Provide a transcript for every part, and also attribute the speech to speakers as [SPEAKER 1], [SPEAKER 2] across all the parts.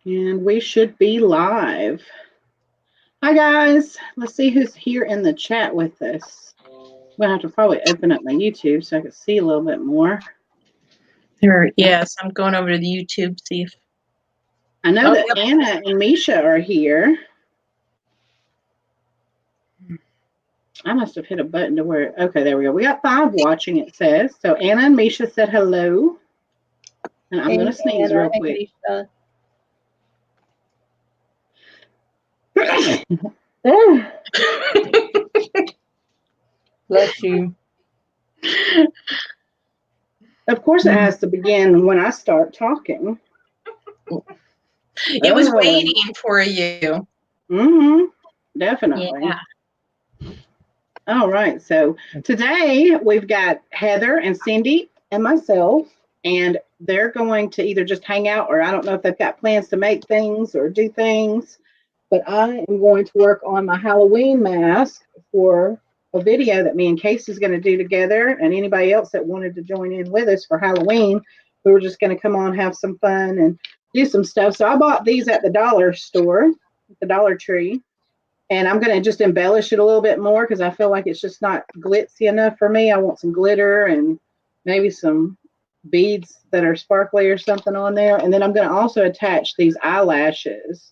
[SPEAKER 1] And we should be live. Hi, guys. Let's see who's here in the chat with us. I'm going to have to probably open up my YouTube so I can see a little bit more.
[SPEAKER 2] Yes, I'm going over to the YouTube, see if...
[SPEAKER 1] I know that Anna and Misha are here. I must have hit a button to where... Okay, there we go. We got 5 watching, it says. So Anna and Misha said hello. And I'm going to sneeze real quick.
[SPEAKER 3] Bless you.
[SPEAKER 1] Of course, it has to begin when I start talking.
[SPEAKER 2] It was waiting for you.
[SPEAKER 1] Definitely.
[SPEAKER 2] Yeah.
[SPEAKER 1] All right. So today we've got Heather and Cindy and myself, and they're going to either just hang out, or I don't know if they've got plans to make things or do things. But I am going to work on my Halloween mask for a video that me and Casey's going to do together, and anybody else that wanted to join in with us for Halloween, we were just going to come on, have some fun, and do some stuff. So I bought these at the dollar store, the Dollar Tree, and I'm going to just embellish it a little bit more because I feel like it's just not glitzy enough for me. I want some glitter and maybe some beads that are sparkly or something on there. And then I'm going to also attach these eyelashes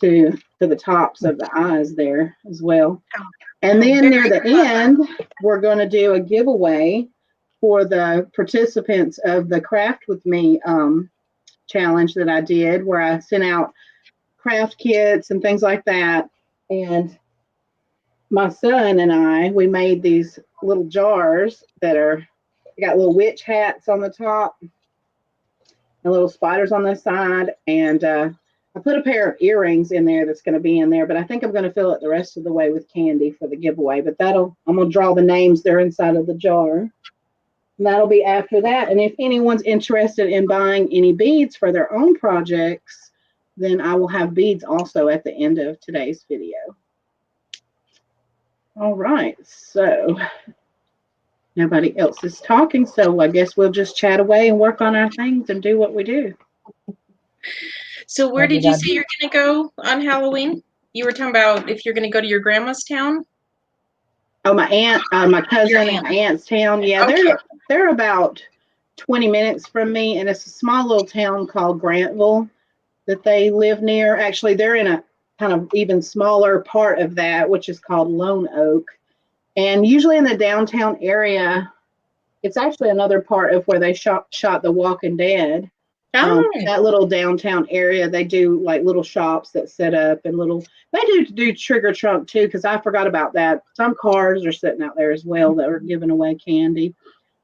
[SPEAKER 1] to the tops of the eyes there as well. And then near the end, we're going to do a giveaway for the participants of the Craft With Me challenge that I did, where I sent out craft kits and things like that. And my son and we made these little jars that got little witch hats on the top and little spiders on the side. And I put a pair of earrings in there that's going to be in there, but I think I'm going to fill it the rest of the way with candy for the giveaway. But I'm going to draw the names there inside of the jar. And that'll be after that. And if anyone's interested in buying any beads for their own projects, then I will have beads also at the end of today's video. All right. So nobody else is talking. So I guess we'll just chat away and work on our things and do what we do.
[SPEAKER 2] So where did you say you're going to go on Halloween? You were talking about if you're going to go to your grandma's town?
[SPEAKER 1] Oh, my aunt, my cousin and aunt's town. Yeah, okay. They're about 20 minutes from me, and it's a small little town called Grantville that they live near. Actually, they're in a kind of even smaller part of that, which is called Lone Oak. And usually in the downtown area, it's actually another part of where they shot The Walking Dead. That little downtown area, they do like little shops that set up and they do trick or trunk too, because I forgot about that. Some cars are sitting out there as well that are giving away candy.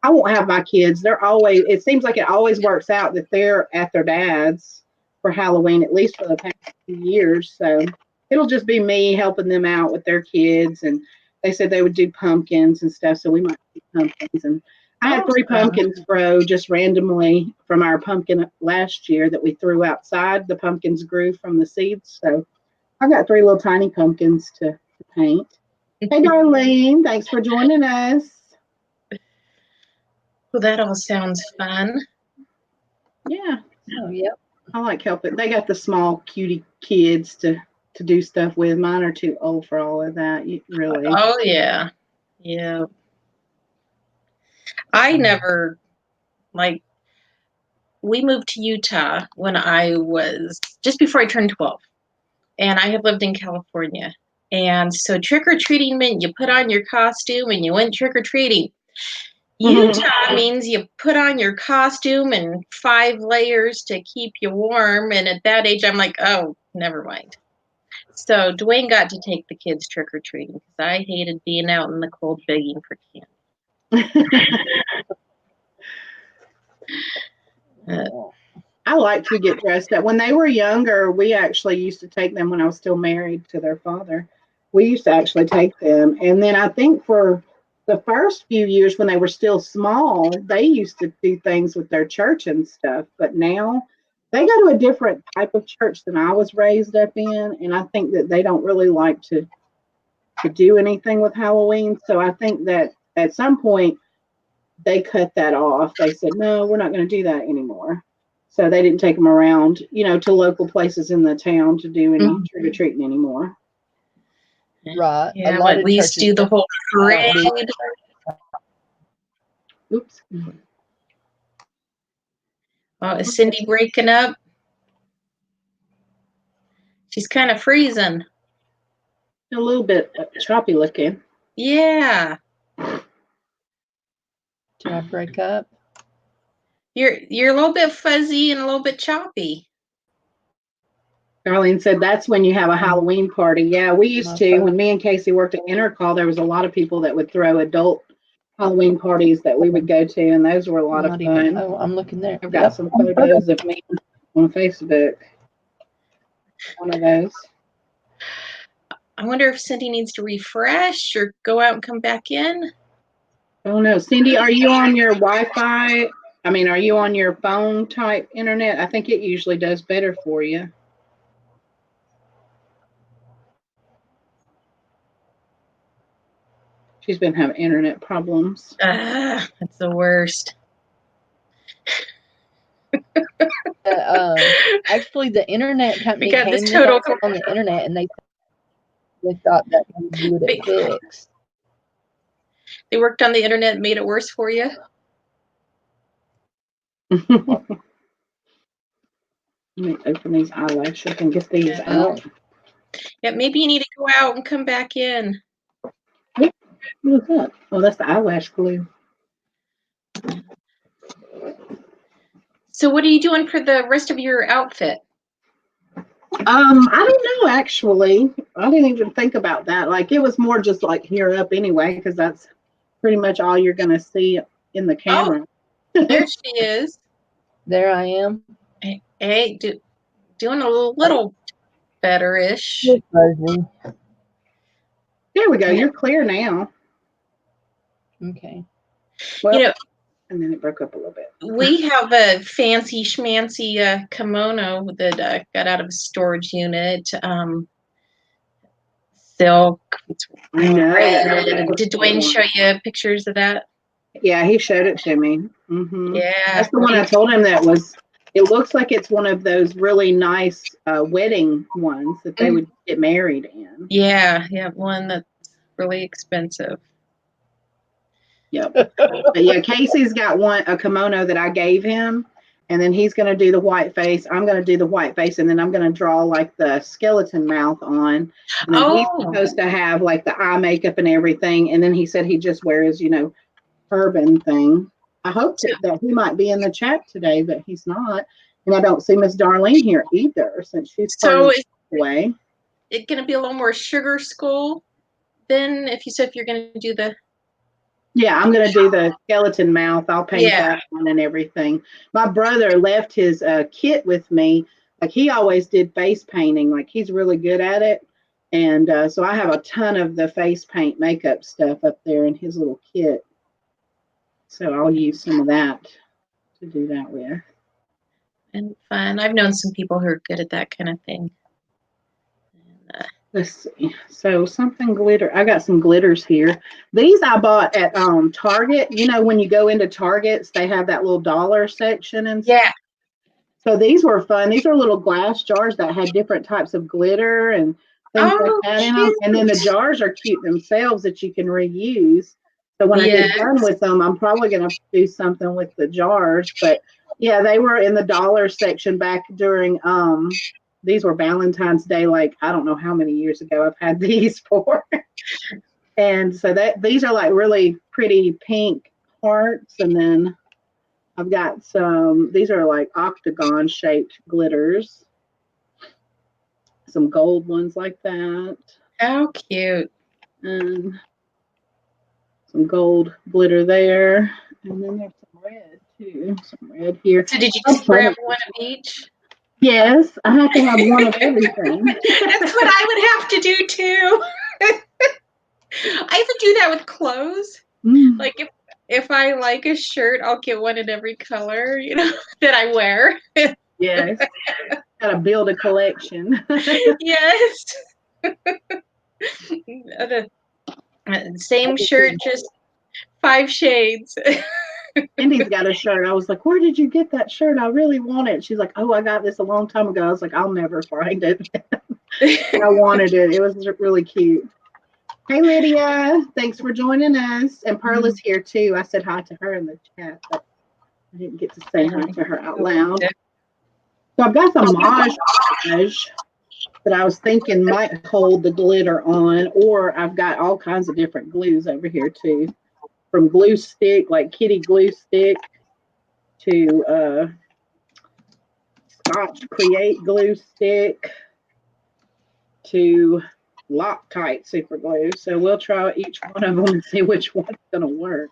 [SPEAKER 1] I won't have my kids. It seems like it always works out that they're at their dad's for Halloween, at least for the past few years. So it'll just be me helping them out with their kids. And they said they would do pumpkins and stuff, so we might do pumpkins. And I had 3 pumpkins grow just randomly from our pumpkin last year that we threw outside. The pumpkins grew from the seeds. So I've got 3 little tiny pumpkins to paint. Hey, Darlene, thanks for joining us.
[SPEAKER 2] Well, that all sounds fun.
[SPEAKER 1] Yeah.
[SPEAKER 3] Oh, yep.
[SPEAKER 1] I like helping. They got the small cutie kids to do stuff with. Mine are too old for all of that, really.
[SPEAKER 2] Oh, yeah. Yeah. I never, we moved to Utah when I was just before I turned 12, and I had lived in California. And so trick-or-treating meant you put on your costume and you went trick-or-treating. Utah means you put on your costume and 5 layers to keep you warm. And at that age, I'm like, oh, never mind. So Dwayne got to take the kids trick-or-treating because I hated being out in the cold begging for candy.
[SPEAKER 1] I like to get dressed up. When they were younger, we actually used to take them when I was still married to their father. We used to actually take them. And then I think for the first few years when they were still small, they used to do things with their church and stuff. But now they go to a different type of church than I was raised up in. And I think that they don't really like to do anything with Halloween. So I think that at some point they cut that off. They said, no, we're not going to do that anymore. So they didn't take them around, to local places in the town to do any
[SPEAKER 2] Mhm.
[SPEAKER 1] trick or treating anymore.
[SPEAKER 3] Right.
[SPEAKER 2] Yeah,
[SPEAKER 3] A lot
[SPEAKER 2] but
[SPEAKER 3] of
[SPEAKER 2] we used to
[SPEAKER 3] churches
[SPEAKER 2] do the whole
[SPEAKER 3] don't do
[SPEAKER 2] parade.
[SPEAKER 1] Oops.
[SPEAKER 2] Oh, is Cindy breaking up? She's kind of freezing.
[SPEAKER 1] A little bit choppy looking.
[SPEAKER 2] Yeah.
[SPEAKER 3] Did I break up?
[SPEAKER 2] You're a little bit fuzzy and a little bit choppy.
[SPEAKER 1] Darlene said that's when you have a Halloween party. Yeah, we used to.
[SPEAKER 3] phone.
[SPEAKER 1] When me and Casey worked at Intercall, there was a lot of people that would throw adult Halloween parties that we would go to, and those were a lot of
[SPEAKER 3] Not
[SPEAKER 1] fun.
[SPEAKER 3] even. Oh, I'm looking there.
[SPEAKER 1] I've got some photos of me on Facebook. One of those.
[SPEAKER 2] I wonder if Cindy needs to refresh or go out and come back in.
[SPEAKER 1] Oh no, Cindy, are you on your Wi-Fi? I mean, are you on your phone type internet? I think it usually does better for you. She's been having internet problems.
[SPEAKER 2] That's the worst.
[SPEAKER 3] Actually, the internet company
[SPEAKER 2] We got this
[SPEAKER 3] came
[SPEAKER 2] total.
[SPEAKER 3] on the internet, and they thought that they would get fixed.
[SPEAKER 2] They worked on the internet and made it worse for you.
[SPEAKER 1] Let me open these eyelashes and get these out.
[SPEAKER 2] Yeah, maybe you need to go out and come back in.
[SPEAKER 1] What's that? Oh, that's the eyelash glue.
[SPEAKER 2] So what are you doing for the rest of your outfit?
[SPEAKER 1] I don't know actually. I didn't even think about that. Like it was more just like here up anyway, because that's pretty much all you're gonna see in the camera.
[SPEAKER 2] Oh, there she is.
[SPEAKER 3] There I am.
[SPEAKER 2] Hey, doing a little better-ish.
[SPEAKER 3] Fuzzy.
[SPEAKER 1] There we go. You're clear now.
[SPEAKER 3] Okay.
[SPEAKER 1] Well, and then it broke up a little bit.
[SPEAKER 2] We have a fancy schmancy kimono that got out of a storage unit. Silk.
[SPEAKER 1] I know.
[SPEAKER 2] Did Dwayne show you pictures of that?
[SPEAKER 1] Yeah, he showed it to me. Mm-hmm.
[SPEAKER 2] Yeah.
[SPEAKER 1] That's the one I told him that was, it looks like it's one of those really nice wedding ones that they would get married in.
[SPEAKER 2] Yeah, one that's really expensive.
[SPEAKER 1] Yep. But yeah, Casey's got a kimono that I gave him, and then he's going to do the white face. I'm going to do the white face, and then I'm going to draw like the skeleton mouth on. And then he's supposed to have like the eye makeup and everything. And then he said he just wears, turban thing. I hope that he might be in the chat today, but he's not. And I don't see Miss Darlene here either, since she's away.
[SPEAKER 2] It's going to be a little more sugar skull then if you're going to do the.
[SPEAKER 1] Yeah, I'm going to do the skeleton mouth. I'll paint that one and everything. My brother left his kit with me. Like he always did face painting. Like he's really good at it. And so I have a ton of the face paint makeup stuff up there in his little kit. So I'll use some of that to do that with.
[SPEAKER 2] And fun. I've known some people who are good at that kind of thing.
[SPEAKER 1] Let's see. So something glitter. I got some glitters here. These I bought at Target. When you go into Targets, they have that little dollar section and stuff.
[SPEAKER 2] Yeah.
[SPEAKER 1] So these were fun. These are little glass jars that had different types of glitter and things like that in them. And then the jars are cute themselves that you can reuse. So when I get done with them, I'm probably going to do something with the jars. But yeah, they were in the dollar section back during these were Valentine's Day, like I don't know how many years ago I've had these for. And so these are like really pretty pink hearts. And then I've got these are like octagon shaped glitters. Some gold ones like that.
[SPEAKER 2] How cute.
[SPEAKER 1] And some gold glitter there. And then there's some red too. Some red here.
[SPEAKER 2] So did you just grab one of each?
[SPEAKER 1] Yes, I have to have one of everything.
[SPEAKER 2] That's what I would have to do too. I even do that with clothes. Like if I like a shirt, I'll get one in every color, that I wear.
[SPEAKER 1] Yes. Gotta build a collection.
[SPEAKER 2] Yes. The same shirt, just 5 shades.
[SPEAKER 1] Cindy's got a shirt. I was like, where did you get that shirt? I really want it. She's like, oh, I got this a long time ago. I was like, I'll never find it. I wanted it. It was really cute. Hey, Lydia. Thanks for joining us. And Perla's here too. I said hi to her in the chat, but I didn't get to say hi to her out loud. So I've got some Mod Podge that I was thinking might hold the glitter on, or I've got all kinds of different glues over here too. From glue stick, like kitty glue stick, to Scotch Create glue stick, to Loctite super glue. So we'll try each one of them and see which one's going to work.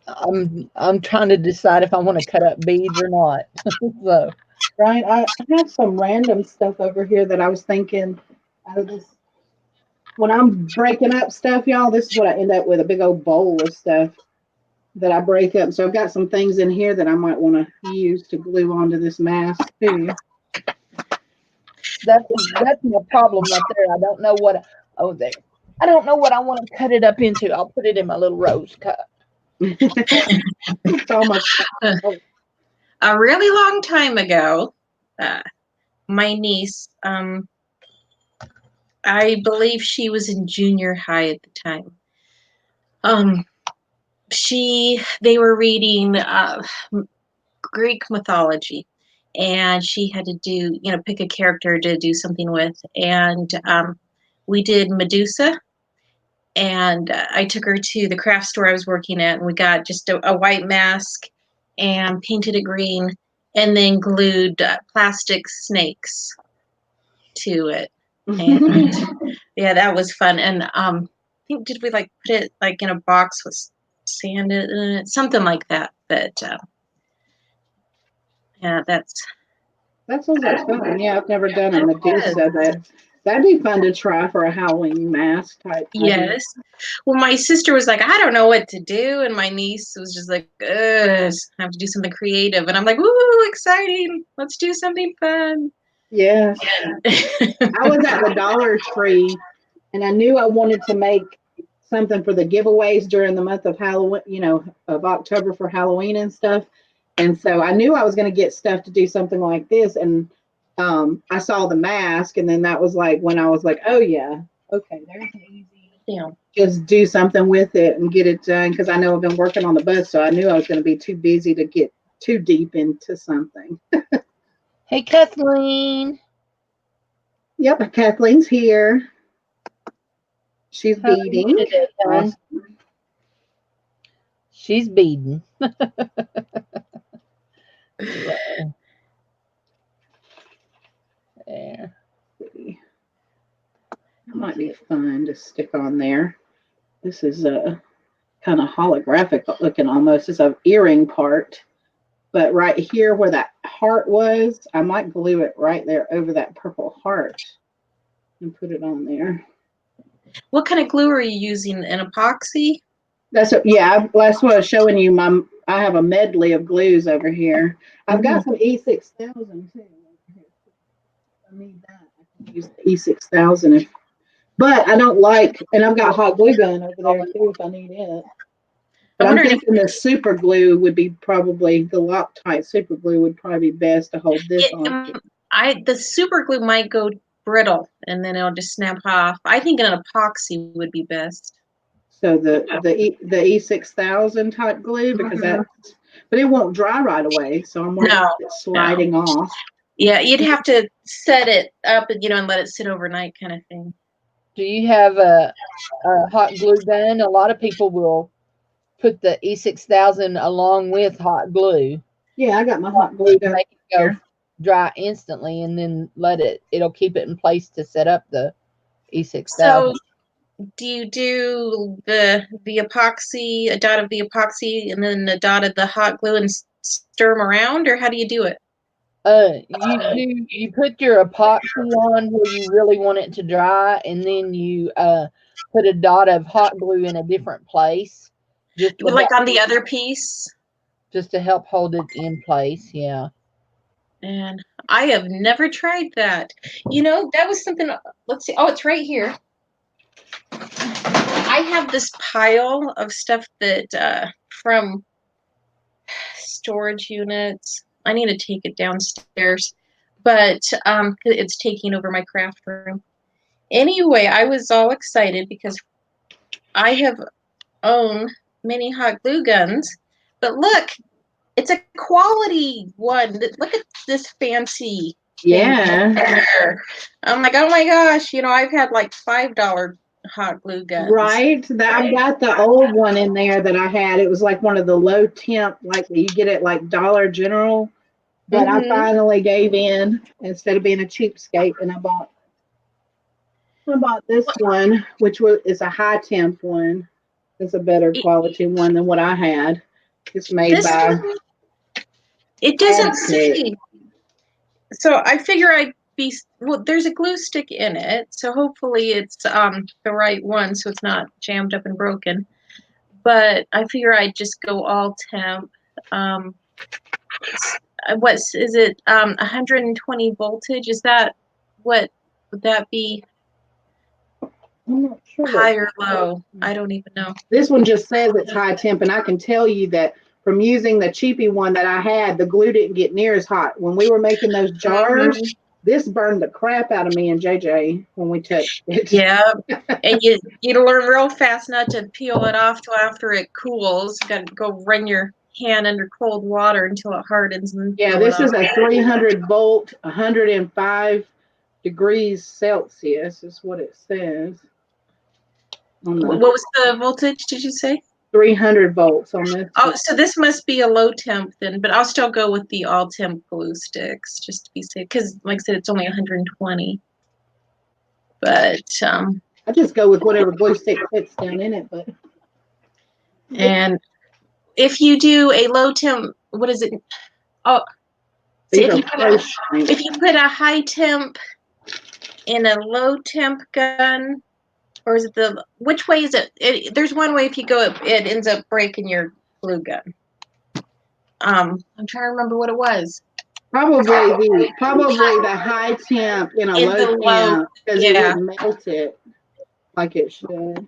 [SPEAKER 3] I'm trying to decide if I want to cut up beads or not. So
[SPEAKER 1] Right, I have some random stuff over here that I was thinking out of this. When I'm breaking up stuff, y'all, this is what I end up with, a big old bowl of stuff that I break up. So I've got some things in here that I might want to use to glue onto this mask too.
[SPEAKER 3] that's my problem right there. I don't know what. Oh, there. I don't know what I want to cut it up into. I'll put it in my little rose cup.
[SPEAKER 1] It's almost
[SPEAKER 2] A really long time ago, my niece, I believe she was in junior high at the time. They were reading Greek mythology, and she had to do, pick a character to do something with, and we did Medusa. And I took her to the craft store I was working at, and we got just a white mask and painted it green, and then glued plastic snakes to it. And yeah, that was fun. And I think, did we put it in a box with sand in it, something like that? But yeah, that
[SPEAKER 1] sounds like fun. Yeah, I've never done a Medusa, but that'd be fun to try for a Halloween mask type.
[SPEAKER 2] Yes. Well, my sister was like, I don't know what to do. And my niece was just like, I have to do something creative. And I'm like, woo, exciting. Let's do something fun.
[SPEAKER 1] Yes. I was at the Dollar Tree and I knew I wanted to make something for the giveaways during the month of Halloween, of October for Halloween and stuff. And so I knew I was going to get stuff to do something like this. And I saw the mask, and then that was like when I was like, oh yeah, okay, there's an easy, just do something with it and get it done. Because I know I've been working on the bus, so I knew I was going to be too busy to get too deep into something.
[SPEAKER 3] Hey, Kathleen.
[SPEAKER 1] Yep, Kathleen's here. She's beading.
[SPEAKER 3] Awesome. She's beading. There.
[SPEAKER 1] That might be fun to stick on there. This is a kind of holographic looking almost. It's an earring part. But right here where that heart was, I might glue it right there over that purple heart and put it on there.
[SPEAKER 2] What kind of glue are you using? An epoxy?
[SPEAKER 1] That's what I was showing you. I have a medley of glues over here. I've got some E6000 too. I need that. I can use the E6000 but I don't like, and I've got hot glue gun over there too if I need it. But I'm thinking the super glue would be probably, the Loctite super glue would probably be best to hold this on.
[SPEAKER 2] The super glue might go brittle and then it'll just snap off. I think an epoxy would be best.
[SPEAKER 1] So the E6000 type glue, because but it won't dry right away. So I'm worried about it sliding off.
[SPEAKER 2] Yeah, you'd have to set it up and and let it sit overnight, kind of thing.
[SPEAKER 3] Do you have a hot glue gun? A lot of people will put the E6000 along with hot glue.
[SPEAKER 1] Yeah, I got my hot glue gun.
[SPEAKER 3] Make it go dry instantly, and then it'll keep it in place to set up the E6000.
[SPEAKER 2] So, do you do the epoxy, a dot of the epoxy, and then a dot of the hot glue, and stir them around, or how do you do it?
[SPEAKER 3] You put your epoxy on where you really want it to dry, and then you put a dot of hot glue in a different place, just
[SPEAKER 2] like on the other piece,
[SPEAKER 3] just to help hold it in place. Yeah.
[SPEAKER 2] And I have never tried that. That was something. Let's see. Oh, it's right here. I have this pile of stuff that from storage units. I need to take it downstairs, but it's taking over my craft room. Anyway, I was all excited because I have owned many hot glue guns, but look, it's a quality one. Look at this fancy thing
[SPEAKER 1] Yeah.
[SPEAKER 2] there. I'm like, oh my gosh, I've had like $5 hot glue guns.
[SPEAKER 1] Right. I've got the old one in there that I had. It was like one of the low temp, like you get it like Dollar General. But I
[SPEAKER 2] Mhm.
[SPEAKER 1] finally gave in instead of being a cheapskate, and I bought this one, which is a high temp one. It's a better quality one than what I had. It's made
[SPEAKER 2] This
[SPEAKER 1] by
[SPEAKER 2] one, it doesn't
[SPEAKER 1] Aztec.
[SPEAKER 2] say. So I figure there's a glue stick in it, so hopefully it's the right one, so it's not jammed up and broken. But I figure I'd just go all temp. What is it? 120 voltage? Is that what would that be?
[SPEAKER 1] I'm not sure.
[SPEAKER 2] High or low? I don't even know.
[SPEAKER 1] This one just says it's high temp, and I can tell you that from using the cheapy one that I had, the glue didn't get near as hot. When we were making those jars, this burned the crap out of me and JJ when we touched it.
[SPEAKER 2] Yeah, and you learn real fast not to peel it off till after it cools. You got to go run your hand under cold water until it hardens. And
[SPEAKER 1] Yeah, this is a 300 volt, 105 degrees Celsius is what it says.
[SPEAKER 2] What was the voltage? Did you say?
[SPEAKER 1] 300 volts on this.
[SPEAKER 2] Oh, so this must be a low temp then, but I'll still go with the all temp glue sticks just to be safe. Because, like I said, it's only 120. But
[SPEAKER 1] I just go with whatever glue stick fits down in it. But
[SPEAKER 2] and if you do a low temp, what is it? Oh, so if you put a high temp in a low temp gun, or is it which way is it? There's one way if you go, it ends up breaking your glue gun. I'm trying to remember what it was.
[SPEAKER 1] Probably the high temp in a low temp because it wouldn't melt it like it should.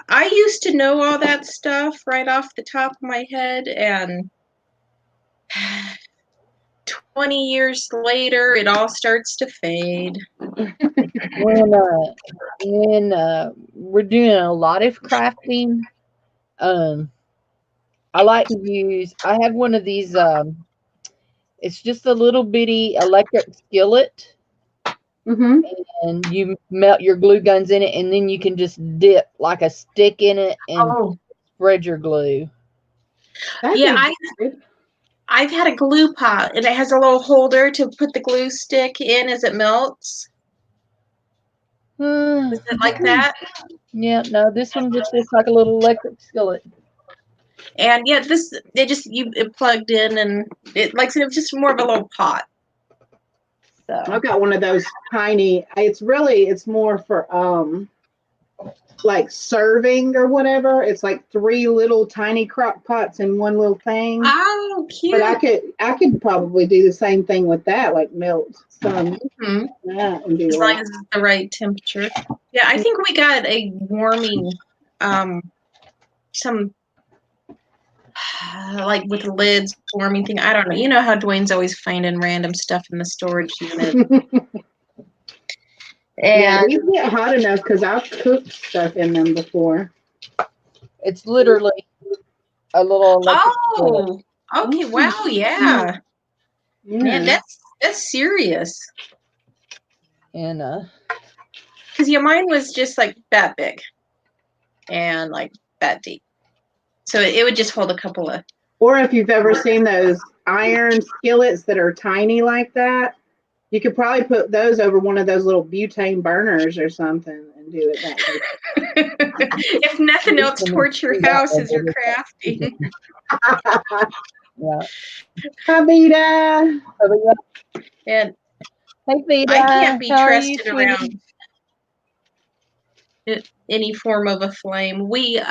[SPEAKER 2] I used to know all that stuff right off the top of my head, and 20 years later, it all starts to fade.
[SPEAKER 3] When we're doing a lot of crafting, I like to use. I have one of these. It's just a little bitty electric skillet, and you melt your glue guns in it, and then you can just dip like a stick in it and spread your glue.
[SPEAKER 2] Yeah, I've had a glue pot, and it has a little holder to put the glue stick in as it melts. Is it like that?
[SPEAKER 3] Yeah, no, this one just looks like a little electric skillet.
[SPEAKER 2] And yeah, it plugged in, and it like I said, it was just more of a little pot. So
[SPEAKER 1] I've got one of those tiny. It's more for like serving or whatever. It's like 3 little tiny crock pots in one little thing.
[SPEAKER 2] Oh, cute!
[SPEAKER 1] But I could probably do the same thing with that, like melt some that and do
[SPEAKER 2] as long as it's the right temperature. Yeah, I think we got a warming, some like with lids warming thing. I don't know. You know how Dwayne's always finding random stuff in the storage unit.
[SPEAKER 1] Yeah, these get hot enough because I've cooked stuff in them before.
[SPEAKER 3] It's literally a little electric
[SPEAKER 2] skillet. Okay, wow, yeah. Man, that's serious.
[SPEAKER 3] And
[SPEAKER 2] because mine was just like that big and like that deep, so it would just hold a couple of.
[SPEAKER 1] Or if you've ever seen those iron skillets that are tiny like that, you could probably put those over one of those little butane burners or something and do it that way.
[SPEAKER 2] If nothing else, torch your house as you're crafting.
[SPEAKER 3] Yeah.
[SPEAKER 1] Hi, Vita.
[SPEAKER 2] And
[SPEAKER 3] hey, Vita.
[SPEAKER 2] I can't be trusted around any form of a flame. We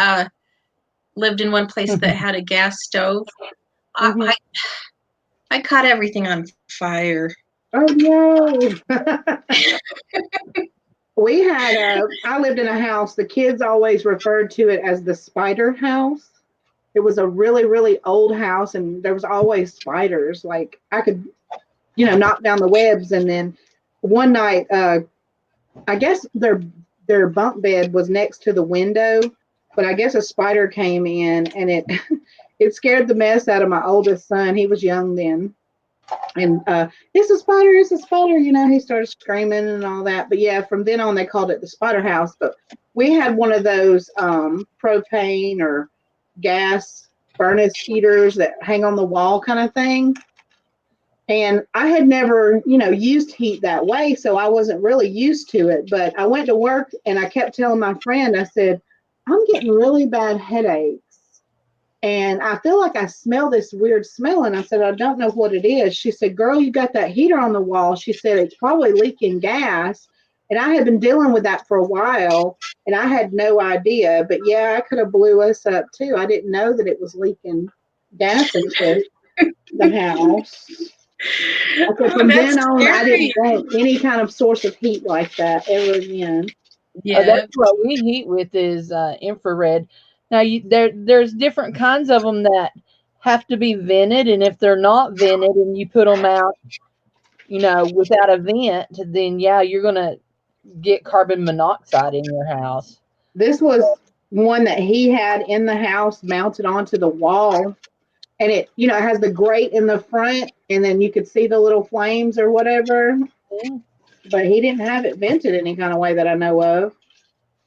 [SPEAKER 2] lived in one place that had a gas stove. I caught everything on fire.
[SPEAKER 1] Oh no. We had I lived in a house. The kids always referred to it as the spider house. It was a really, really old house, and there was always spiders. Like I could, knock down the webs. And then one night, I guess their bunk bed was next to the window, but I guess a spider came in, and it it scared the mess out of my oldest son. He was young then, and it's a spider, it's a spider. He started screaming and all that. But yeah, from then on they called it the spider house. But we had one of those propane or gas furnace heaters that hang on the wall kind of thing. And I had never, used heat that way, so I wasn't really used to it. But I went to work and I kept telling my friend, I said, I'm getting really bad headaches. And I feel like I smell this weird smell. And I said, I don't know what it is. She said, girl, you got that heater on the wall. She said, it's probably leaking gas. And I had been dealing with that for a while and I had no idea. But yeah, I could have blew us up too. I didn't know that it was leaking gas into the house. Okay, from then on, I didn't want any kind of source of heat like that ever again.
[SPEAKER 2] Yeah.
[SPEAKER 3] That's what we heat with is infrared. Now, there's different kinds of them that have to be vented, and if they're not vented and you put them out, without a vent, then yeah, you're gonna get carbon monoxide in your house.
[SPEAKER 1] This was one that he had in the house mounted onto the wall. And it, it has the grate in the front, and then you could see the little flames or whatever.
[SPEAKER 3] Yeah.
[SPEAKER 1] But he didn't have it vented any kind of way that I know of.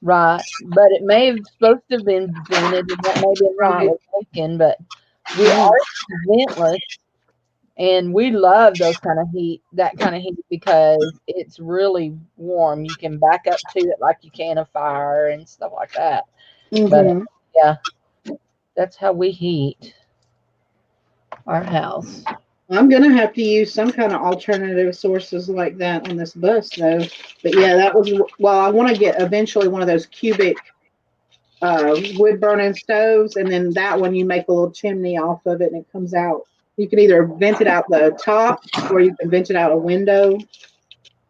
[SPEAKER 3] Right, but it may have supposed to have been vented, and that may be why it was leaking. But we are ventless, and we love that kind of heat, because it's really warm. You can back up to it like you can a fire and stuff like that.
[SPEAKER 1] Mm-hmm.
[SPEAKER 3] But yeah, that's how we heat our house.
[SPEAKER 1] I'm going to have to use some kind of alternative sources like that on this bus, though. But yeah, that was, well, I want to get eventually one of those cubic wood burning stoves. And then that one, you make a little chimney off of it and it comes out. You can either vent it out the top or you can vent it out a window.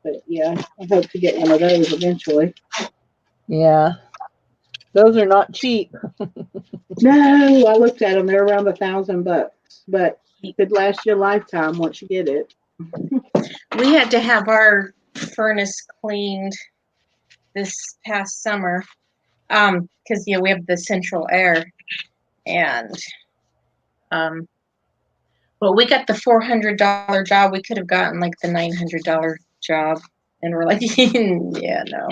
[SPEAKER 1] But yeah, I hope to get one of those eventually.
[SPEAKER 3] Yeah. Those are not cheap.
[SPEAKER 1] No, I looked at them. They're around $1,000, but it could last you a lifetime once you get it.
[SPEAKER 2] We had to have our furnace cleaned this past summer because we have the central air, and well, we got the $400 job. We could have gotten like the $900 job, and we're like, yeah, no.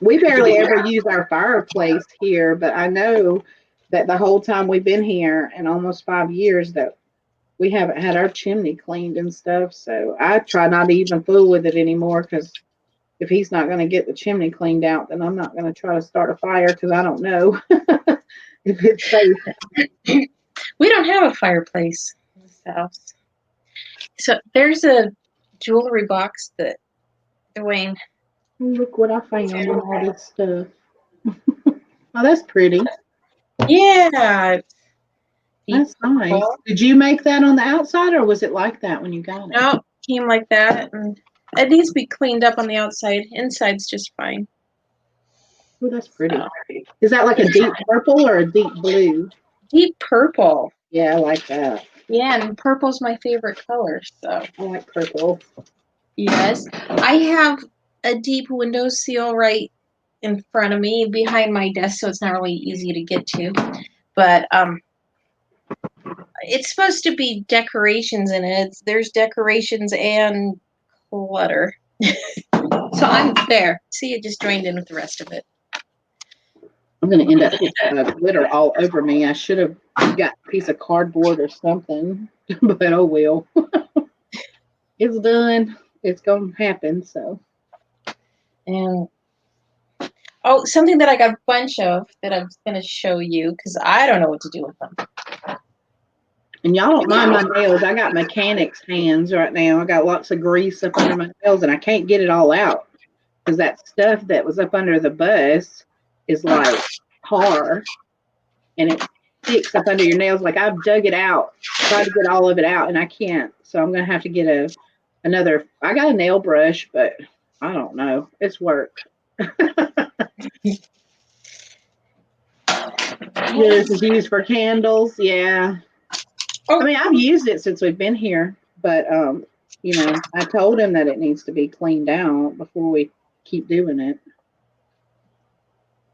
[SPEAKER 1] We barely ever use our fireplace here, but I know that the whole time we've been here in almost 5 years that we haven't had our chimney cleaned and stuff. So I try not to even fool with it anymore, because if he's not going to get the chimney cleaned out, then I'm not going to try to start a fire, because I don't know if it's safe.
[SPEAKER 2] We don't have a fireplace in this house. So there's a jewelry box that Dwayne.
[SPEAKER 1] Look what I found in all this stuff. Oh, that's pretty.
[SPEAKER 2] Yeah.
[SPEAKER 1] That's nice. Did you make that on the outside, or was it like that when you got it?
[SPEAKER 2] No, came like that, and it needs to be cleaned up on the outside. Inside's just fine.
[SPEAKER 1] Oh, that's pretty. Is that like a deep purple or a deep blue?
[SPEAKER 2] Deep purple.
[SPEAKER 1] Yeah, I like that.
[SPEAKER 2] Yeah, and purple's my favorite color, so.
[SPEAKER 1] I like purple.
[SPEAKER 2] Yes. I have a deep window seal right in front of me behind my desk, so it's not really easy to get to. But it's supposed to be decorations in it. There's decorations and clutter. So I'm there. See, it just joined in with the rest of it.
[SPEAKER 1] I'm going to end up with glitter all over me. I should have got a piece of cardboard or something, but oh well. It's done. It's going to happen, so.
[SPEAKER 2] And something that I got a bunch of that I'm going to show you, because I don't know what to do with them.
[SPEAKER 1] And y'all don't mind my nails. I got mechanics hands right now. I got lots of grease up under my nails, and I can't get it all out, because that stuff that was up under the bus is like tar, and it sticks up under your nails. Like I've dug it out, tried to get all of it out, and I can't. So I'm going to have to get a I got a nail brush, but I don't know. It's work. This is used for candles. Yeah. I mean, I've used it since we've been here, but I told him that it needs to be cleaned out before we keep doing it.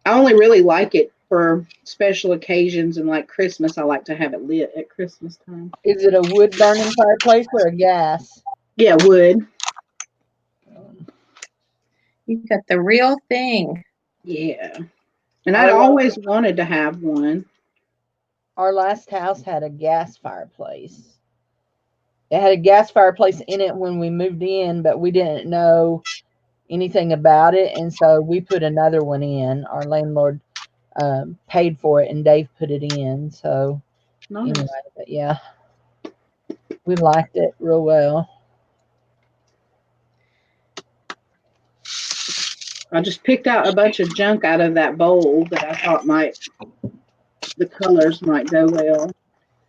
[SPEAKER 1] I only really like it for special occasions and like Christmas. I like to have it lit at Christmas time.
[SPEAKER 3] Is it a wood burning fireplace or a gas?
[SPEAKER 1] Yeah, wood.
[SPEAKER 2] You've got the real thing.
[SPEAKER 1] Yeah. And I'd always wanted to have one.
[SPEAKER 3] Our last house had a gas fireplace. It had a gas fireplace in it when we moved in, but we didn't know anything about it. And so we put another one in. Our landlord paid for it and Dave put it in. So
[SPEAKER 1] Nice.
[SPEAKER 3] anyway, but yeah, we liked it real well.
[SPEAKER 1] I just picked out a bunch of junk out of that bowl that I thought the colors might go well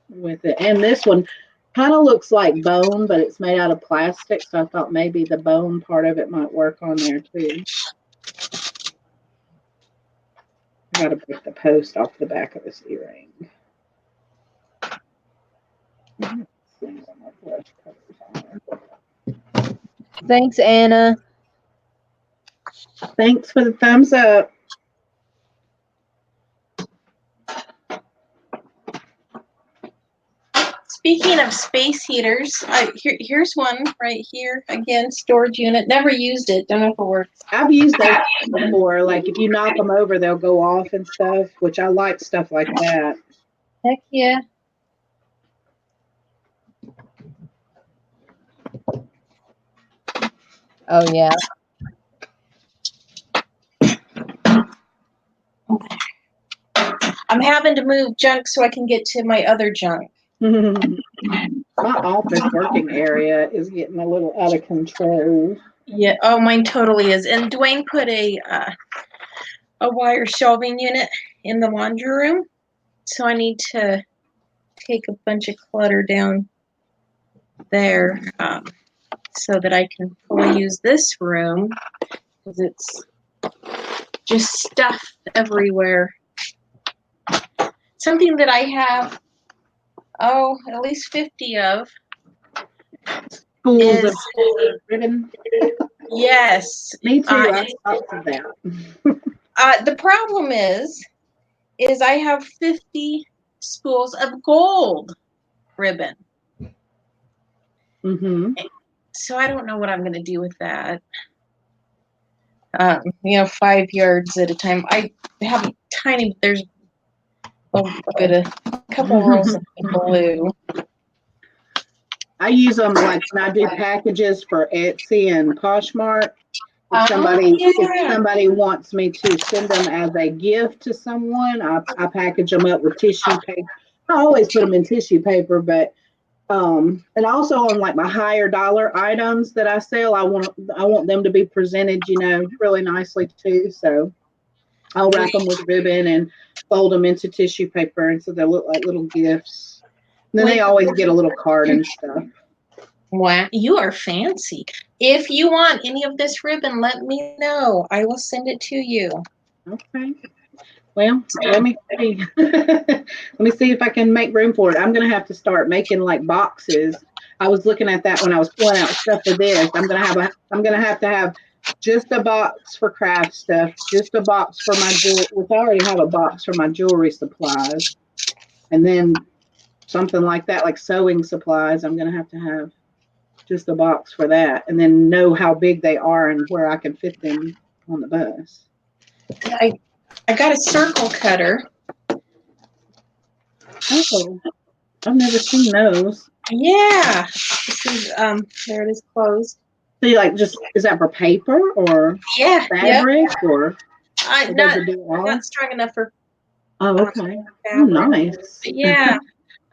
[SPEAKER 1] with it. And this one kind of looks like bone, but it's made out of plastic. So I thought maybe the bone part of it might work on there too. I got to put the post off the back of this earring.
[SPEAKER 3] Thanks, Anna.
[SPEAKER 1] Thanks for the thumbs up.
[SPEAKER 2] Speaking of space heaters, here's one right here. Again, storage unit. Never used it. Don't know if it works.
[SPEAKER 1] I've used those before. Like if you knock them over, they'll go off and stuff, which I like stuff like that.
[SPEAKER 2] Heck yeah.
[SPEAKER 3] Oh, yeah.
[SPEAKER 2] I'm having to move junk so I can get to my other junk.
[SPEAKER 1] My office working area is getting a little out of control.
[SPEAKER 2] Yeah. Oh, mine totally is. And Dwayne put a wire shelving unit in the laundry room, so I need to take a bunch of clutter down there so that I can fully use this room, because it's just stuff everywhere. Something that I have, at least 50 of.
[SPEAKER 1] Schools of ribbon.
[SPEAKER 2] Yes.
[SPEAKER 1] Me too. I thought of that.
[SPEAKER 2] The problem is I have 50 spools of gold ribbon.
[SPEAKER 1] Mm-hmm.
[SPEAKER 2] So I don't know what I'm going to do with that. 5 yards at a time. I have there's a couple rolls of blue.
[SPEAKER 1] I use them like when I do packages for Etsy and Poshmark. If somebody wants me to send them as a gift to someone, I package them up with tissue paper. I always put them in tissue paper, but and also on like my higher dollar items that I sell, I want them to be presented, really nicely too. So I'll wrap them with ribbon and fold them into tissue paper, and so they look like little gifts. And then they always get a little card and stuff.
[SPEAKER 2] Wow, you are fancy. If you want any of this ribbon, let me know. I will send it to you.
[SPEAKER 1] Okay. Well, let me see. Let me see if I can make room for it. I'm going to have to start making like boxes. I was looking at that when I was pulling out stuff for this. I'm going to have to have just a box for craft stuff, just a box for my jewelry, which I already have a box for my jewelry supplies. And then something like that, like sewing supplies, I'm going to have just a box for that, and then know how big they are and where I can fit them on the bus.
[SPEAKER 2] I got a circle cutter.
[SPEAKER 1] Oh, I've never seen those.
[SPEAKER 2] Yeah. This is there it is closed.
[SPEAKER 1] So you is that for paper or fabric or
[SPEAKER 2] not strong enough for
[SPEAKER 1] okay. Oh, nice.
[SPEAKER 2] But yeah.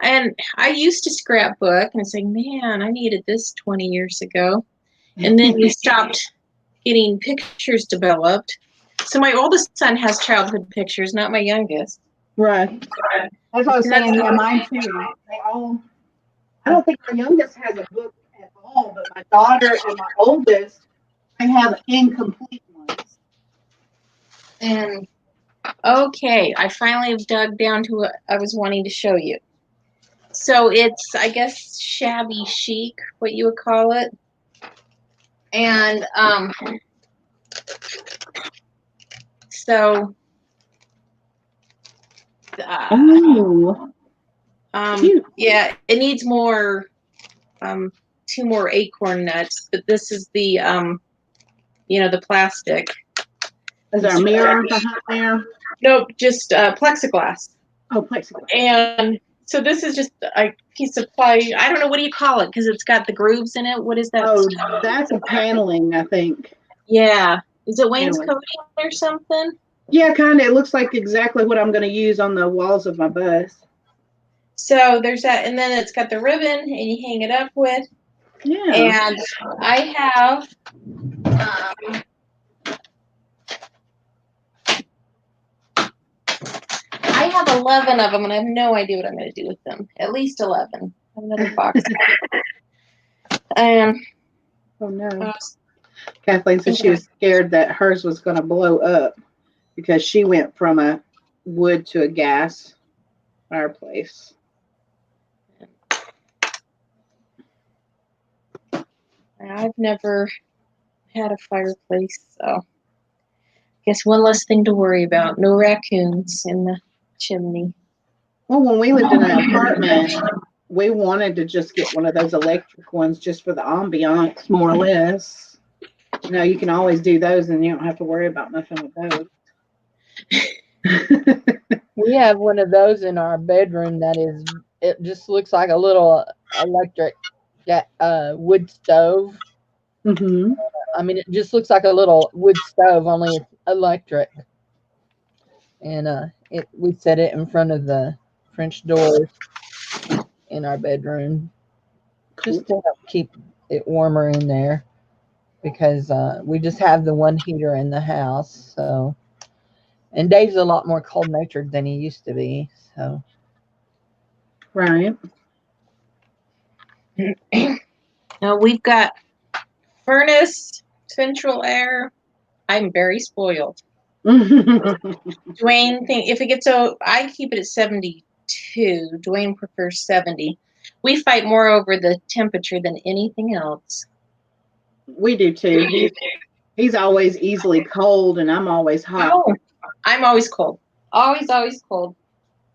[SPEAKER 2] And I used to scrapbook and it's like, man, I needed this 20 years ago. And then we stopped getting pictures developed. So my oldest son has childhood pictures, not my youngest.
[SPEAKER 1] Right. That's what I was saying. Yeah, mine too. I don't think my youngest has a book at wall, but my daughter and my oldest, they have incomplete ones.
[SPEAKER 2] And okay, I finally have dug down to what I was wanting to show you. So it's, I guess, shabby chic, what you would call it. And so
[SPEAKER 1] Oh, cute.
[SPEAKER 2] yeah, it needs more 2 more acorn nuts, but this is the the plastic.
[SPEAKER 1] Is there a mirror behind there?
[SPEAKER 2] Nope, just plexiglass.
[SPEAKER 1] Oh, plexiglass.
[SPEAKER 2] And so this is just a piece of ply. I don't know, what do you call it? Because it's got the grooves in it. What is that?
[SPEAKER 1] Oh, that's a paneling, I think.
[SPEAKER 2] Yeah. Is it wainscoting
[SPEAKER 1] Paneling.
[SPEAKER 2] or something?
[SPEAKER 1] Yeah, kind of. It looks like exactly what I'm going to use on the walls of my bus.
[SPEAKER 2] So there's that, and then it's got the ribbon, and you hang it up with.
[SPEAKER 1] Yeah.
[SPEAKER 2] And I have I have 11 of them, and I have no idea what I'm going to do with them. At least 11. I have another box.
[SPEAKER 1] Oh no. Kathleen said she was scared that hers was going to blow up because she went from a wood to a gas fireplace.
[SPEAKER 2] I've never had a fireplace, so guess one less thing to worry about. No raccoons in the chimney.
[SPEAKER 1] Well, when we lived in an apartment, we wanted to just get one of those electric ones just for the ambiance, more or less. You know, you can always do those and you don't have to worry about nothing with those.
[SPEAKER 3] We have one of those in our bedroom that is, it just looks like a little electric wood stove.
[SPEAKER 1] Mm-hmm.
[SPEAKER 3] I mean, it just looks like a little wood stove, only it's electric. And we set it in front of the French doors in our bedroom just to help keep it warmer in there, because we just have the one heater in the house. So, and Dave's a lot more cold natured than he used to be. So,
[SPEAKER 1] Right.
[SPEAKER 2] Now we've got furnace, central air. I'm very spoiled. Dwayne if it gets I keep it at 72. Dwayne prefers 70. We fight more over the temperature than anything else.
[SPEAKER 1] We do too. He's always easily cold and I'm always hot.
[SPEAKER 2] Oh, I'm always cold. Always, always cold.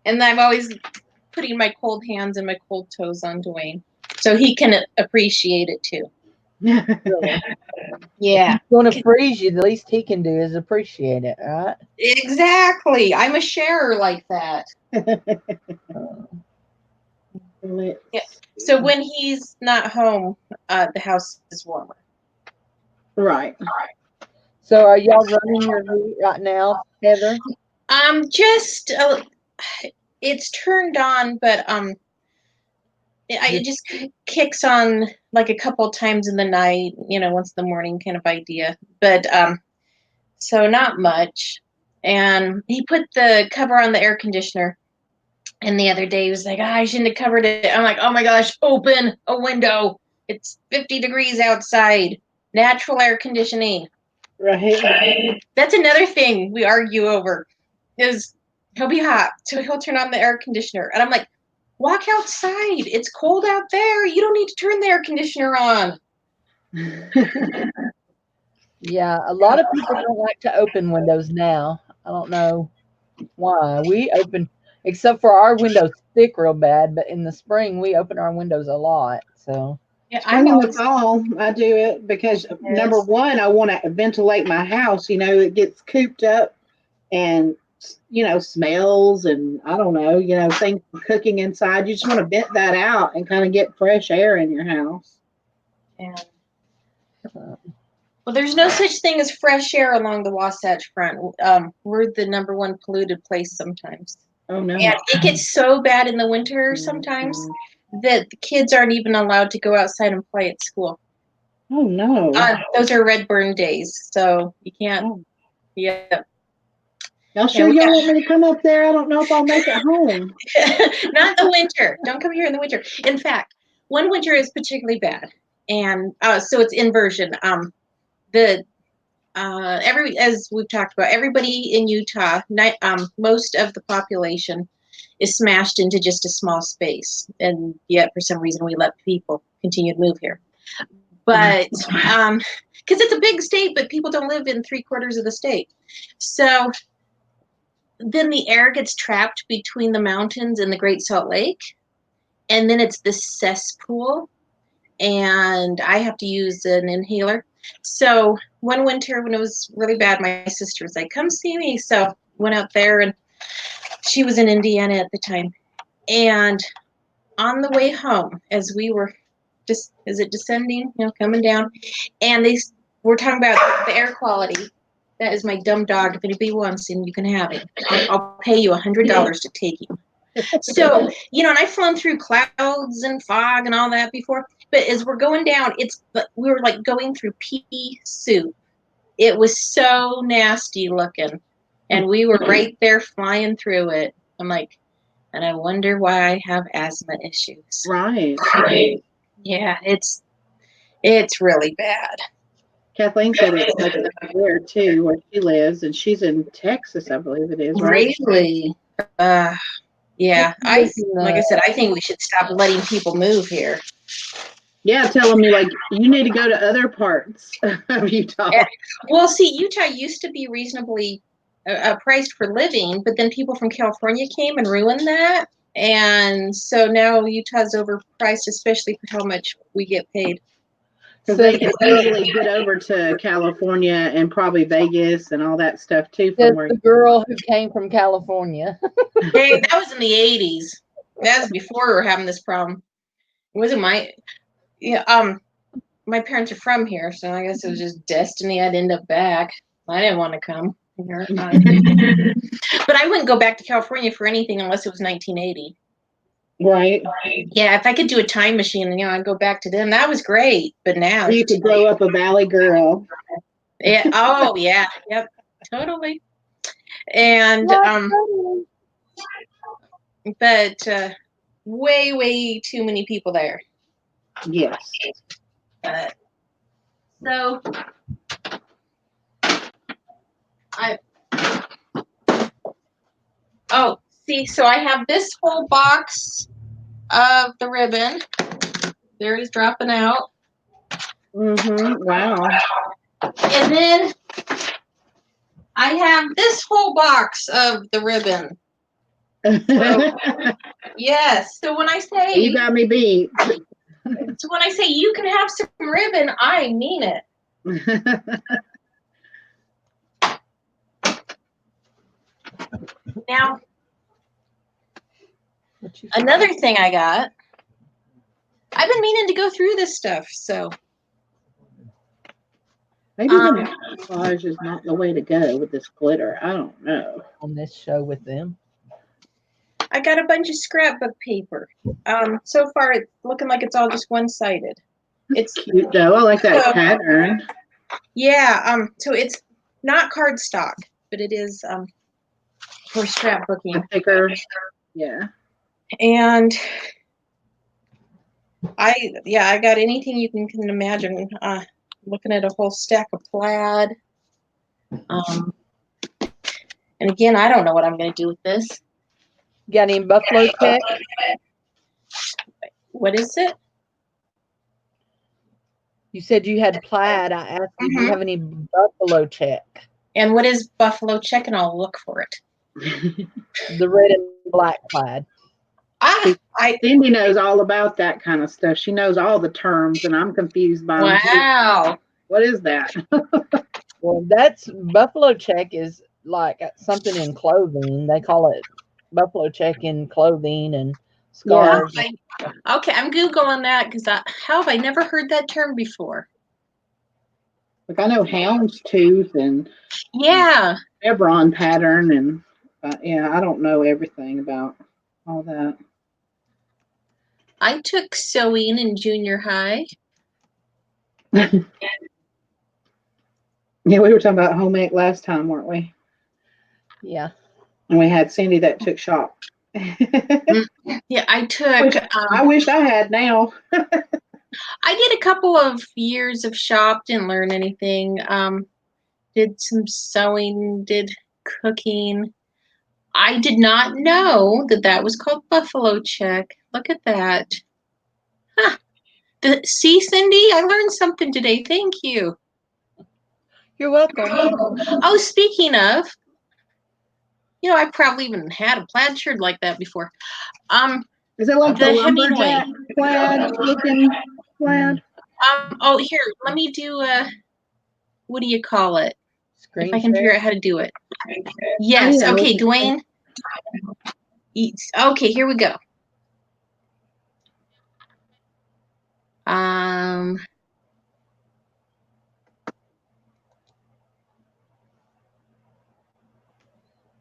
[SPEAKER 2] And I'm always putting my cold hands and my cold toes on Dwayne, so he can appreciate it too.
[SPEAKER 3] really,
[SPEAKER 2] Yeah.
[SPEAKER 3] if he's going to freeze you, the least he can do is appreciate it, right?
[SPEAKER 2] Exactly. I'm a sharer like that. Yeah. So when he's not home, the house is warmer.
[SPEAKER 1] Right.
[SPEAKER 3] So are y'all running your heat right now, Heather?
[SPEAKER 2] Just it's turned on, but it just kicks on like a couple times in the night, once in the morning kind of idea. But so not much. And he put the cover on the air conditioner, and the other day he was like, I shouldn't have covered it. I'm like, oh my gosh, open a window. It's 50 degrees outside. Natural air conditioning.
[SPEAKER 1] Right.
[SPEAKER 2] That's another thing we argue over, is he'll be hot, so he'll turn on the air conditioner. And I'm like, walk outside. It's cold out there. You don't need to turn the air conditioner on.
[SPEAKER 3] Yeah, a lot of people don't like to open windows now. I don't know why. We open, except for our windows thick real bad, but in the spring we open our windows a lot. So
[SPEAKER 2] Yeah,
[SPEAKER 1] I'm in the fall. I do it because number one, I want to ventilate my house. It gets cooped up and smells and I don't know, things cooking inside. You just want to vent that out and kind of get fresh air in your house.
[SPEAKER 2] Yeah. Well, there's no such thing as fresh air along the Wasatch Front. We're the number one polluted place sometimes.
[SPEAKER 1] Oh no!
[SPEAKER 2] And it gets so bad in the winter sometimes that the kids aren't even allowed to go outside and play at school.
[SPEAKER 1] Oh no!
[SPEAKER 2] Those are red burn days, so you can't. Oh. Yeah.
[SPEAKER 1] Y'all sure y'all want me to come up there? I don't know if I'll make it home.
[SPEAKER 2] Not in the winter. Don't come here in the winter. In fact, one winter is particularly bad. and so it's inversion. As we've talked about, everybody in Utah, most of the population is smashed into just a small space, and yet for some reason we let people continue to move here. But because it's a big state, but people don't live in 3/4 of the state, so then the air gets trapped between the mountains and the Great Salt Lake, and then it's this cesspool, and I have to use an inhaler. So one winter when it was really bad, my sister was like, come see me. So went out there, and she was in Indiana at the time. And on the way home, as we were just, is it descending, coming down, and they were talking about the air quality. That is my dumb dog. If anybody wants him, you can have him. I'll pay you $100 to take him. So, and I've flown through clouds and fog and all that before, but as we're going down, we were like going through pea soup. It was so nasty looking, and we were right there flying through it. I'm like, and I wonder why I have asthma issues.
[SPEAKER 1] Right.
[SPEAKER 2] Yeah, it's really bad.
[SPEAKER 1] Kathleen said it's like there too, where she lives, and she's in Texas, I believe it is, right?
[SPEAKER 2] Really? Yeah. Like I said, I think we should stop letting people move here.
[SPEAKER 1] Yeah, telling me like you need to go to other parts of Utah.
[SPEAKER 2] Well, see, Utah used to be reasonably priced for living, but then people from California came and ruined that. And so now Utah's overpriced, especially for how much we get paid.
[SPEAKER 1] Because they can easily get over to California and probably Vegas and all that stuff too. From where
[SPEAKER 3] the girl who came from California.
[SPEAKER 2] Hey, that was in the 80s. That was before we were having this problem. It wasn't my parents are from here, so I guess it was just destiny I'd end up back. I didn't want to come here. But I wouldn't go back to California for anything unless it was 1980.
[SPEAKER 1] Right.
[SPEAKER 2] Yeah, if I could do a time machine, I'd go back to them. That was great. But now
[SPEAKER 1] you could grow up a valley girl.
[SPEAKER 2] Yeah. Oh, yeah. Yep. Totally. And but way, way too many people there.
[SPEAKER 1] Yes.
[SPEAKER 2] So so I have this whole box of the ribbon. There he's dropping out.
[SPEAKER 1] Wow.
[SPEAKER 2] And then I have this whole box of the ribbon. So, yes. So when I say
[SPEAKER 1] you got me beat.
[SPEAKER 2] So when I say you can have some ribbon, I mean it. Now, another thing I got, I've been meaning to go through this stuff, so.
[SPEAKER 1] Maybe the collage is not the way to go with this glitter. I don't know.
[SPEAKER 3] On this show with them.
[SPEAKER 2] I got a bunch of scrapbook paper. So far, it's looking like it's all just one-sided. It's
[SPEAKER 1] cute though. I like that pattern.
[SPEAKER 2] Yeah. So it's not cardstock, but it is for scrapbooking.
[SPEAKER 1] Thicker. Yeah.
[SPEAKER 2] And I got anything you can imagine. Looking at a whole stack of plaid. And again, I don't know what I'm going to do with this.
[SPEAKER 3] You got any buffalo check?
[SPEAKER 2] What is it?
[SPEAKER 3] You said you had plaid. I asked you, do you have any buffalo check?
[SPEAKER 2] And what is buffalo check? And I'll look for it.
[SPEAKER 3] The red and black plaid.
[SPEAKER 1] Cindy knows all about that kind of stuff. She knows all the terms, and I'm confused by them.
[SPEAKER 2] Wow.
[SPEAKER 1] What is that?
[SPEAKER 3] Well, that's buffalo check is like something in clothing. They call it buffalo check in clothing and scarves.
[SPEAKER 2] Yeah. Okay, I'm Googling that because how have I never heard that term before?
[SPEAKER 1] Like I know houndstooth and chevron pattern, and I don't know everything about all that.
[SPEAKER 2] I took sewing in junior high.
[SPEAKER 1] Yeah, we were talking about home ec last time, weren't we?
[SPEAKER 3] Yeah.
[SPEAKER 1] And we had Cindy that took shop.
[SPEAKER 2] Yeah, I took.
[SPEAKER 1] I wish I had now.
[SPEAKER 2] I did a couple of years of shop, didn't learn anything. Did some sewing, did cooking. I did not know that that was called buffalo check. Look at that. Huh. See, Cindy, I learned something today. Thank you.
[SPEAKER 3] You're welcome.
[SPEAKER 2] Oh, speaking of, I probably even had a plaid shirt like that before.
[SPEAKER 1] Is it like the
[SPEAKER 2] The
[SPEAKER 1] lumberjack
[SPEAKER 2] Hemingway.
[SPEAKER 1] plaid looking plaid?
[SPEAKER 2] Oh, here, let me do what do you call it? If
[SPEAKER 3] Screen
[SPEAKER 2] I can
[SPEAKER 3] share.
[SPEAKER 2] figure out how to do it. Yes.
[SPEAKER 1] Yeah,
[SPEAKER 2] Okay,
[SPEAKER 1] let's-
[SPEAKER 2] Dwayne. Okay, here we go.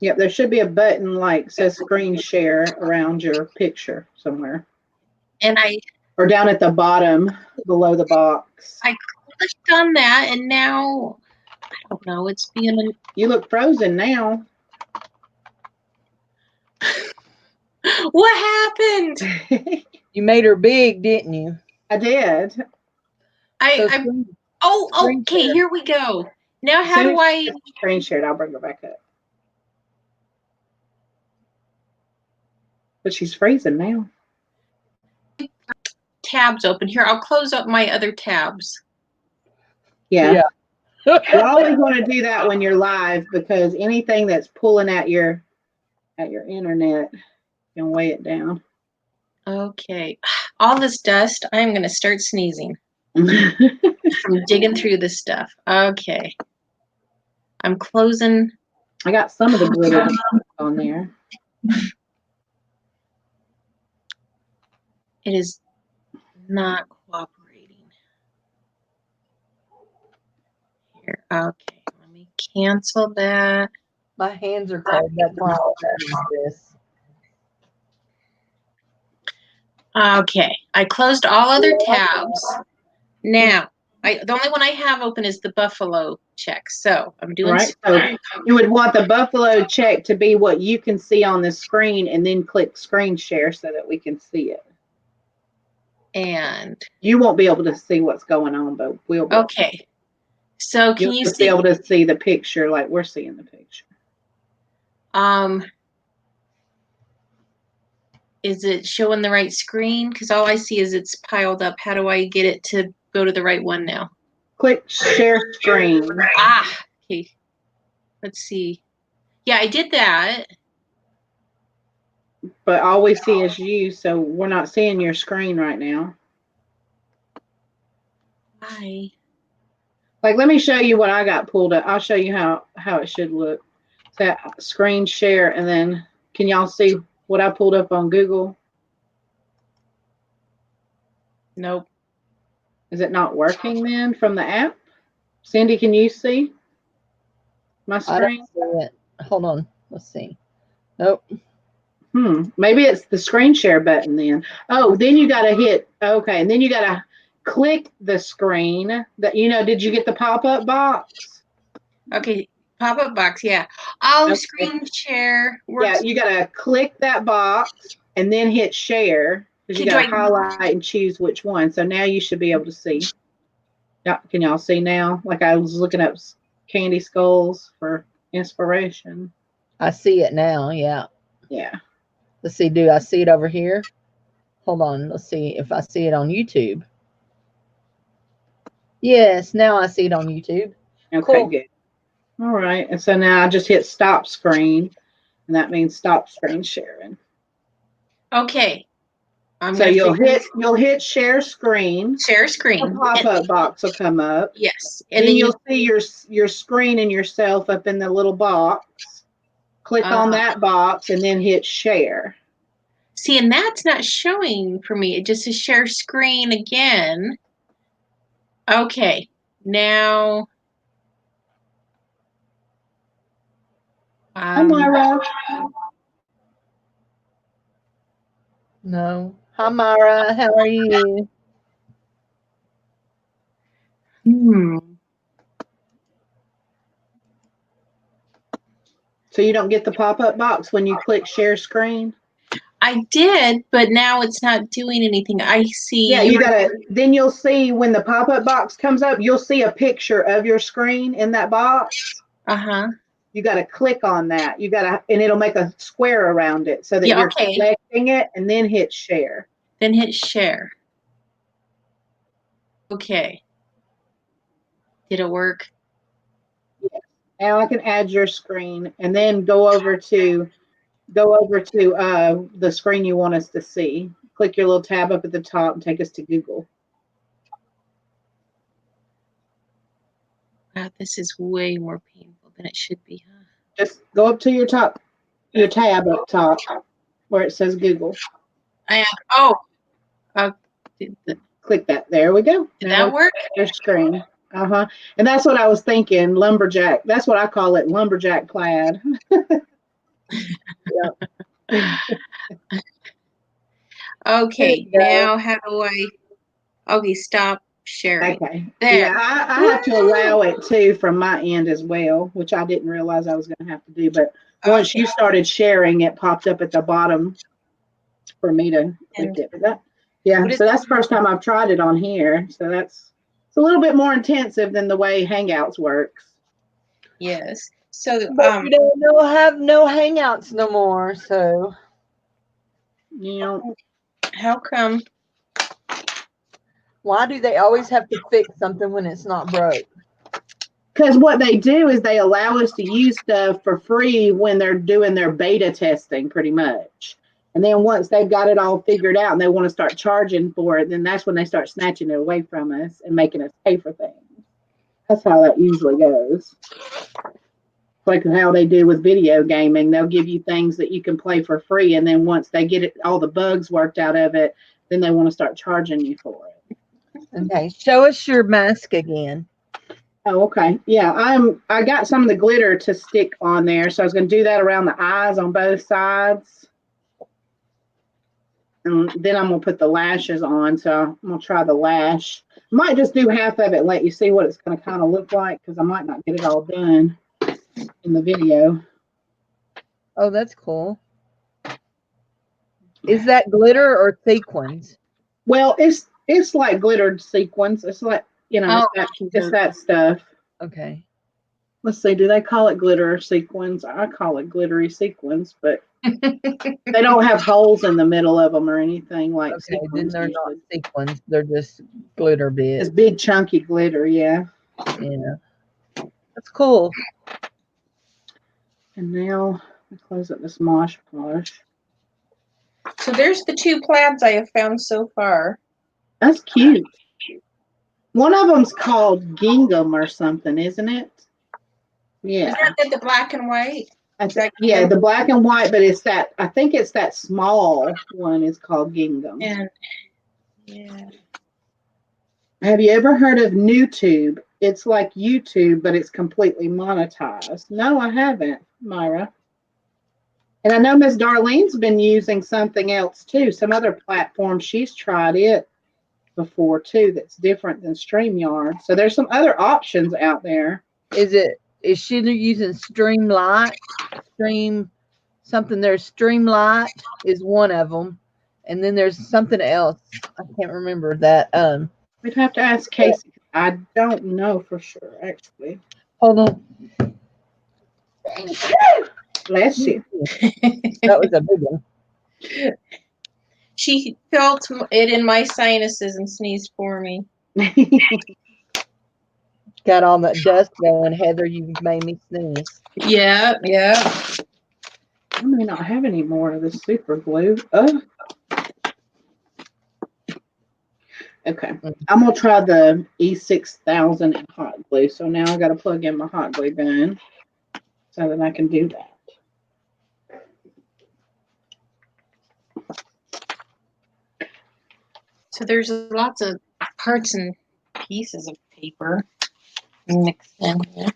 [SPEAKER 1] Yep, there should be a button like says screen share around your picture somewhere.
[SPEAKER 2] And I
[SPEAKER 1] Or down at the bottom below the box.
[SPEAKER 2] clicked on that, and now I don't know. It's being.
[SPEAKER 1] You look frozen now.
[SPEAKER 2] What happened?
[SPEAKER 3] You made her big, didn't you?
[SPEAKER 1] I did.
[SPEAKER 3] So
[SPEAKER 2] I. Oh,
[SPEAKER 3] screen
[SPEAKER 2] okay.
[SPEAKER 3] share.
[SPEAKER 2] Here we go. Now, how
[SPEAKER 1] Soon
[SPEAKER 2] do
[SPEAKER 1] as
[SPEAKER 2] I?
[SPEAKER 1] you screen shared? I'll bring her back up. But she's freezing now.
[SPEAKER 2] Tabs open here. I'll close up my other tabs.
[SPEAKER 1] Yeah. You always want to do that when you're live because anything that's pulling at your internet can weigh it down.
[SPEAKER 2] Okay. All this dust. I'm going to start sneezing. I'm digging through this stuff. Okay. I'm closing.
[SPEAKER 1] I got some of the glitter on there.
[SPEAKER 2] It is not cooperating. Here. Okay. Let me cancel that.
[SPEAKER 3] My hands are cold. That's why I use this.
[SPEAKER 2] Okay. I closed all other tabs. Now, the only one I have open is the buffalo check. So I'm doing
[SPEAKER 1] Right. So you would want the buffalo check to be what you can see on the screen and then click screen share so that we can see it.
[SPEAKER 2] and
[SPEAKER 1] You won't be able to see what's going on, but we'll be
[SPEAKER 2] okay. So can
[SPEAKER 1] you'll
[SPEAKER 2] you
[SPEAKER 1] just be
[SPEAKER 2] see?
[SPEAKER 1] able to see the picture like we're seeing the picture.
[SPEAKER 2] Is it showing the right screen? Because all I see is it's piled up. How do I get it to go to the right one now?
[SPEAKER 1] Click share screen.
[SPEAKER 2] Okay. Let's see. Yeah, I did that.
[SPEAKER 1] But all we see is you, so we're not seeing your screen right now.
[SPEAKER 2] Why?
[SPEAKER 1] Like, let me show you what I got pulled up. I'll show you how it should look. That screen share, and then can y'all see what I pulled up on Google?
[SPEAKER 2] Nope.
[SPEAKER 1] Is it not working then from the app? Cindy, can you see my
[SPEAKER 3] I
[SPEAKER 1] screen?
[SPEAKER 3] don't see it. Hold on. Let's see. Nope.
[SPEAKER 1] Maybe it's the screen share button then. Oh, then you got to hit, okay, and then you got to click the screen that, did you get the pop-up box?
[SPEAKER 2] Okay. Pop-up box, yeah. Oh,
[SPEAKER 1] Okay.
[SPEAKER 2] screen share.
[SPEAKER 1] Yeah, you got to click that box and then hit share because you got to highlight and choose which one. So now you should be able to see. Yeah, can y'all see now? Like I was looking up candy skulls for inspiration.
[SPEAKER 3] I see it now. Yeah.
[SPEAKER 1] Yeah.
[SPEAKER 3] Let's see. Do I see it over here? Hold on. Let's see if I see it on YouTube. Yes. Now I see it on YouTube.
[SPEAKER 1] Okay,
[SPEAKER 3] Cool.
[SPEAKER 1] good. All right. And so now I just hit stop screen, and that means stop screen sharing.
[SPEAKER 2] Okay.
[SPEAKER 1] So you'll hit share screen.
[SPEAKER 2] Share screen.
[SPEAKER 1] A pop-up box will come up.
[SPEAKER 2] Yes.
[SPEAKER 1] And then you'll see your screen and yourself up in the little box. Click on that box and then hit share.
[SPEAKER 2] See, and that's not showing for me. It just says share screen again. Okay. Now.
[SPEAKER 1] Hi, Myra.
[SPEAKER 3] No. Hi, Myra. How are you?
[SPEAKER 1] So you don't get the pop-up box when you click share screen?
[SPEAKER 2] I did, but now it's not doing anything. I see.
[SPEAKER 1] Yeah, you gotta, then you'll see when the pop-up box comes up, you'll see a picture of your screen in that box.
[SPEAKER 2] Uh-huh.
[SPEAKER 1] You gotta click on that. You gotta, and it'll make a square around it so that
[SPEAKER 2] Yeah,
[SPEAKER 1] you're
[SPEAKER 2] okay.
[SPEAKER 1] selecting it, and then hit share.
[SPEAKER 2] Then hit share. Okay. Did it work?
[SPEAKER 1] Yes. Now I can add your screen, and then go over to the screen you want us to see. Click your little tab up at the top and take us to Google.
[SPEAKER 2] Wow, this is way more painful than it should be, huh?
[SPEAKER 1] Just go up to your tab up top where it says Google. Click that. There we go.
[SPEAKER 2] Did that work?
[SPEAKER 1] Your screen. And that's what I was thinking. Lumberjack. That's what I call it. Lumberjack plaid. Yep.
[SPEAKER 2] Okay. Now how do I? Okay, stop sharing.
[SPEAKER 1] Okay.
[SPEAKER 2] There.
[SPEAKER 1] Yeah, I have to allow it too from my end as well, which I didn't realize I was going to have to do. But once you started sharing, it popped up at the bottom for me to click it. So that's the first time I've tried it on here. So it's a little bit more intensive than the way Hangouts works.
[SPEAKER 2] Yes. So
[SPEAKER 3] but we don't have no Hangouts no more. So
[SPEAKER 2] how come?
[SPEAKER 3] Why do they always have to fix something when it's not broke?
[SPEAKER 1] Because what they do is they allow us to use stuff for free when they're doing their beta testing, pretty much. And then once they've got it all figured out and they want to start charging for it, then that's when they start snatching it away from us and making us pay for things. That's how that usually goes. Like how they do with video gaming. They'll give you things that you can play for free. And then once they get all the bugs worked out of it, then they want to start charging you for it.
[SPEAKER 3] Okay, show us your mask again.
[SPEAKER 1] Oh, okay. Yeah, I got some of the glitter to stick on there, so I was going to do that around the eyes on both sides. And then I'm going to put the lashes on, so I'm going to try the lash. Might just do half of it and let you see what it's going to kind of look like, because I might not get it all done in the video.
[SPEAKER 3] Oh, that's cool. Is that glitter or sequins?
[SPEAKER 1] Well, it's like glittered sequins. It's like, it's that stuff.
[SPEAKER 3] Okay.
[SPEAKER 1] Let's see, do they call it glitter or sequins? I call it glittery sequins, but they don't have holes in the middle of them or anything like
[SPEAKER 3] Okay,
[SPEAKER 1] sequins.
[SPEAKER 3] then they're not sequins. They're just glitter bits.
[SPEAKER 1] It's big chunky glitter, yeah.
[SPEAKER 3] Yeah. That's cool.
[SPEAKER 1] And now I close up this Mosh Posh.
[SPEAKER 2] So there's the two plaids I have found so far.
[SPEAKER 1] That's cute. One of them's called Gingham or something, isn't it? Yeah.
[SPEAKER 2] Is that the black and white?
[SPEAKER 1] Yeah, the black and white, but it's that, I think it's that small one is called Gingham.
[SPEAKER 2] And yeah.
[SPEAKER 1] Have you ever heard of NewTube? It's like YouTube, but it's completely monetized. No, I haven't, Myra. And I know Miss Darlene's been using something else too, some other platform. She's tried it before too that's different than StreamYard. So there's some other options out there.
[SPEAKER 3] Is she using Streamlight? There's Streamlight is one of them. And then there's something else. I can't remember that.
[SPEAKER 1] We'd have to ask Casey. I don't know for sure, actually.
[SPEAKER 3] Hold on.
[SPEAKER 1] Bless you.
[SPEAKER 3] That was a big one.
[SPEAKER 2] She felt it in my sinuses and sneezed for me.
[SPEAKER 3] Got all that dust going, Heather. You made me sneeze.
[SPEAKER 2] Yeah.
[SPEAKER 1] I may not have any more of this super glue. Oh. Okay. I'm going to try the E6000 in hot glue. So now I got to plug in my hot glue gun so that I can do that.
[SPEAKER 2] So there's lots of parts and pieces of paper mixed in here.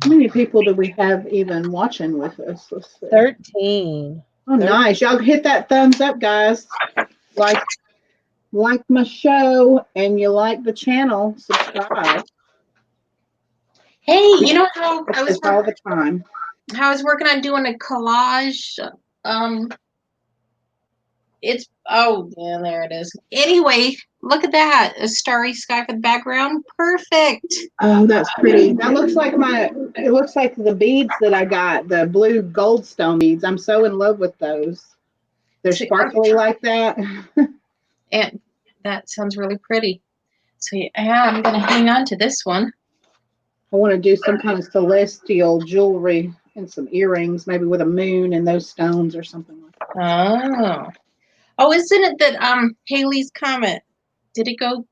[SPEAKER 1] How many people do we have even watching with us? Let's see.
[SPEAKER 3] 13.
[SPEAKER 1] Oh, nice. Y'all hit that thumbs up, guys. Like my show and you like the channel, subscribe.
[SPEAKER 2] Hey, you know how
[SPEAKER 1] It's all the time.
[SPEAKER 2] how I was working on doing a collage. It's oh yeah, there it is. Anyway, look at that. A starry sky for the background. Perfect.
[SPEAKER 1] Oh, that's pretty. That looks like it looks like the beads that I got, the blue goldstone beads. I'm so in love with those. They're
[SPEAKER 2] So,
[SPEAKER 1] sparkly like that.
[SPEAKER 2] and that sounds really pretty. So yeah, I'm gonna hang on to this one.
[SPEAKER 1] I want to do some kind of celestial jewelry and some earrings, maybe with a moon and those stones or something like that.
[SPEAKER 2] Oh. Oh, isn't it that Haley's Comet? Did it go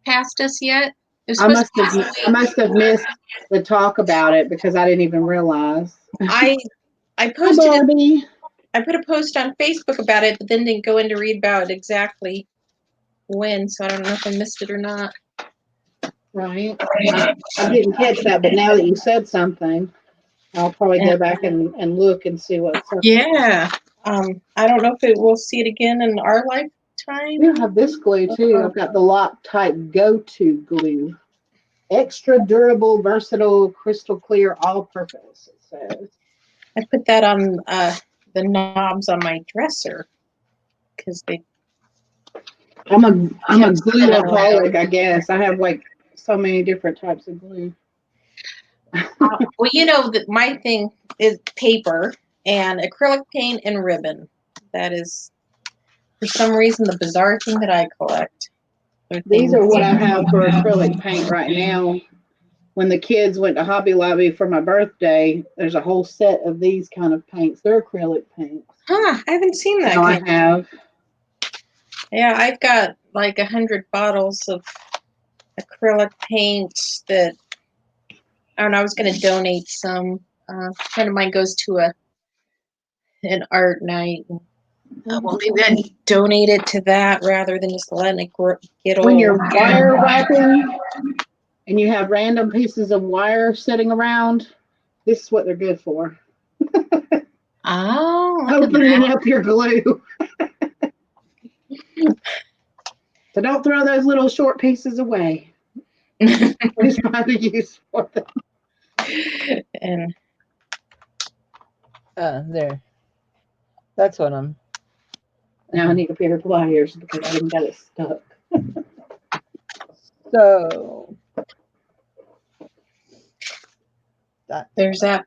[SPEAKER 2] past us yet? It was
[SPEAKER 1] I
[SPEAKER 2] supposed
[SPEAKER 1] must
[SPEAKER 2] to
[SPEAKER 1] have
[SPEAKER 2] pass
[SPEAKER 1] I
[SPEAKER 2] away.
[SPEAKER 1] must have missed the talk about it because I didn't even realize.
[SPEAKER 2] I
[SPEAKER 1] Hi,
[SPEAKER 2] posted it.
[SPEAKER 1] Barbie.
[SPEAKER 2] I put a post on Facebook about it, but then didn't go in to read about it exactly when. So I don't know if I missed it or not.
[SPEAKER 1] Right. I didn't catch that, but now that you said something, I'll probably go back and look and see what's up.
[SPEAKER 2] Yeah. I don't know if we'll see it again in our lifetime.
[SPEAKER 1] You have this glue too. I've got the Loctite Go-To glue. Extra durable, versatile, crystal clear, all purpose, it says.
[SPEAKER 2] I put that on the knobs on my dresser because they.
[SPEAKER 1] I'm a glueaholic, I guess. I have like so many different types of glue.
[SPEAKER 2] Well, you know that my thing is paper and acrylic paint and ribbon. That is, for some reason, the bizarre thing that I collect.
[SPEAKER 1] These are what I have for acrylic paint right now. When the kids went to Hobby Lobby for my birthday, there's a whole set of these kind of paints. They're acrylic paints.
[SPEAKER 2] Huh? I haven't seen that.
[SPEAKER 1] No, I have.
[SPEAKER 2] Yeah, I've got like 100 bottles of acrylic paint that I don't know. I was going to donate some. A friend of mine goes to an art night. Well, maybe I'd donate it to that rather than just letting it get old.
[SPEAKER 1] When you're wire wrapping and you have random pieces of wire sitting around, this is what they're good for.
[SPEAKER 2] Oh, look at
[SPEAKER 1] Opening
[SPEAKER 2] that.
[SPEAKER 1] up your glue. So don't throw those little short pieces away. Please find a use for them.
[SPEAKER 2] And
[SPEAKER 3] There. That's what I'm.
[SPEAKER 1] Now I need a pair of pliers because I didn't got it stuck.
[SPEAKER 3] So.
[SPEAKER 2] there's that.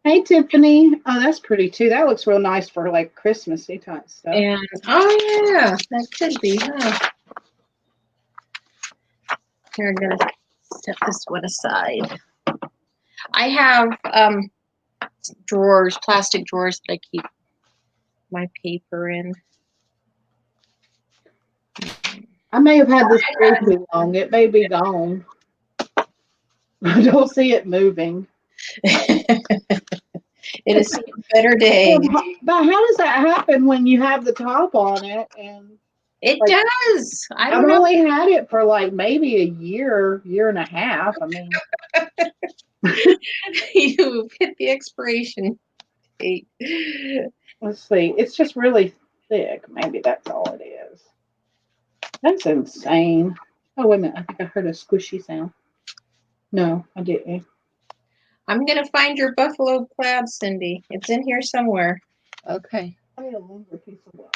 [SPEAKER 1] Hey Tiffany. Oh, that's pretty too. That looks real nice for like Christmassy type stuff.
[SPEAKER 2] And oh yeah, that could be, huh? Here, I'm gonna set this one aside. I have drawers, plastic drawers that I keep my paper in.
[SPEAKER 1] I may have had this glue too long. It may be gone. I don't see it moving.
[SPEAKER 2] It has seen better days.
[SPEAKER 1] But how does that happen when you have the top on it? And
[SPEAKER 2] It
[SPEAKER 1] like,
[SPEAKER 2] does. I
[SPEAKER 1] I've
[SPEAKER 2] don't know.
[SPEAKER 1] only had it for like maybe a year, year and a half. I mean,
[SPEAKER 2] You hit the expiration date.
[SPEAKER 1] let's see. It's just really thick. Maybe that's all it is. That's insane. Oh, wait a minute. I think I heard a squishy sound. No, I didn't.
[SPEAKER 2] I'm gonna find your buffalo plaid, Cindy. It's in here somewhere.
[SPEAKER 3] Okay.
[SPEAKER 1] I need a longer piece of wire.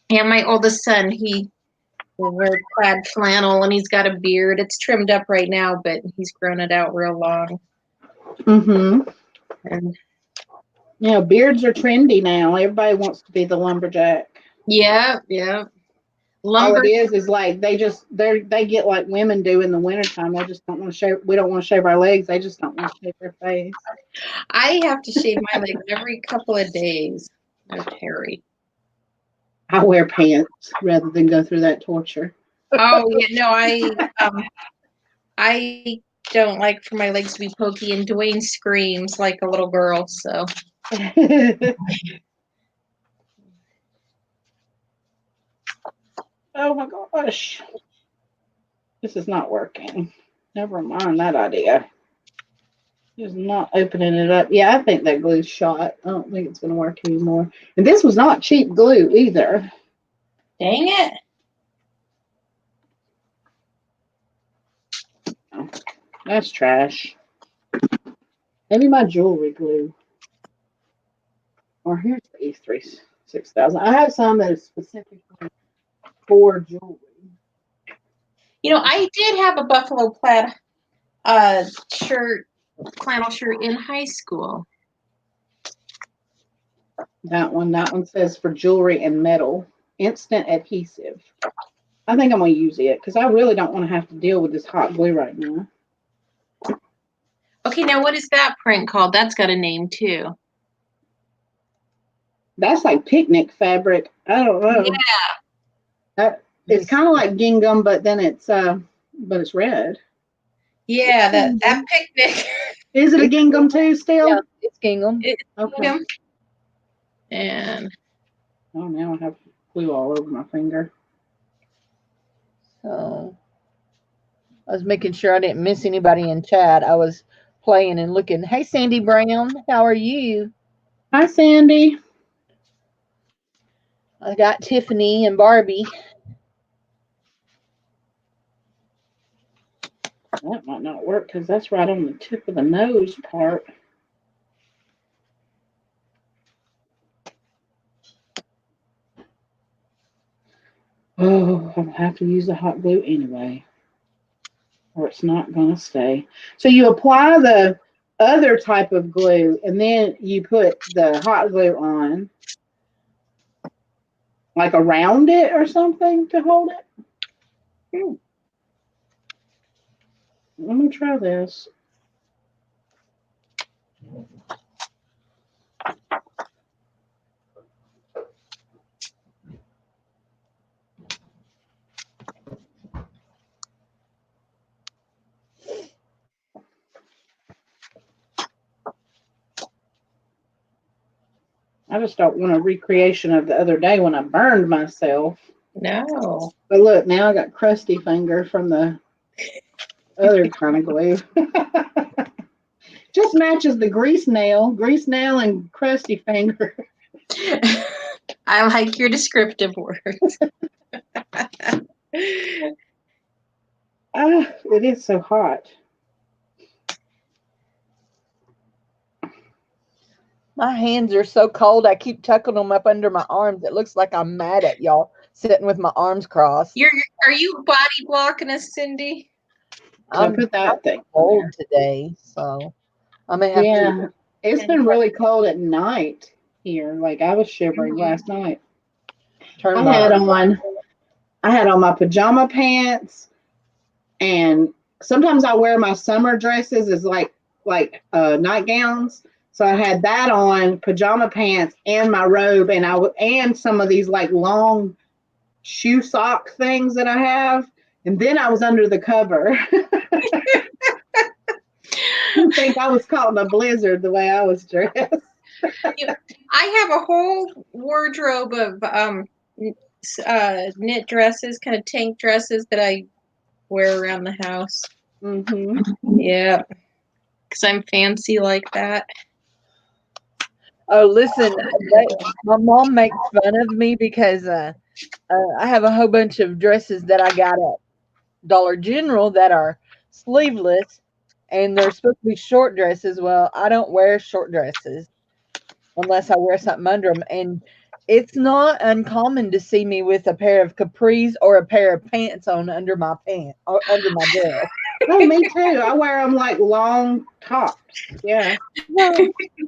[SPEAKER 2] Yeah, my oldest son, he will wear plaid flannel and he's got a beard. It's trimmed up right now, but he's grown it out real long.
[SPEAKER 1] Mm-hmm.
[SPEAKER 2] And
[SPEAKER 1] Yeah, beards are trendy now. Everybody wants to be the lumberjack.
[SPEAKER 2] yeah.
[SPEAKER 1] All it is like they get like women do in the wintertime. They just don't want to shave. We don't want to shave our legs. They just don't want to shave their face.
[SPEAKER 2] I have to shave my legs every couple of days. They're hairy.
[SPEAKER 1] I wear pants rather than go through that torture.
[SPEAKER 2] Oh yeah, no, I don't like for my legs to be pokey, and Dwayne screams like a little girl. So
[SPEAKER 1] Oh my gosh, this is not working. Never mind that idea. Just not opening it up. Yeah, I think that glue's shot. I don't think it's going to work anymore. And this was not cheap glue either.
[SPEAKER 2] dang it.
[SPEAKER 1] That's trash. Maybe my jewelry glue. Or here's the E3 6000. I have some that is specifically for jewelry.
[SPEAKER 2] You know, I did have a buffalo plaid shirt, flannel shirt in high school.
[SPEAKER 1] That one says for jewelry and metal, instant adhesive. I think I'm going to use it because I really don't want to have to deal with this hot glue right now.
[SPEAKER 2] Okay, now what is that print called? That's got a name too.
[SPEAKER 1] That's like picnic fabric. I don't know.
[SPEAKER 2] Yeah.
[SPEAKER 1] It's kind of like gingham, but then it's red.
[SPEAKER 2] Yeah, that picnic.
[SPEAKER 1] Is it a gingham too still?
[SPEAKER 3] Yeah, it's gingham.
[SPEAKER 2] It's
[SPEAKER 1] Okay.
[SPEAKER 2] gingham. And
[SPEAKER 1] Oh, now I have glue all over my finger.
[SPEAKER 3] So I was making sure I didn't miss anybody in chat. I was playing and looking. Hey, Sandy Brown, how are you?
[SPEAKER 1] Hi, Sandy.
[SPEAKER 3] I got Tiffany and Barbie.
[SPEAKER 1] That might not work because that's right on the tip of the nose part. Oh, I'll have to use the hot glue anyway, or it's not going to stay. So you apply the other type of glue, and then you put the hot glue on, like around it or something to hold it. Let me try this. I just don't want a recreation of the other day when I burned myself.
[SPEAKER 2] no.
[SPEAKER 1] But look, now I got crusty finger from the other kind of glue. Just matches the grease nail and crusty finger.
[SPEAKER 2] I like your descriptive words.
[SPEAKER 1] It is so hot.
[SPEAKER 3] My hands are so cold. I keep tucking them up under my arms. It looks like I'm mad at y'all sitting with my arms crossed.
[SPEAKER 2] Are you body blocking us, Cindy?
[SPEAKER 1] So put that thing
[SPEAKER 3] cold today, so I may have to.
[SPEAKER 1] It's been really cold at night here. Like I was shivering last night. I had on my pajama pants, and sometimes I wear my summer dresses as like nightgowns. So I had that on, pajama pants, and my robe, and some of these like long shoe sock things that I have, and then I was under the cover. I think I was caught in a blizzard the way I was dressed.
[SPEAKER 2] I have a whole wardrobe of knit dresses, kind of tank dresses that I wear around the house.
[SPEAKER 1] Mm-hmm.
[SPEAKER 2] Yeah, because I'm fancy like that.
[SPEAKER 3] Oh, listen, my mom makes fun of me because I have a whole bunch of dresses that I got at Dollar General that are sleeveless, and they're supposed to be short dresses. Well, I don't wear short dresses unless I wear something under them, and it's not uncommon to see me with a pair of capris or a pair of pants on under my pants or under my dress.
[SPEAKER 1] Oh, me too. I wear them like long tops. Yeah.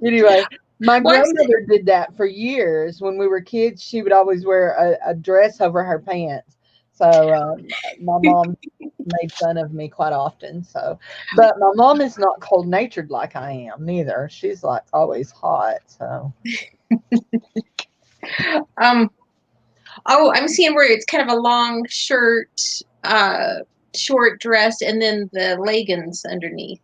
[SPEAKER 3] Anyway, my grandmother did that for years. When we were kids, she would always wear a dress over her pants. So my mom made fun of me quite often. So, but my mom is not cold natured like I am neither. She's like always hot. So.
[SPEAKER 2] Oh, I'm seeing where it's kind of a long shirt, short dress, and then the leggings underneath.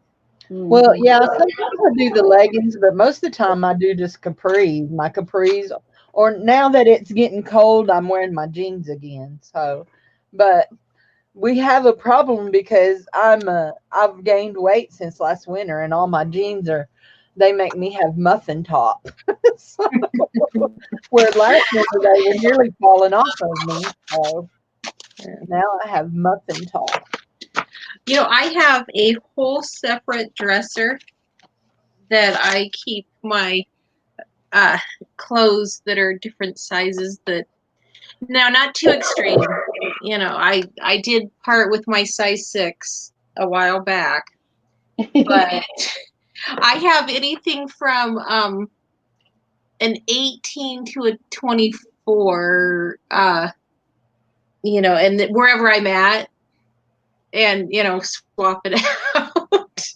[SPEAKER 3] Well, yeah, sometimes I do the leggings, but most of the time I do just capris, my capris. Or now that it's getting cold, I'm wearing my jeans again. So, but we have a problem because I've gained weight since last winter, and all my jeans they make me have muffin top. So, where last winter they were nearly falling off of me. So now I have muffin top.
[SPEAKER 2] You know, I have a whole separate dresser that I keep my clothes that are different sizes. That now, not too extreme. You know, I did part with my size 6 a while back, but I have anything from an 18 to a 24. You know, and wherever I'm at, and you know, swap it out.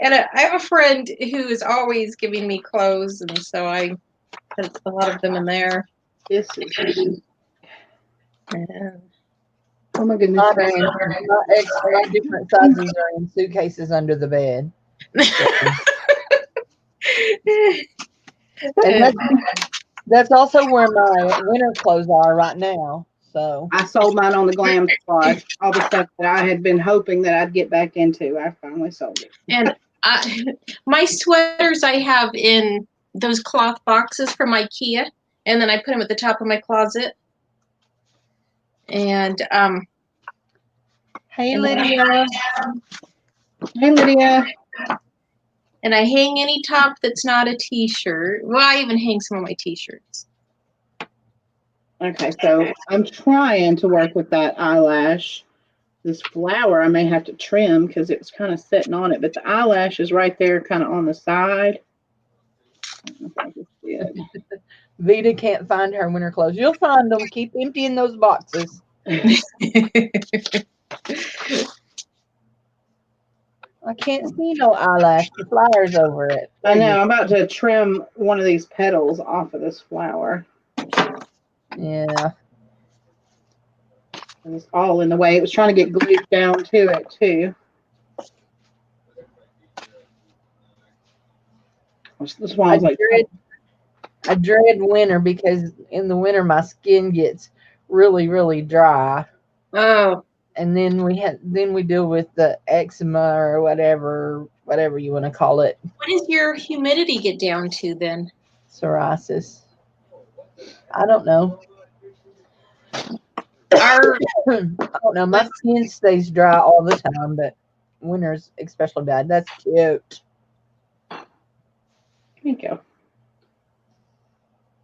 [SPEAKER 2] And I have a friend who is always giving me clothes, and so I put a lot of them in there.
[SPEAKER 1] This is.
[SPEAKER 2] And
[SPEAKER 1] Oh my goodness.
[SPEAKER 3] My different sizes are in suitcases under the bed. And that's also where my winter clothes are right now. So
[SPEAKER 1] I sold mine on the Glam Squad. All the stuff that I had been hoping that I'd get back into, I finally sold it.
[SPEAKER 2] And my sweaters I have in those cloth boxes from IKEA, and then I put them at the top of my closet. And
[SPEAKER 3] hey,
[SPEAKER 2] and
[SPEAKER 3] Lydia.
[SPEAKER 1] Hey, Lydia.
[SPEAKER 2] And I hang any top that's not a t-shirt. Well, I even hang some of my t-shirts.
[SPEAKER 1] Okay, so I'm trying to work with that eyelash. This flower I may have to trim because it was kind of sitting on it, but the eyelash is right there kind of on the side. I don't know if I can see it.
[SPEAKER 3] Vita can't find her winter clothes. You'll find them. Keep emptying those boxes. I can't see no eyelash. The flyer's over it.
[SPEAKER 1] I know. I'm about to trim one of these petals off of this flower.
[SPEAKER 3] Yeah.
[SPEAKER 1] And it's all in the way. It was trying to get glued down to it, too. This one was like,
[SPEAKER 3] I dread winter because in the winter my skin gets really, really dry.
[SPEAKER 2] Oh.
[SPEAKER 3] And then we deal with the eczema or whatever you want to call it.
[SPEAKER 2] What does your humidity get down to then?
[SPEAKER 3] Psoriasis. I don't know. I don't know. My skin stays dry all the time, but winter's especially bad. That's cute.
[SPEAKER 1] Thank you.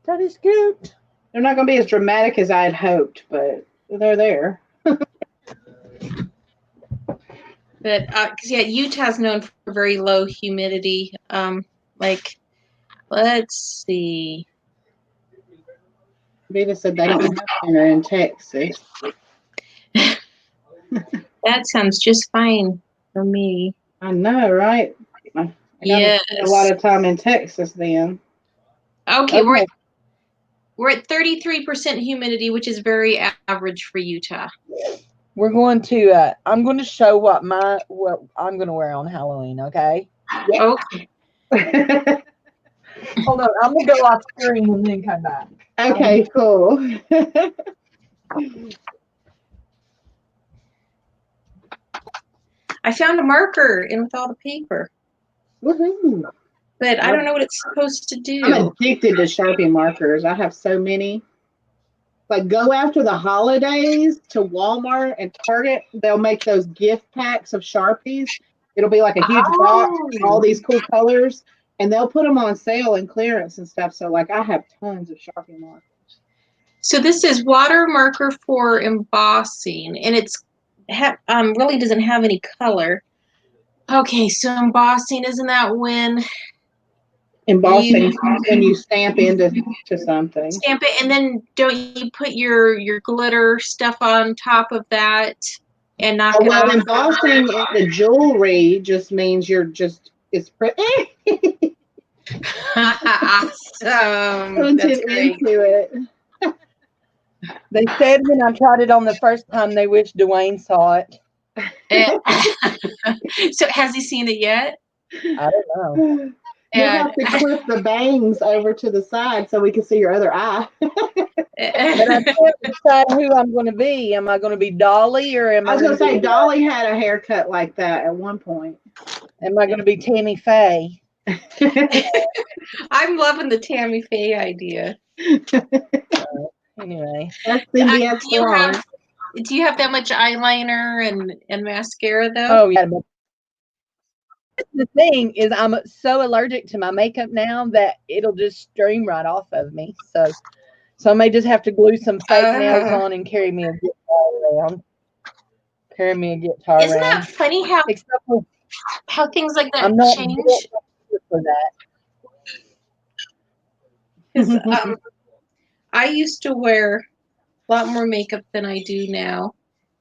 [SPEAKER 3] That is cute.
[SPEAKER 1] They're not going to be as dramatic as I had hoped, but they're there.
[SPEAKER 2] But because yeah, Utah's known for very low humidity. Like, let's see.
[SPEAKER 1] Vita said they don't have winter in Texas.
[SPEAKER 2] That sounds just fine for me.
[SPEAKER 1] I know, right? I
[SPEAKER 2] Yes.
[SPEAKER 1] spend a lot of time in Texas then.
[SPEAKER 2] Okay, we're at 33% humidity, which is very average for Utah.
[SPEAKER 3] We're going to I'm going to show what I'm going to wear on Halloween, okay?
[SPEAKER 1] Yep.
[SPEAKER 2] Okay.
[SPEAKER 3] Hold on, I'm going to go off screen and then come back.
[SPEAKER 1] Okay, cool.
[SPEAKER 2] I found a marker in with all the paper.
[SPEAKER 1] Woohoo.
[SPEAKER 2] But I don't know what it's supposed to do.
[SPEAKER 1] I'm addicted to Sharpie markers. I have so many. Like, go after the holidays to Walmart and Target. They'll make those gift packs of Sharpies. It'll be like a huge box, all these cool colors, and they'll put them on sale and clearance and stuff. So, like, I have tons of Sharpie markers.
[SPEAKER 2] So this is water marker for embossing, and it's really doesn't have any color. Okay, so embossing, isn't that when
[SPEAKER 1] Embossing when you stamp into something.
[SPEAKER 2] Stamp it, and then don't you put your glitter stuff on top of that and knock it off?
[SPEAKER 1] Embossing in the jewelry just means it's pretty.
[SPEAKER 2] Awesome. That's great.
[SPEAKER 1] Into it.
[SPEAKER 3] They said when I tried it on the first time, they wished Dwayne saw it.
[SPEAKER 2] So has he seen it yet?
[SPEAKER 3] I don't know.
[SPEAKER 1] You'll have to clip the bangs over to the side so we can see your other eye.
[SPEAKER 3] But I can't decide who I'm going to be. Am I going to be Dolly or am I?
[SPEAKER 1] I was going to say Dolly had a haircut like that at one point.
[SPEAKER 3] Am I going to be Tammy Faye?
[SPEAKER 2] I'm loving the Tammy Faye idea.
[SPEAKER 3] Anyway.
[SPEAKER 1] That's Cindy at
[SPEAKER 2] Do you
[SPEAKER 1] salon.
[SPEAKER 2] do you have that much eyeliner and mascara though?
[SPEAKER 3] Oh yeah. The thing is, I'm so allergic to my makeup now that it'll just stream right off of me. So I may just have to glue some fake nails on and carry me a guitar around.
[SPEAKER 2] Isn't that funny
[SPEAKER 3] Except for
[SPEAKER 2] how things like that
[SPEAKER 3] I'm not
[SPEAKER 2] change?
[SPEAKER 3] built for that.
[SPEAKER 2] 'Cause, I used to wear a lot more makeup than I do now.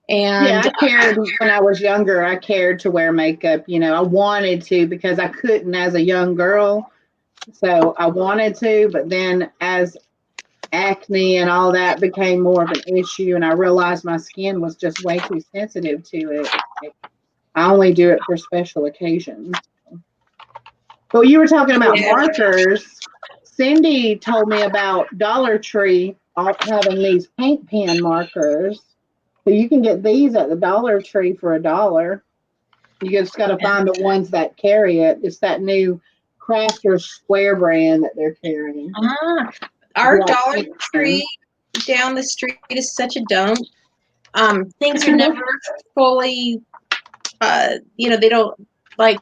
[SPEAKER 1] Yeah,
[SPEAKER 2] And
[SPEAKER 1] I cared when I was younger. I cared to wear makeup. You know, I wanted to because I couldn't as a young girl. So I wanted to, but then as acne and all that became more of an issue, and I realized my skin was just way too sensitive to it. I only do it for special occasions. But you were talking about markers. Cindy told me about Dollar Tree having these paint pen markers. So you can get these at the Dollar Tree for $1. You just got to find the ones that carry it. It's that new Crafter Square brand that they're carrying.
[SPEAKER 2] Our
[SPEAKER 1] Like
[SPEAKER 2] Dollar
[SPEAKER 1] paint
[SPEAKER 2] Tree down the street is such a dump. Things are never fully, they don't like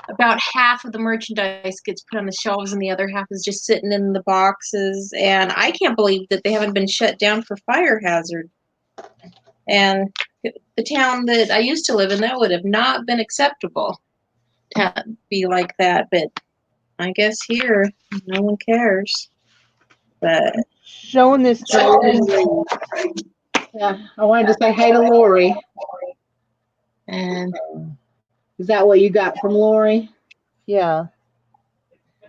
[SPEAKER 2] about half of the merchandise gets put on the shelves and the other half is just sitting in the boxes. And I can't believe that they haven't been shut down for fire hazard. And the town that I used to live in, that would have not been acceptable to be like that. But I guess here, no one cares. But
[SPEAKER 3] Showing this to
[SPEAKER 1] Yeah, I wanted to say hey to Lori.
[SPEAKER 2] and
[SPEAKER 1] Is that what you got from Lori?
[SPEAKER 3] yeah.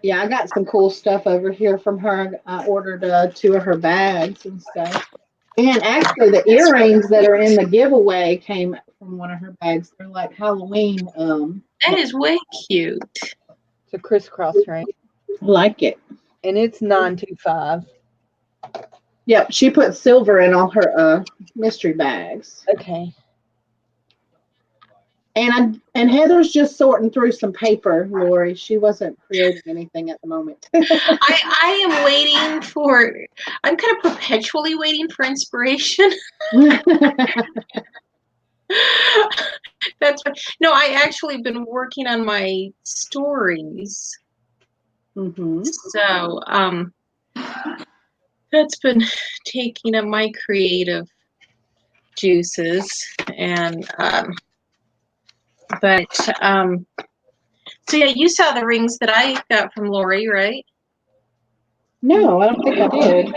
[SPEAKER 1] Yeah, I got some cool stuff over here from her. I ordered 2 of her bags and stuff. And actually, the earrings that are in the giveaway came from one of her bags. They're like Halloween.
[SPEAKER 2] that is way cute.
[SPEAKER 3] It's a crisscross ring.
[SPEAKER 1] I like it.
[SPEAKER 3] And it's 925.
[SPEAKER 1] Yep, she put silver in all her mystery bags.
[SPEAKER 3] Okay.
[SPEAKER 1] And Heather's just sorting through some paper, Lori. She wasn't creating anything at the moment.
[SPEAKER 2] I am waiting for. I'm kind of perpetually waiting for inspiration. That's no. I actually been working on my stories.
[SPEAKER 1] Mm-hmm.
[SPEAKER 2] So that's been taking up my creative juices and so yeah, you saw the rings that I got from Lori, right?
[SPEAKER 1] No, I don't think I did.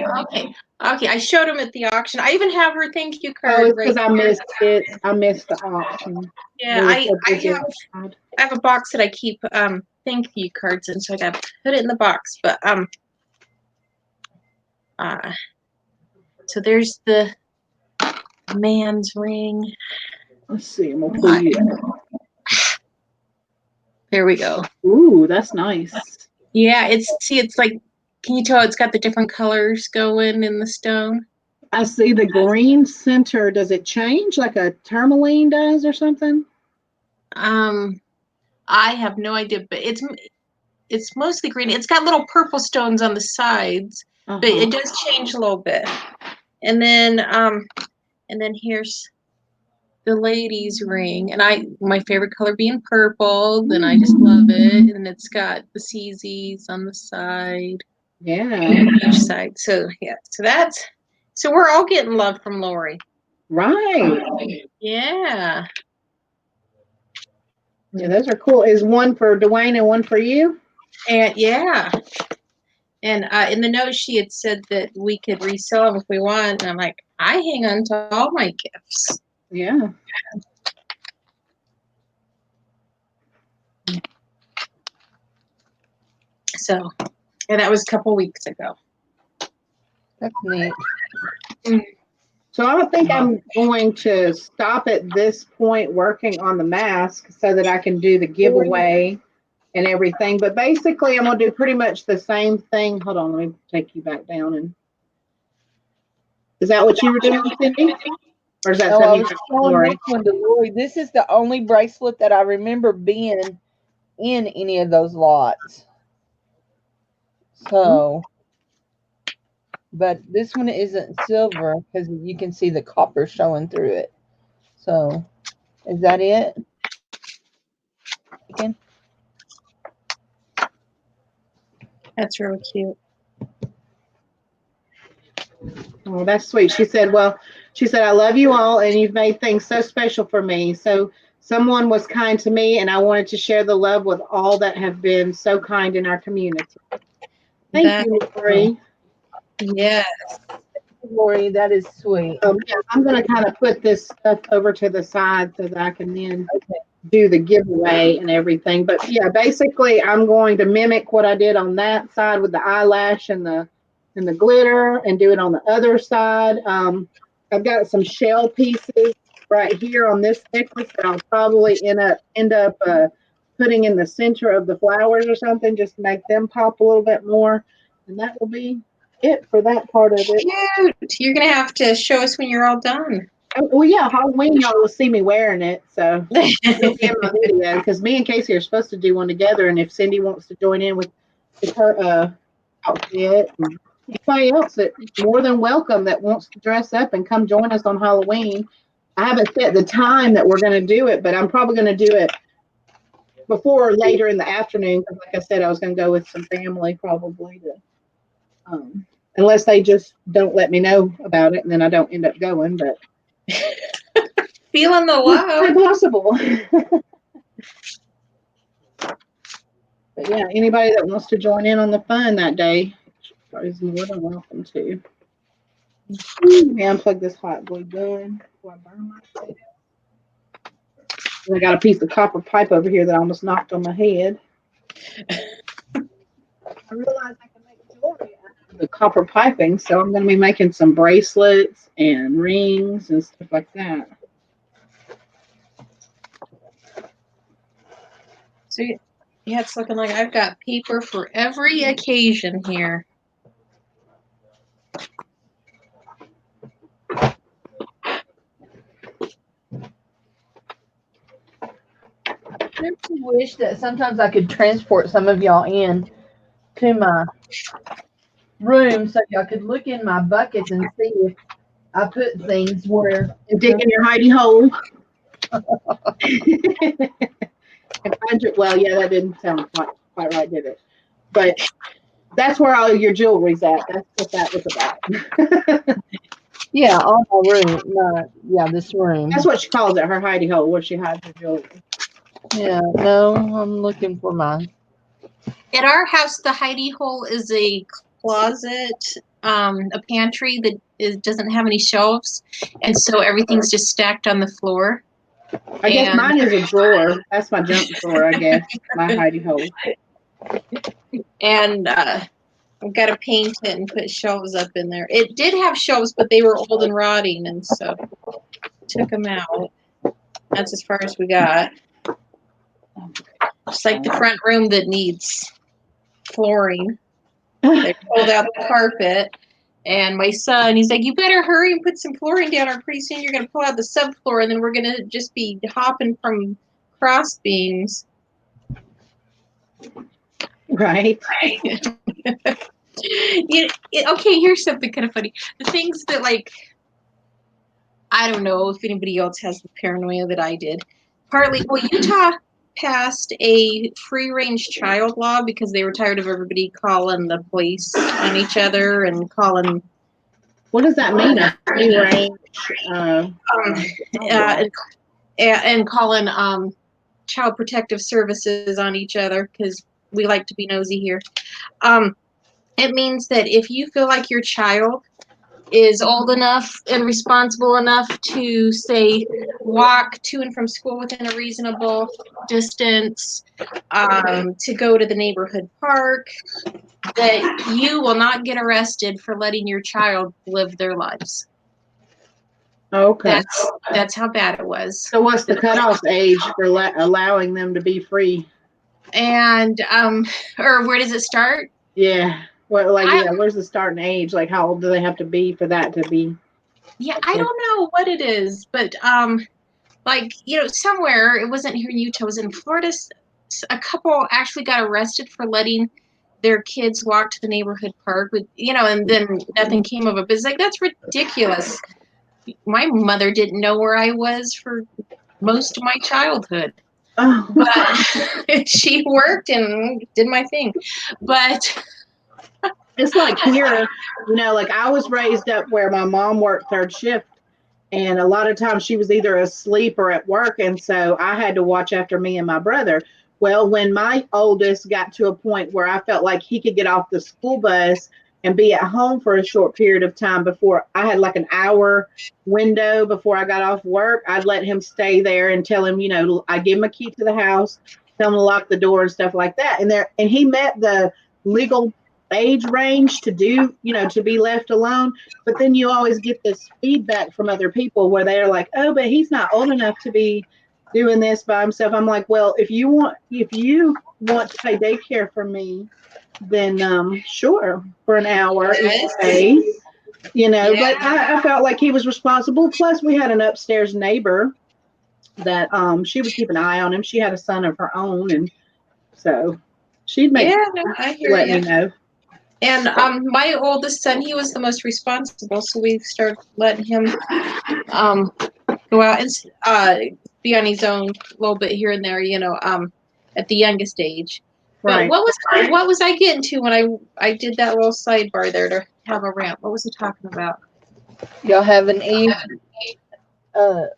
[SPEAKER 2] Okay, I showed them at the auction. I even have her thank you card.
[SPEAKER 1] Oh, it's because I missed it. I missed the auction.
[SPEAKER 2] Yeah, I have a box that I keep thank you cards in, so I gotta put it in the box. But so there's the man's ring.
[SPEAKER 1] Let's see. I'm gonna pull you up.
[SPEAKER 2] There we go.
[SPEAKER 1] Ooh, that's nice.
[SPEAKER 2] Yeah, it's like, can you tell it's got the different colors going in the stone?
[SPEAKER 1] I see the green center. Does it change like a tourmaline does or something?
[SPEAKER 2] I have no idea, but it's mostly green. It's got little purple stones on the sides, but it does change a little bit. And then here's the lady's ring, and my favorite color being purple, then I just love it. And it's got the CZs on the side.
[SPEAKER 1] Yeah.
[SPEAKER 2] Each side. So yeah, so we're all getting love from Lori.
[SPEAKER 1] Right.
[SPEAKER 2] Yeah.
[SPEAKER 1] Yeah, those are cool. Is one for Dwayne and one for you?
[SPEAKER 2] And yeah. And in the note she had said that we could resell them if we want. And I'm like, I hang on to all my gifts.
[SPEAKER 1] Yeah.
[SPEAKER 2] So, and that was a couple weeks ago.
[SPEAKER 3] That's neat.
[SPEAKER 1] So I don't think I'm going to stop at this point working on the mask so that I can do the giveaway and everything. But basically, I'm going to do pretty much the same thing. Hold on, let me take you back down. And is that what you were doing, Cindy? Or is that
[SPEAKER 3] No, I
[SPEAKER 1] something
[SPEAKER 3] was
[SPEAKER 1] you
[SPEAKER 3] showing
[SPEAKER 1] Lori?
[SPEAKER 3] this one to Lori. This is the only bracelet that I remember being in any of those lots. So but this one isn't silver because you can see the copper showing through it. So, is that it? Again?
[SPEAKER 2] That's really cute.
[SPEAKER 1] Oh, that's sweet. She said, well, she said, I love you all, and you've made things so special for me. So someone was kind to me, and I wanted to share the love with all that have been so kind in our community. Thank
[SPEAKER 2] That,
[SPEAKER 1] you, Lori.
[SPEAKER 2] yeah.
[SPEAKER 3] Lori, that is sweet.
[SPEAKER 1] Yeah, I'm going to kind of put this stuff over to the side so that I can then
[SPEAKER 3] Okay.
[SPEAKER 1] do the giveaway and everything. But yeah, basically, I'm going to mimic what I did on that side with the eyelash and the glitter, and do it on the other side. I've got some shell pieces right here on this necklace that I'll probably end up putting in the center of the flowers or something, just to make them pop a little bit more. And that will be it for that part of it.
[SPEAKER 2] Cute. You're gonna have to show us when you're all done.
[SPEAKER 1] Well, yeah, Halloween, y'all will see me wearing it. So it'll be in my video, because me and Casey are supposed to do one together. And if Cindy wants to join in with her outfit, and anybody else that more than welcome that wants to dress up and come join us on Halloween. I haven't set the time that we're going to do it, but I'm probably going to do it before or later in the afternoon, because like I said, I was going to go with some family probably unless they just don't let me know about it, and then I don't end up going. But
[SPEAKER 2] Feeling the
[SPEAKER 1] quite
[SPEAKER 2] love.
[SPEAKER 1] possible. But yeah, anybody that wants to join in on the fun that day is more than welcome to. Let me unplug this hot glue gun before I burn myself. I got a piece of copper pipe over here that I almost knocked on my head. I realized I can make jewelry out of the copper piping, so I'm going to be making some bracelets and rings and stuff like that.
[SPEAKER 2] So yeah, it's looking like I've got paper for every occasion here.
[SPEAKER 3] I wish that sometimes I could transport some of y'all in to my room so y'all could look in my buckets and see if I put things where.
[SPEAKER 1] And dig in your hidey hole. And find your, well, yeah, that didn't sound quite right, did it? But that's where all your jewelry's at. That's what that was about.
[SPEAKER 3] Yeah, all my room. This room.
[SPEAKER 1] That's what she calls it, her hidey hole, where she hides her jewelry.
[SPEAKER 3] Yeah, no, I'm looking for mine.
[SPEAKER 2] At our house, the hidey hole is a closet, a pantry that doesn't have any shelves, and so everything's just stacked on the floor.
[SPEAKER 1] I guess mine is a drawer. That's my junk drawer, I guess. My hidey hole.
[SPEAKER 2] And I've got to paint it and put shelves up in there. It did have shelves, but they were old and rotting, and so took them out. That's as far as we got. Just like the front room that needs flooring. They pulled out the carpet, and my son, he's like, you better hurry and put some flooring down, or pretty soon you're going to pull out the subfloor, and then we're going to just be hopping from cross beams.
[SPEAKER 1] Right.
[SPEAKER 2] Okay, here's something kind of funny. The things that, like, I don't know if anybody else has the paranoia that I did. Partly, well, Utah passed a free-range child law because they were tired of everybody calling the police on each other and calling.
[SPEAKER 1] What does that mean? A free range?
[SPEAKER 2] And calling child protective services on each other, because we like to be nosy here. It means that if you feel like your child is old enough and responsible enough to, say, walk to and from school within a reasonable distance, to go to the neighborhood park, that you will not get arrested for letting your child live their lives.
[SPEAKER 1] Okay.
[SPEAKER 2] That's how bad it was.
[SPEAKER 1] So what's the cutoff age for allowing them to be free?
[SPEAKER 2] And or where does it start?
[SPEAKER 1] Yeah. Well, where's the starting age? Like, how old do they have to be for that to be?
[SPEAKER 2] Yeah, I don't know what it is, but somewhere, it wasn't here in Utah, it was in Florida. A couple actually got arrested for letting their kids walk to the neighborhood park with, and then nothing came of it. But it's like, that's ridiculous. My mother didn't know where I was for most of my childhood.
[SPEAKER 1] Oh.
[SPEAKER 2] But she worked and did my thing. But
[SPEAKER 1] it's like here, like I was raised up where my mom worked third shift, and a lot of times she was either asleep or at work, and so I had to watch after me and my brother. Well, when my oldest got to a point where I felt like he could get off the school bus and be at home for a short period of time before I had like an hour window before I got off work, I'd let him stay there and tell him, I'd give him a key to the house, tell him to lock the door and stuff like that. And he met the legal age range to do, to be left alone. But then you always get this feedback from other people where they're like, oh, but he's not old enough to be doing this by himself. I'm like, well, if you want to pay daycare for me, then sure, for an hour each day,
[SPEAKER 2] Yeah.
[SPEAKER 1] But I felt like he was responsible. Plus we had an upstairs neighbor that she would keep an eye on him. She had a son of her own, and so she'd make
[SPEAKER 2] I hear
[SPEAKER 1] let
[SPEAKER 2] you.
[SPEAKER 1] me know.
[SPEAKER 2] And my oldest son, he was the most responsible, so we started letting him go out and be on his own a little bit here and there, at the youngest age.
[SPEAKER 1] Right.
[SPEAKER 2] But what was I getting to when I did that little sidebar there to have a rant? What was he talking about?
[SPEAKER 3] Y'all have an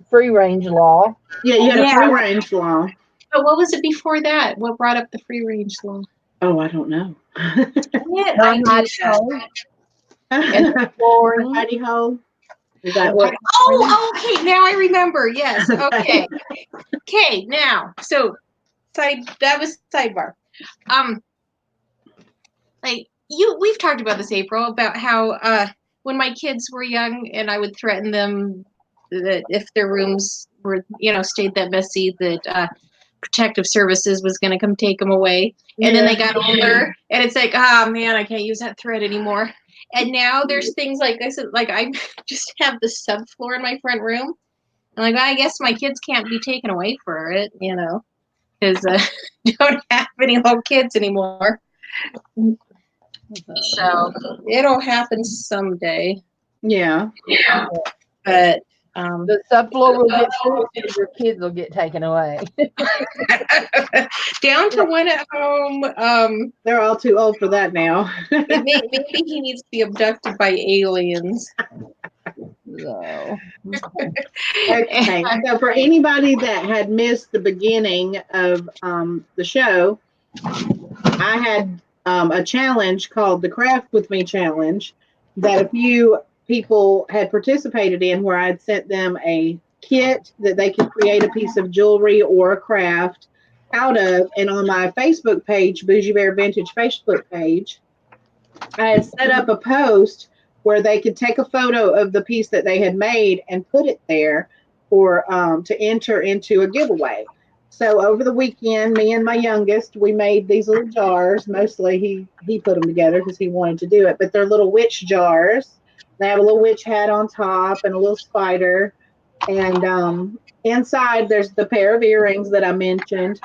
[SPEAKER 3] free range law.
[SPEAKER 1] Yeah, you had a free range law.
[SPEAKER 2] But what was it before that? What brought up the free range law?
[SPEAKER 1] Oh, I don't know. Hidey hole. Is that what?
[SPEAKER 2] Oh, okay. Now I remember. Yes. Okay. Okay. Now, so that was sidebar. We've talked about this, April, about how when my kids were young and I would threaten them that if their rooms were, stayed that messy, that protective services was going to come take them away. And then they got older and it's like, oh man, I can't use that threat anymore. And now there's things like I said, like I just have the subfloor in my front room. I'm like, I guess my kids can't be taken away for it, because I don't have any little kids anymore. So it'll happen someday.
[SPEAKER 1] Yeah.
[SPEAKER 2] But
[SPEAKER 3] the subfloor will get fixed and your kids will get taken away.
[SPEAKER 2] down to one at home.
[SPEAKER 1] They're all too old for that now.
[SPEAKER 2] Maybe he needs to be abducted by aliens.
[SPEAKER 3] So.
[SPEAKER 1] Okay. So for anybody that had missed the beginning of the show, I had a challenge called the Craft With Me Challenge that a few people had participated in, where I'd sent them a kit that they could create a piece of jewelry or a craft out of. And on my Facebook page, Bougie Bear Vintage Facebook page, I had set up a post where they could take a photo of the piece that they had made and put it there for to enter into a giveaway. So over the weekend, me and my youngest, we made these little jars. Mostly he put them together because he wanted to do it, but they're little witch jars. They have a little witch hat on top and a little spider. And inside there's the pair of earrings that I mentioned.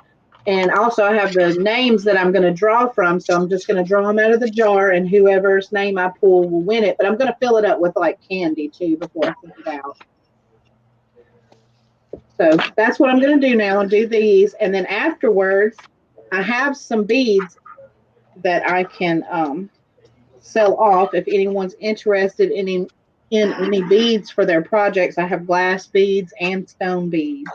[SPEAKER 1] And also I have the names that I'm going to draw from. So I'm just going to draw them out of the jar, and whoever's name I pull will win it. But I'm going to fill it up with like candy too before I put it out. So that's what I'm going to do now, and do these. And then afterwards, I have some beads that I can sell off if anyone's interested in any beads for their projects. I have glass beads and stone beads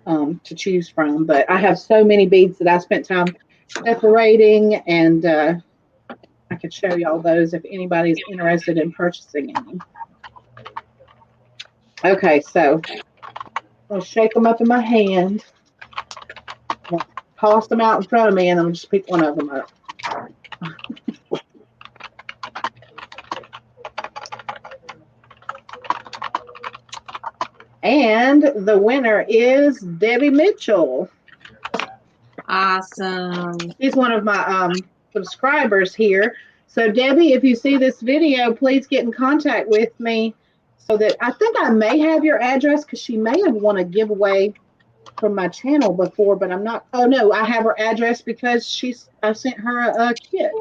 [SPEAKER 1] to choose from. But I have so many beads that I spent time separating, and I could show y'all those if anybody's interested in purchasing any. Okay, so I'll shake them up in my hand, toss them out in front of me, and I'm just pick one of them up. And the winner is Debbie Mitchell.
[SPEAKER 2] Awesome.
[SPEAKER 1] She's one of my subscribers here. So Debbie, if you see this video, please get in contact with me, so that I think I may have your address, because she may have won a giveaway from my channel before, but I'm not. Oh no, I have her address because I sent her a kit.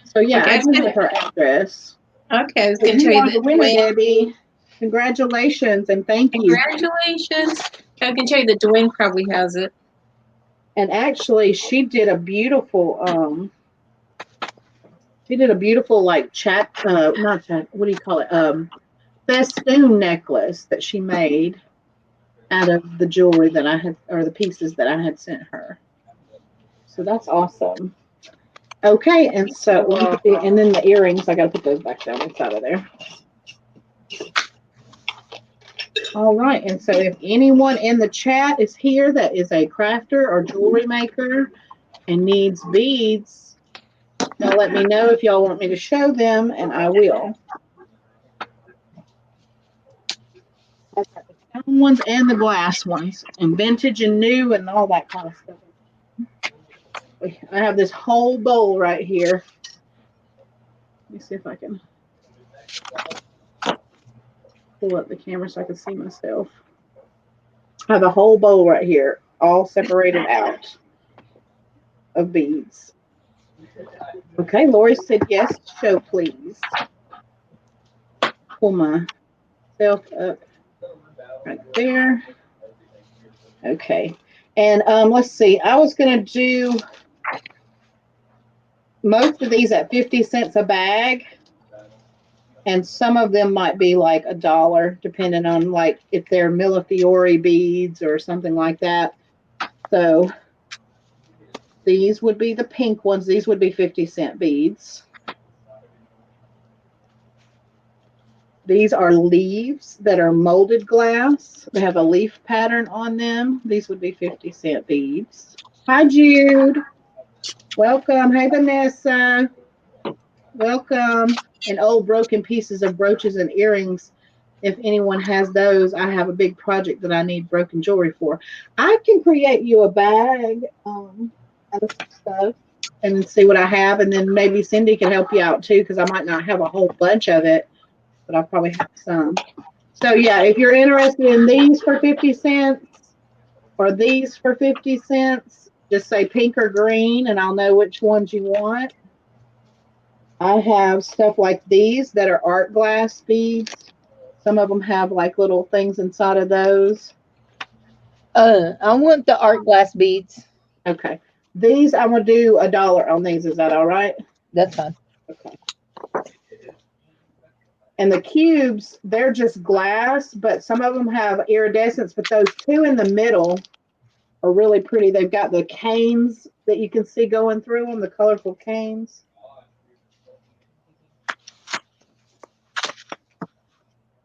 [SPEAKER 1] So yeah,
[SPEAKER 2] Okay,
[SPEAKER 1] I do have her address.
[SPEAKER 2] Okay, I was
[SPEAKER 1] But
[SPEAKER 2] going to
[SPEAKER 1] you
[SPEAKER 2] tell you
[SPEAKER 1] are the
[SPEAKER 2] that
[SPEAKER 1] winner,
[SPEAKER 2] Dwayne.
[SPEAKER 1] Debbie. Congratulations and thank you.
[SPEAKER 2] Congratulations. I can tell you that Dwayne probably has it.
[SPEAKER 1] And actually, she did a beautiful like not chat, what do you call it? Festoon necklace that she made out of the jewelry that I had, or the pieces that I had sent her. So that's awesome. Okay, and so and then the earrings, I gotta put those back down inside of there. All right, and so if anyone in the chat is here that is a crafter or jewelry maker and needs beads, now let me know if y'all want me to show them, and I will. I've got the stone ones and the glass ones, and vintage and new and all that kind of stuff. I have this whole bowl right here. Let me see if I can pull up the camera so I can see myself. I have a whole bowl right here, all separated out of beads. Okay, Lori said yes, show please. Pull myself up right there. Okay, and let's see, I was going to do most of these at 50 cents a bag, and some of them might be like $1, depending on like if they're Millefiori beads or something like that. So these would be the pink ones. These would be 50-cent beads. These are leaves that are molded glass. They have a leaf pattern on them. These would be 50-cent beads. Hi, Jude. Welcome. Hey, Vanessa. Welcome. And old broken pieces of brooches and earrings. If anyone has those, I have a big project that I need broken jewelry for. I can create you a bag of stuff and see what I have. And then maybe Cindy can help you out too, because I might not have a whole bunch of it, but I'll probably have some. So yeah, if you're interested in these for 50 cents or these for 50 cents, just say pink or green and I'll know which ones you want. I have stuff like these that are art glass beads. Some of them have like little things inside of those.
[SPEAKER 3] I want the art glass beads.
[SPEAKER 1] Okay. These, I'm going to do $1 on these. Is that all right?
[SPEAKER 3] That's fine.
[SPEAKER 1] Okay. And the cubes, they're just glass, but some of them have iridescence, but those two in the middle are really pretty. They've got the canes that you can see going through them, the colorful canes.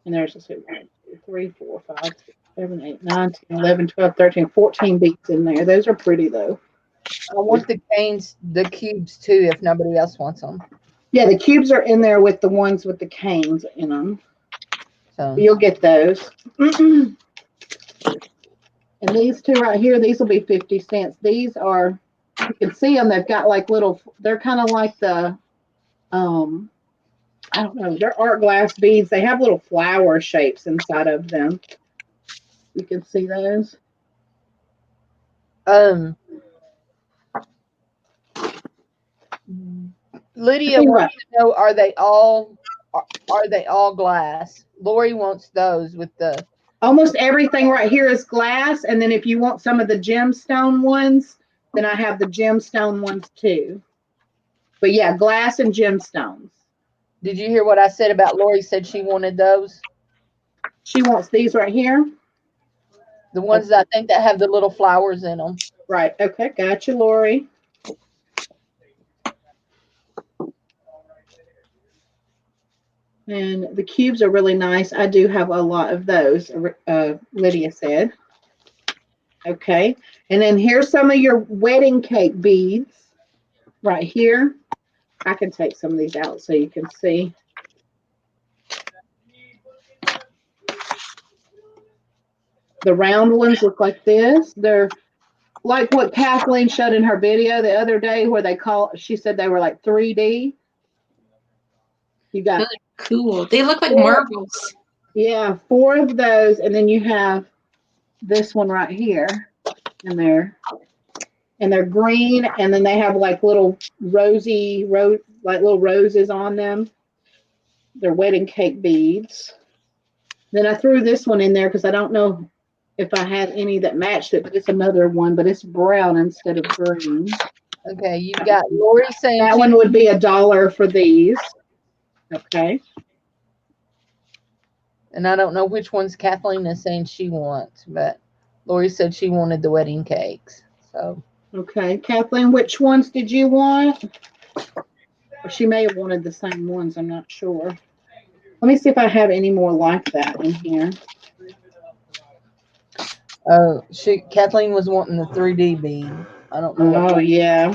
[SPEAKER 1] And there's just 1, 2, 3, 4, 5, 6, 7, 8, 9, 10, 11, 12, 13, 14 beads in there. Those are pretty though.
[SPEAKER 3] I want the canes, the cubes too, if nobody else wants them.
[SPEAKER 1] Yeah, the cubes are in there with the ones with the canes in them.
[SPEAKER 3] So
[SPEAKER 1] You'll get those. And these two right here, these will be 50 cents. These are, you can see them, they've got like little, they're kind of like the, I don't know, they're art glass beads. They have little flower shapes inside of them. You can see those.
[SPEAKER 3] Lydia wants to know, are they all glass? Lori wants those with the
[SPEAKER 1] almost everything right here is glass, and then if you want some of the gemstone ones, then I have the gemstone ones too. But yeah, glass and gemstones.
[SPEAKER 3] Did you hear what I said about Lori said she wanted those?
[SPEAKER 1] She wants these right here.
[SPEAKER 3] The ones that I think that have the little flowers in them.
[SPEAKER 1] Right. Okay. Gotcha, Lori. And the cubes are really nice. I do have a lot of those, Lydia said. Okay. And then here's some of your wedding cake beads right here. I can take some of these out so you can see. The round ones look like this. They're like what Kathleen showed in her video the other day where she said they were like 3D. You got
[SPEAKER 2] Those are cool. They look like marbles.
[SPEAKER 1] Yeah, 4 of those. And then you have this one right here, and they're green, and then they have like little like little roses on them. They're wedding cake beads. Then I threw this one in there because I don't know if I had any that matched it, but it's another one, but it's brown instead of green.
[SPEAKER 3] Okay, you've got Lori saying
[SPEAKER 1] That one would be $1 for these. Okay.
[SPEAKER 3] and I don't know which ones Kathleen is saying she wants, but Lori said she wanted the wedding cakes. So
[SPEAKER 1] Okay. Kathleen, which ones did you want? Or she may have wanted the same ones. I'm not sure. Let me see if I have any more like that in here.
[SPEAKER 3] Kathleen was wanting the 3D bead. I don't know.
[SPEAKER 1] Oh, yeah.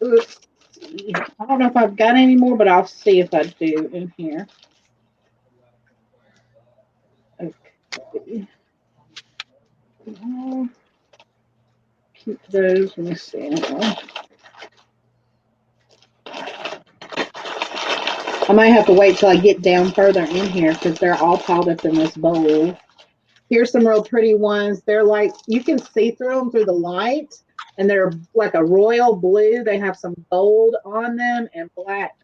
[SPEAKER 1] Oops. I don't know if I've got any more, but I'll see if I do in here. Okay. Keep those. Let me see. I might have to wait till I get down further in here because they're all piled up in this bowl. Here's some real pretty ones. They're like, you can see through them through the light, and they're like a royal blue. They have some gold on them and black.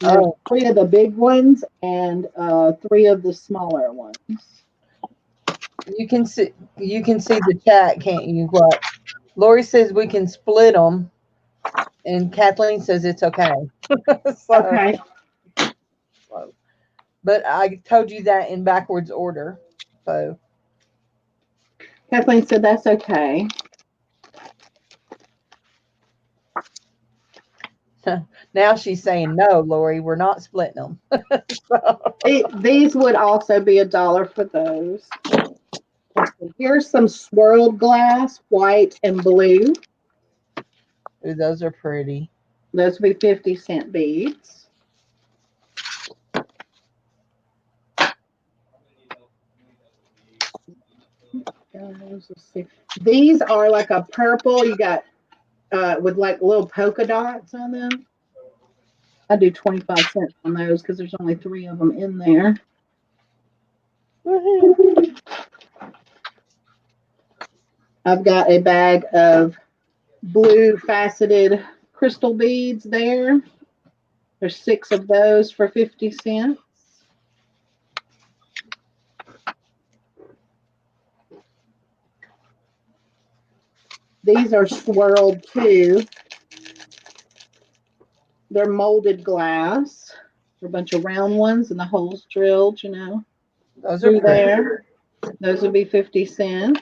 [SPEAKER 3] Oh.
[SPEAKER 1] 3 of the big ones and 3 of the smaller ones.
[SPEAKER 3] You can see the chat, can't you? What Lori says we can split them, and Kathleen says it's okay.
[SPEAKER 1] Okay.
[SPEAKER 3] But I told you that in backwards order. So
[SPEAKER 1] Kathleen said that's okay.
[SPEAKER 3] now she's saying no, Lori, we're not splitting them.
[SPEAKER 1] These would also be $1 for those. Here's some swirled glass, white and blue.
[SPEAKER 3] Ooh, those are pretty.
[SPEAKER 1] Those would be 50-cent beads. These are like a purple. You got with like little polka dots on them. I do 25 cents on those because there's only 3 of them in there. I've got a bag of blue faceted crystal beads there. There's 6 of those for 50 cents. These are swirled too. They're molded glass. They're a bunch of round ones and the holes drilled, you know.
[SPEAKER 3] Those are
[SPEAKER 1] through
[SPEAKER 3] pretty.
[SPEAKER 1] there. Those would be 50 cents.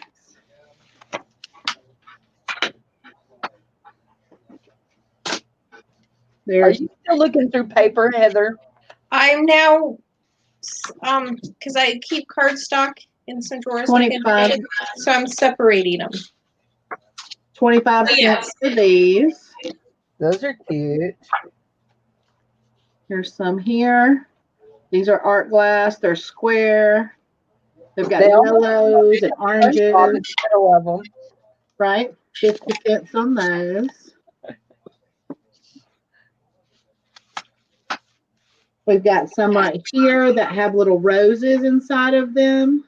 [SPEAKER 3] Are you still looking through paper, Heather?
[SPEAKER 2] I'm now, because I keep cardstock in some drawers.
[SPEAKER 1] 25.
[SPEAKER 2] So I'm separating them.
[SPEAKER 1] 25 cents for these.
[SPEAKER 3] Those are cute.
[SPEAKER 1] Here's some here. These are art glass. They're square. They've got yellows and oranges.
[SPEAKER 3] Of them.
[SPEAKER 1] Right? 50 cents on those. We've got some right here that have little roses inside of them.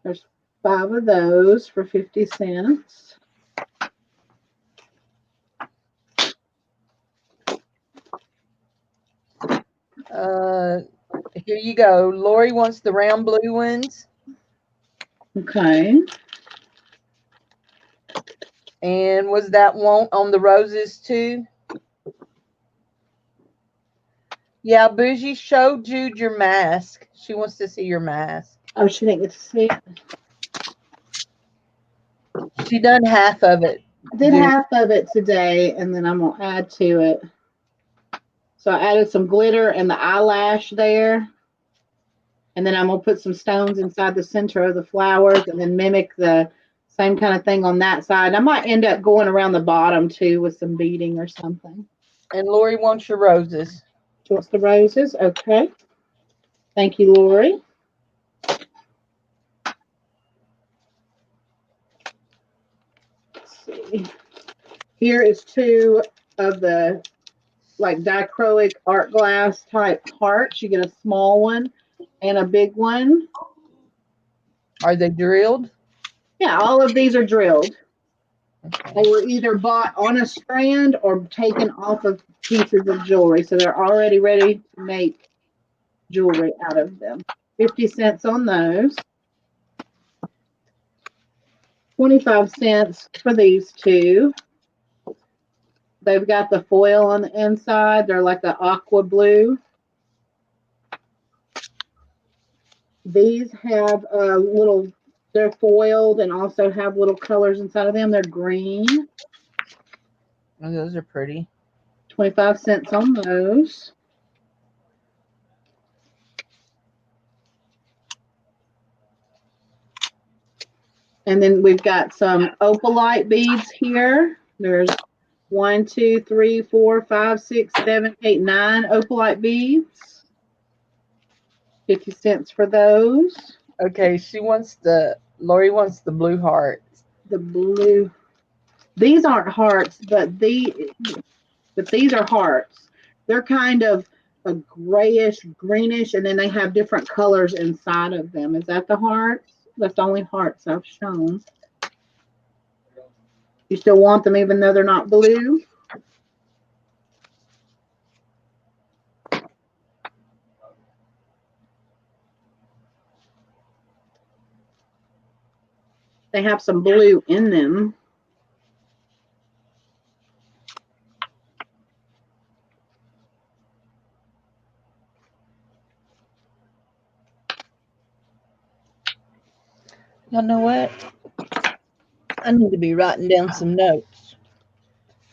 [SPEAKER 1] There's 5 of those for 50 cents.
[SPEAKER 3] Here you go. Lori wants the round blue ones.
[SPEAKER 1] Okay.
[SPEAKER 3] And was that one on the roses too? Yeah, Bougie, show Jude your mask. She wants to see your mask.
[SPEAKER 1] Oh, she didn't get to see it.
[SPEAKER 3] She done half of it.
[SPEAKER 1] I did half of it today, and then I'm gonna add to it. So I added some glitter and the eyelash there. And then I'm gonna put some stones inside the center of the flowers and then mimic the same kind of thing on that side. I might end up going around the bottom too with some beading or something.
[SPEAKER 3] And Lori wants your roses.
[SPEAKER 1] She wants the roses? Okay. Thank you, Lori. Let's see. Here is 2 of the like dichroic art glass type hearts. You get a small one and a big one.
[SPEAKER 3] Are they drilled?
[SPEAKER 1] Yeah, all of these are drilled. They were either bought on a strand or taken off of pieces of jewelry. So they're already ready to make jewelry out of them. 50 cents on those. 25 cents for these two. They've got the foil on the inside. They're like the aqua blue. These have a little, they're foiled and also have little colors inside of them. They're green.
[SPEAKER 3] Oh, those are pretty.
[SPEAKER 1] 25 cents on those. And then we've got some opalite beads here. There's 1, 2, 3, 4, 5, 6, 7, 8, 9 opalite beads. 50 cents for those.
[SPEAKER 3] Okay, Lori wants the blue heart.
[SPEAKER 1] The blue. These aren't hearts, but these are hearts. They're kind of a grayish, greenish, and then they have different colors inside of them. Is that the hearts? That's the only hearts I've shown. You still want them even though they're not blue? They have some blue in them.
[SPEAKER 3] You know what? I need to be writing down some notes.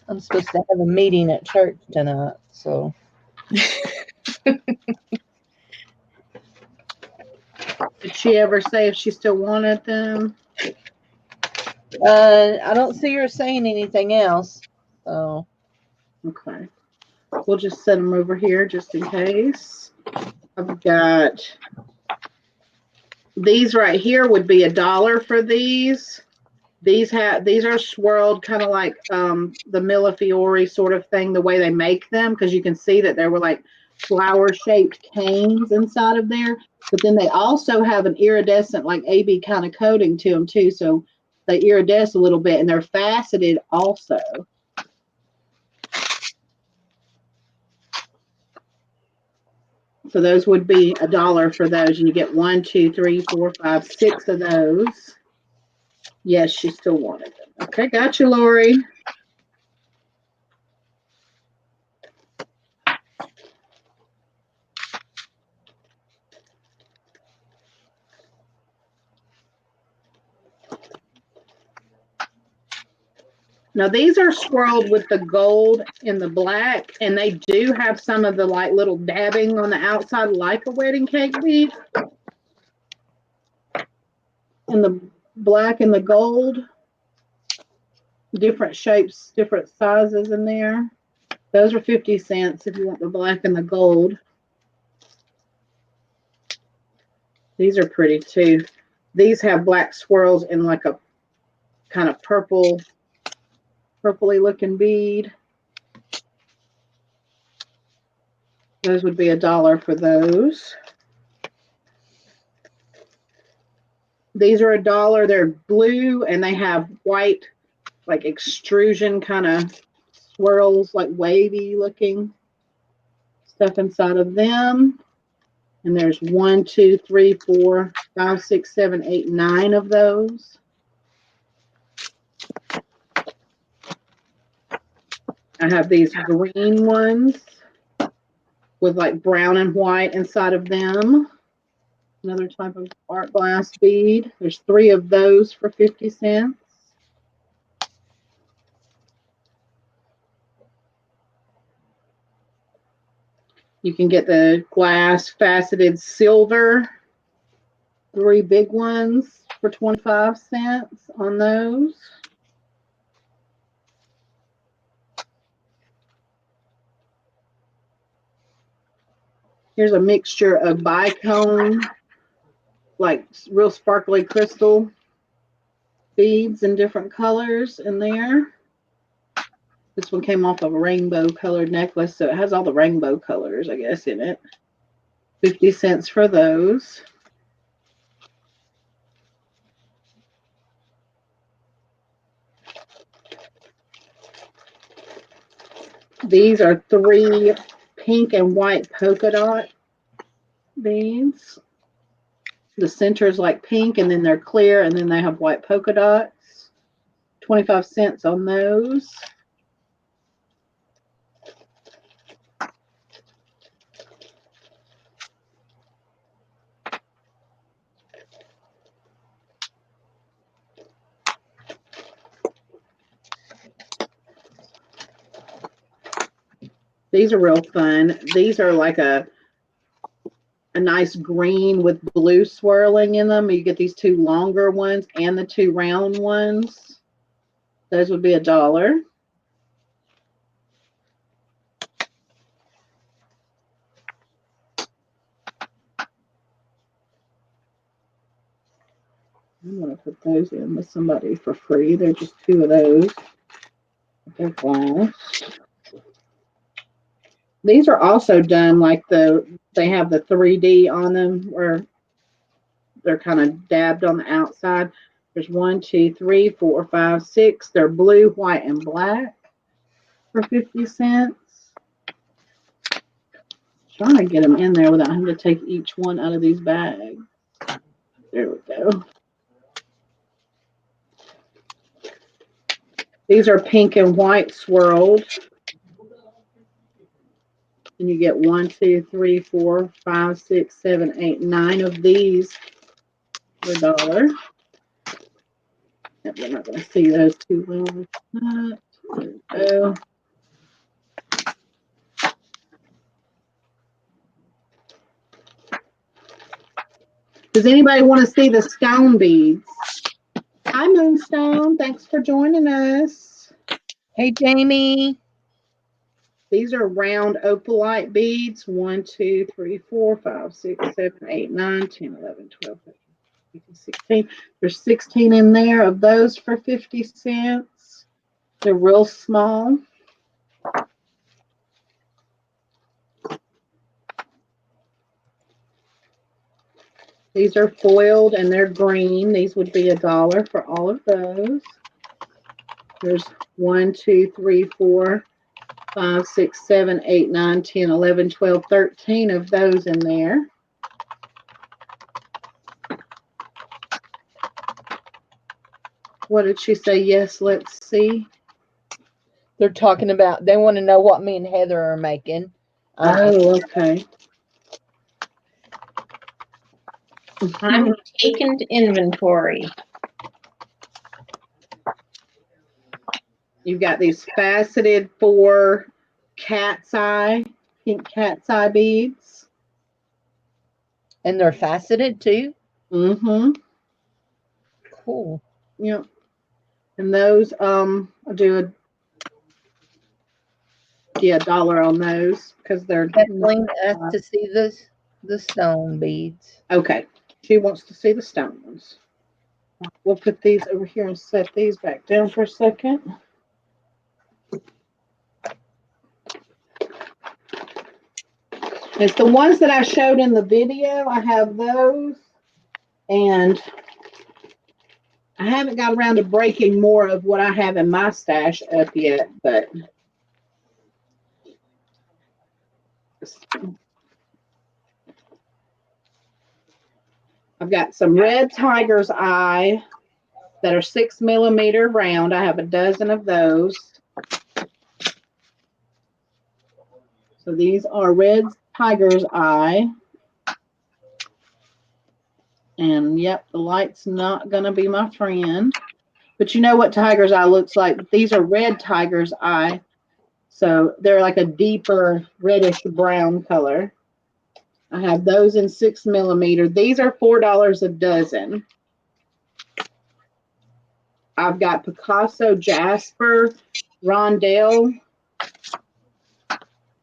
[SPEAKER 3] I'm supposed to have a meeting at church tonight, so.
[SPEAKER 1] Did she ever say if she still wanted them?
[SPEAKER 3] I don't see her saying anything else. So.
[SPEAKER 1] Okay. We'll just set them over here just in case. I've got these right here would be $1 for these. These are swirled kind of like the Millefiori sort of thing, the way they make them, because you can see that there were like flower-shaped canes inside of there. But then they also have an iridescent, like AB kind of coating to them too, so they iridesce a little bit, and they're faceted also. So those would be $1 for those, and you get 1, 2, 3, 4, 5, 6 of those. Yes, she still wanted them. Okay, got you, Lori. Now these are swirled with the gold and the black, and they do have some of the like little dabbing on the outside like a wedding cake bead. And the black and the gold, different shapes, different sizes in there. Those are 50 cents if you want the black and the gold. These are pretty too. These have black swirls in like a kind of purpley looking bead. Those would be $1 for those. These are $1. They're blue and they have white, like extrusion kind of swirls, like wavy looking stuff inside of them. And there's 1, 2, 3, 4, 5, 6, 7, 8, 9 of those. I have these green ones with like brown and white inside of them. Another type of art glass bead. There's 3 of those for 50 cents. You can get the glass faceted silver, 3 big ones for 25 cents on those. Here's a mixture of bicone, like real sparkly crystal beads in different colors in there. This one came off of a rainbow colored necklace, so it has all the rainbow colors, I guess, in it. 50 cents for those. These are 3 pink and white polka dot beads. The center is like pink, and then they're clear, and then they have white polka dots. 25 cents on those. These are real fun. These are like a nice green with blue swirling in them. You get these 2 longer ones and the 2 round ones. Those would be $1. I'm going to put those in with somebody for free. They're just 2 of those. They're glass. These are also done like they have the 3D on them where they're kind of dabbed on the outside. There's 1, 2, 3, 4, 5, 6. They're blue, white, and black for 50 cents. Trying to get them in there without having to take each one out of these bags. There we go. These are pink and white swirled. And you get 1, 2, 3, 4, 5, 6, 7, 8, 9 of these for $1. Yep, we're not going to see those too well. There we go. Does anybody want to see the stone beads? Hi, Moonstone. Thanks for joining us.
[SPEAKER 3] Hey, Jamie.
[SPEAKER 1] These are round opalite beads. 1, 2, 3, 4, 5, 6, 7, 8, 9, 10, 11, 12, 13, 14, 16. There's 16 in there of those for 50 cents. They're real small. These are foiled and they're green. These would be $1 for all of those. There's 1, 2, 3, 4, 5, 6, 7, 8, 9, 10, 11, 12, 13 of those in there. What did she say? Yes, let's see.
[SPEAKER 3] They're talking about, they want to know what me and Heather are making.
[SPEAKER 1] Oh, okay.
[SPEAKER 2] I'm taking inventory.
[SPEAKER 1] You've got these faceted 4 cat's eye, pink cat's eye beads.
[SPEAKER 3] And they're faceted too?
[SPEAKER 1] Mm-hmm.
[SPEAKER 3] Cool.
[SPEAKER 1] Yep. And those, I'll do $1 on those because they're
[SPEAKER 3] Kathleen asked to see the stone beads.
[SPEAKER 1] okay. She wants to see the stone ones. We'll put these over here and set these back down for a second. It's the ones that I showed in the video. I have those, and I haven't got around to breaking more of what I have in my stash up yet, but I've got some red tiger's eye that are 6 millimeter round. I have a dozen of those. So these are red tiger's eye. And yep, the light's not going to be my friend. But you know what tiger's eye looks like? These are red tiger's eye. So they're like a deeper reddish brown color. I have those in 6 millimeter. These are $4 a dozen. I've got Picasso Jasper Rondelle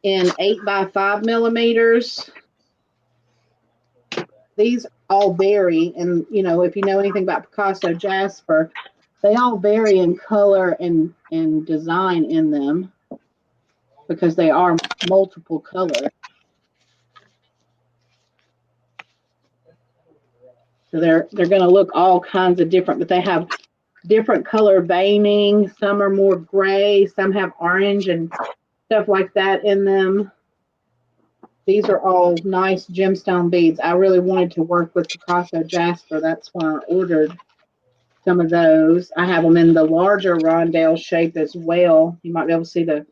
[SPEAKER 1] in 8 by 5 millimeters. These all vary, and you know, if you know anything about Picasso Jasper, They all vary in color and design in them because they are multiple colors. So they're going to look all kinds of different, but they have different color veining. Some are more gray, some have orange and stuff like that in them. These are all nice gemstone beads. I really wanted to work with Picasso Jasper. That's why I ordered some of those. I have them in the larger rondelle shape as well. You might be able to see the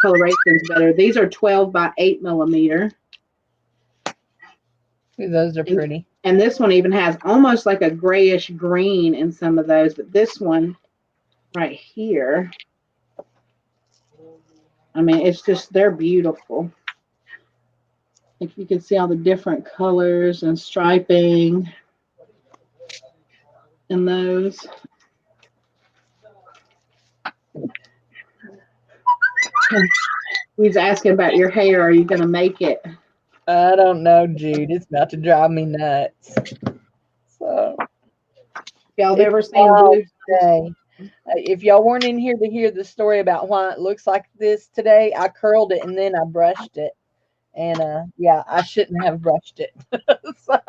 [SPEAKER 1] colorations better. These are 12 by 8 millimeter.
[SPEAKER 3] Ooh, those are pretty.
[SPEAKER 1] And this one even has almost like a grayish green in some of those, but this one right here, I mean, it's just, they're beautiful. If you can see all the different colors and striping in those. He's asking about your hair. Are you going to make it?
[SPEAKER 3] I don't know, Jude. It's about to drive me nuts. So,
[SPEAKER 1] Y'all ever seen Blue?
[SPEAKER 3] Today. If y'all weren't in here to hear the story about why it looks like this today, I curled it and then I brushed it. And yeah, I shouldn't have brushed it. So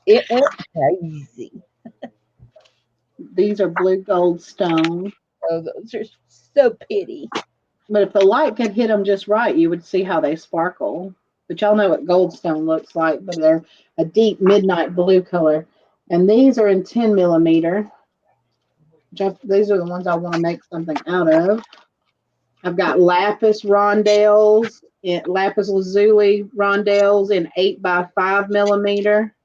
[SPEAKER 3] it went crazy.
[SPEAKER 1] These are blue gold stone.
[SPEAKER 3] Oh, those are so pretty.
[SPEAKER 1] But if the light could hit them just right, you would see how they sparkle. But y'all know what goldstone looks like, but they're a deep midnight blue color. And these are in 10 millimeter. These are the ones I want to make something out of. I've got lapis rondelles, lapis lazuli rondelles in 8 by 5 millimeter.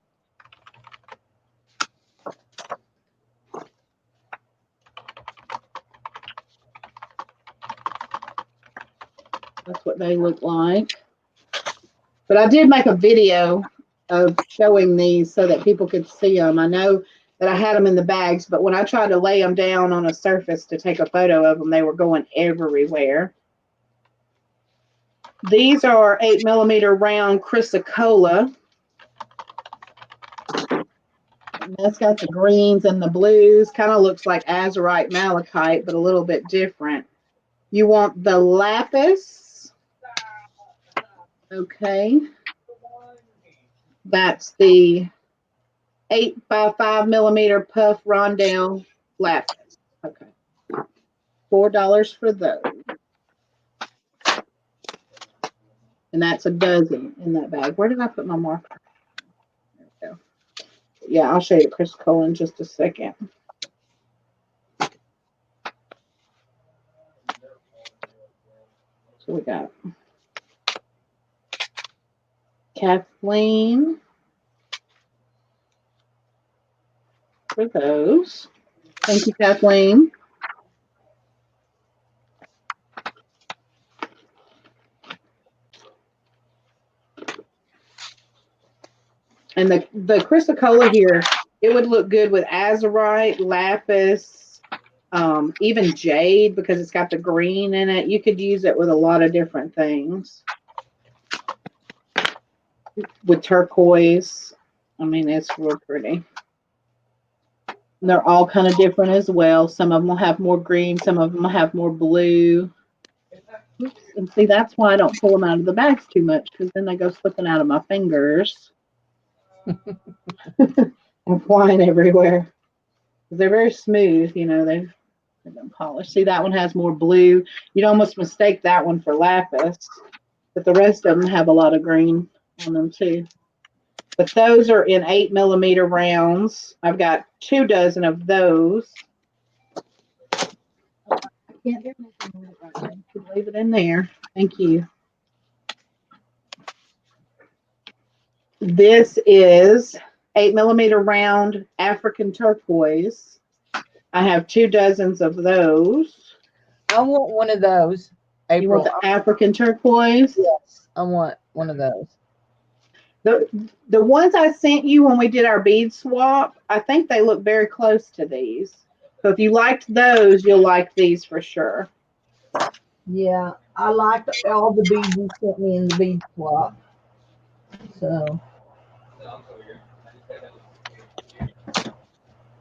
[SPEAKER 1] That's what they look like. But I did make a video of showing these so that people could see them. I know that I had them in the bags, but when I tried to lay them down on a surface to take a photo of them, they were going everywhere. These are 8 millimeter round chrysocolla. And that's got the greens and the blues. Kind of looks like azurite malachite, but a little bit different. You want the lapis. Okay. That's the 8 by 5 millimeter puff rondelle lapis. Okay. $4 for those. And that's a dozen in that bag. Where did I put my marker? There we go. Yeah, I'll show you the chrysocolla in just a second. So we got Kathleen for those. Thank you, Kathleen. And the chrysocolla here, it would look good with azurite, lapis, even jade because it's got the green in it. You could use it with a lot of different things. With turquoise. I mean, it's real pretty. And they're all kind of different as well. Some of them will have more green. Some of them will have more blue. Oops. And see, that's why I don't pull them out of the bags too much because then they go slipping out of my fingers. And flying everywhere. They're very smooth, you know, they've been polished. See, that one has more blue. You'd almost mistake that one for lapis, but the rest of them have a lot of green on them too. But those are in 8 millimeter rounds. I've got 2 dozen of those. I can't do anything with it right now. You can leave it in there. Thank you. This is 8 millimeter round African turquoise. I have 2 dozens of those.
[SPEAKER 3] I want one of those. April.
[SPEAKER 1] You want the African turquoise?
[SPEAKER 3] Yes, I want one of those.
[SPEAKER 1] The ones I sent you when we did our bead swap, I think they look very close to these. So if you liked those, you'll like these for sure.
[SPEAKER 3] Yeah, I liked all the beads you sent me in the bead swap. So.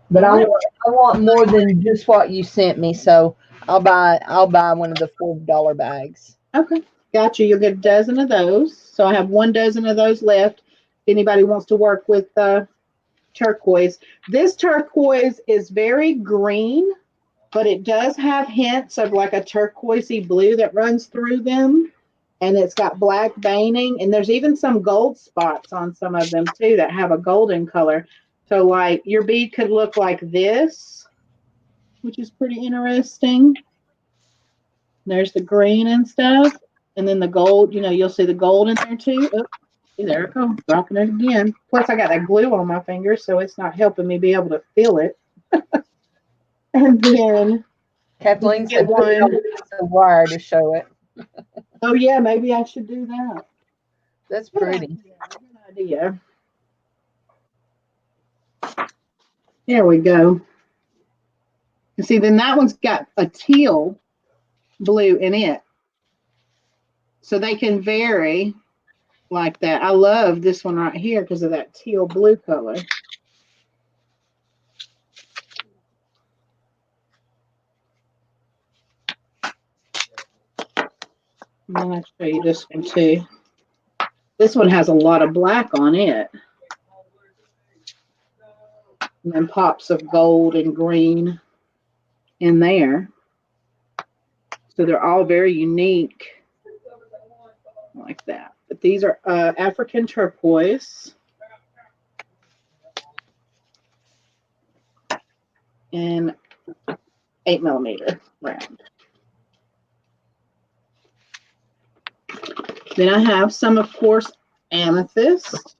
[SPEAKER 3] But I want more than just what you sent me, so I'll buy one of the $4 bags.
[SPEAKER 1] Okay, got you. You'll get a dozen of those. So I have 1 dozen of those left. If anybody wants to work with turquoise. This turquoise is very green, but it does have hints of like a turquoisey blue that runs through them. And it's got black veining, and there's even some gold spots on some of them too that have a golden color. So like your bead could look like this, which is pretty interesting. There's the green and stuff, and then the gold, you'll see the gold in there too. Oh, there it goes, dropping it again. Plus I got that glue on my fingers, so it's not helping me be able to feel it. And then
[SPEAKER 3] Kathleen
[SPEAKER 1] get
[SPEAKER 3] said put it
[SPEAKER 1] one.
[SPEAKER 3] on a piece of wire to show it.
[SPEAKER 1] Oh yeah, maybe I should do that.
[SPEAKER 3] That's pretty.
[SPEAKER 1] Good idea. There we go. And see, then that one's got a teal blue in it. So they can vary like that. I love this one right here because of that teal blue color. And then I'll show you this one too. This one has a lot of black on it. And then pops of gold and green in there. So they're all very unique like that. But these are African turquoise. And 8mm round. Then I have some, of course, amethyst.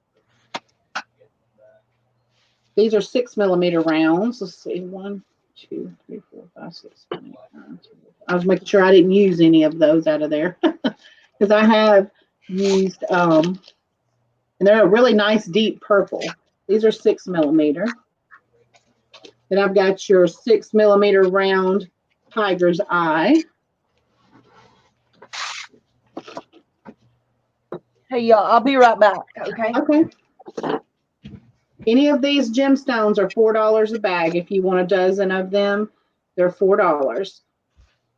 [SPEAKER 1] These are 6mm rounds. Let's see, 1, 2, 3, 4, 5, 6, 7, 8, 9, 10. I was making sure I didn't use any of those out of there because I have used, and they're a really nice deep purple. These are 6mm. Then I've got your 6mm round tiger's eye.
[SPEAKER 3] Hey y'all, I'll be right back. Okay.
[SPEAKER 1] Okay. Any of these gemstones are $4 a bag. If you want a dozen of them, they're $4.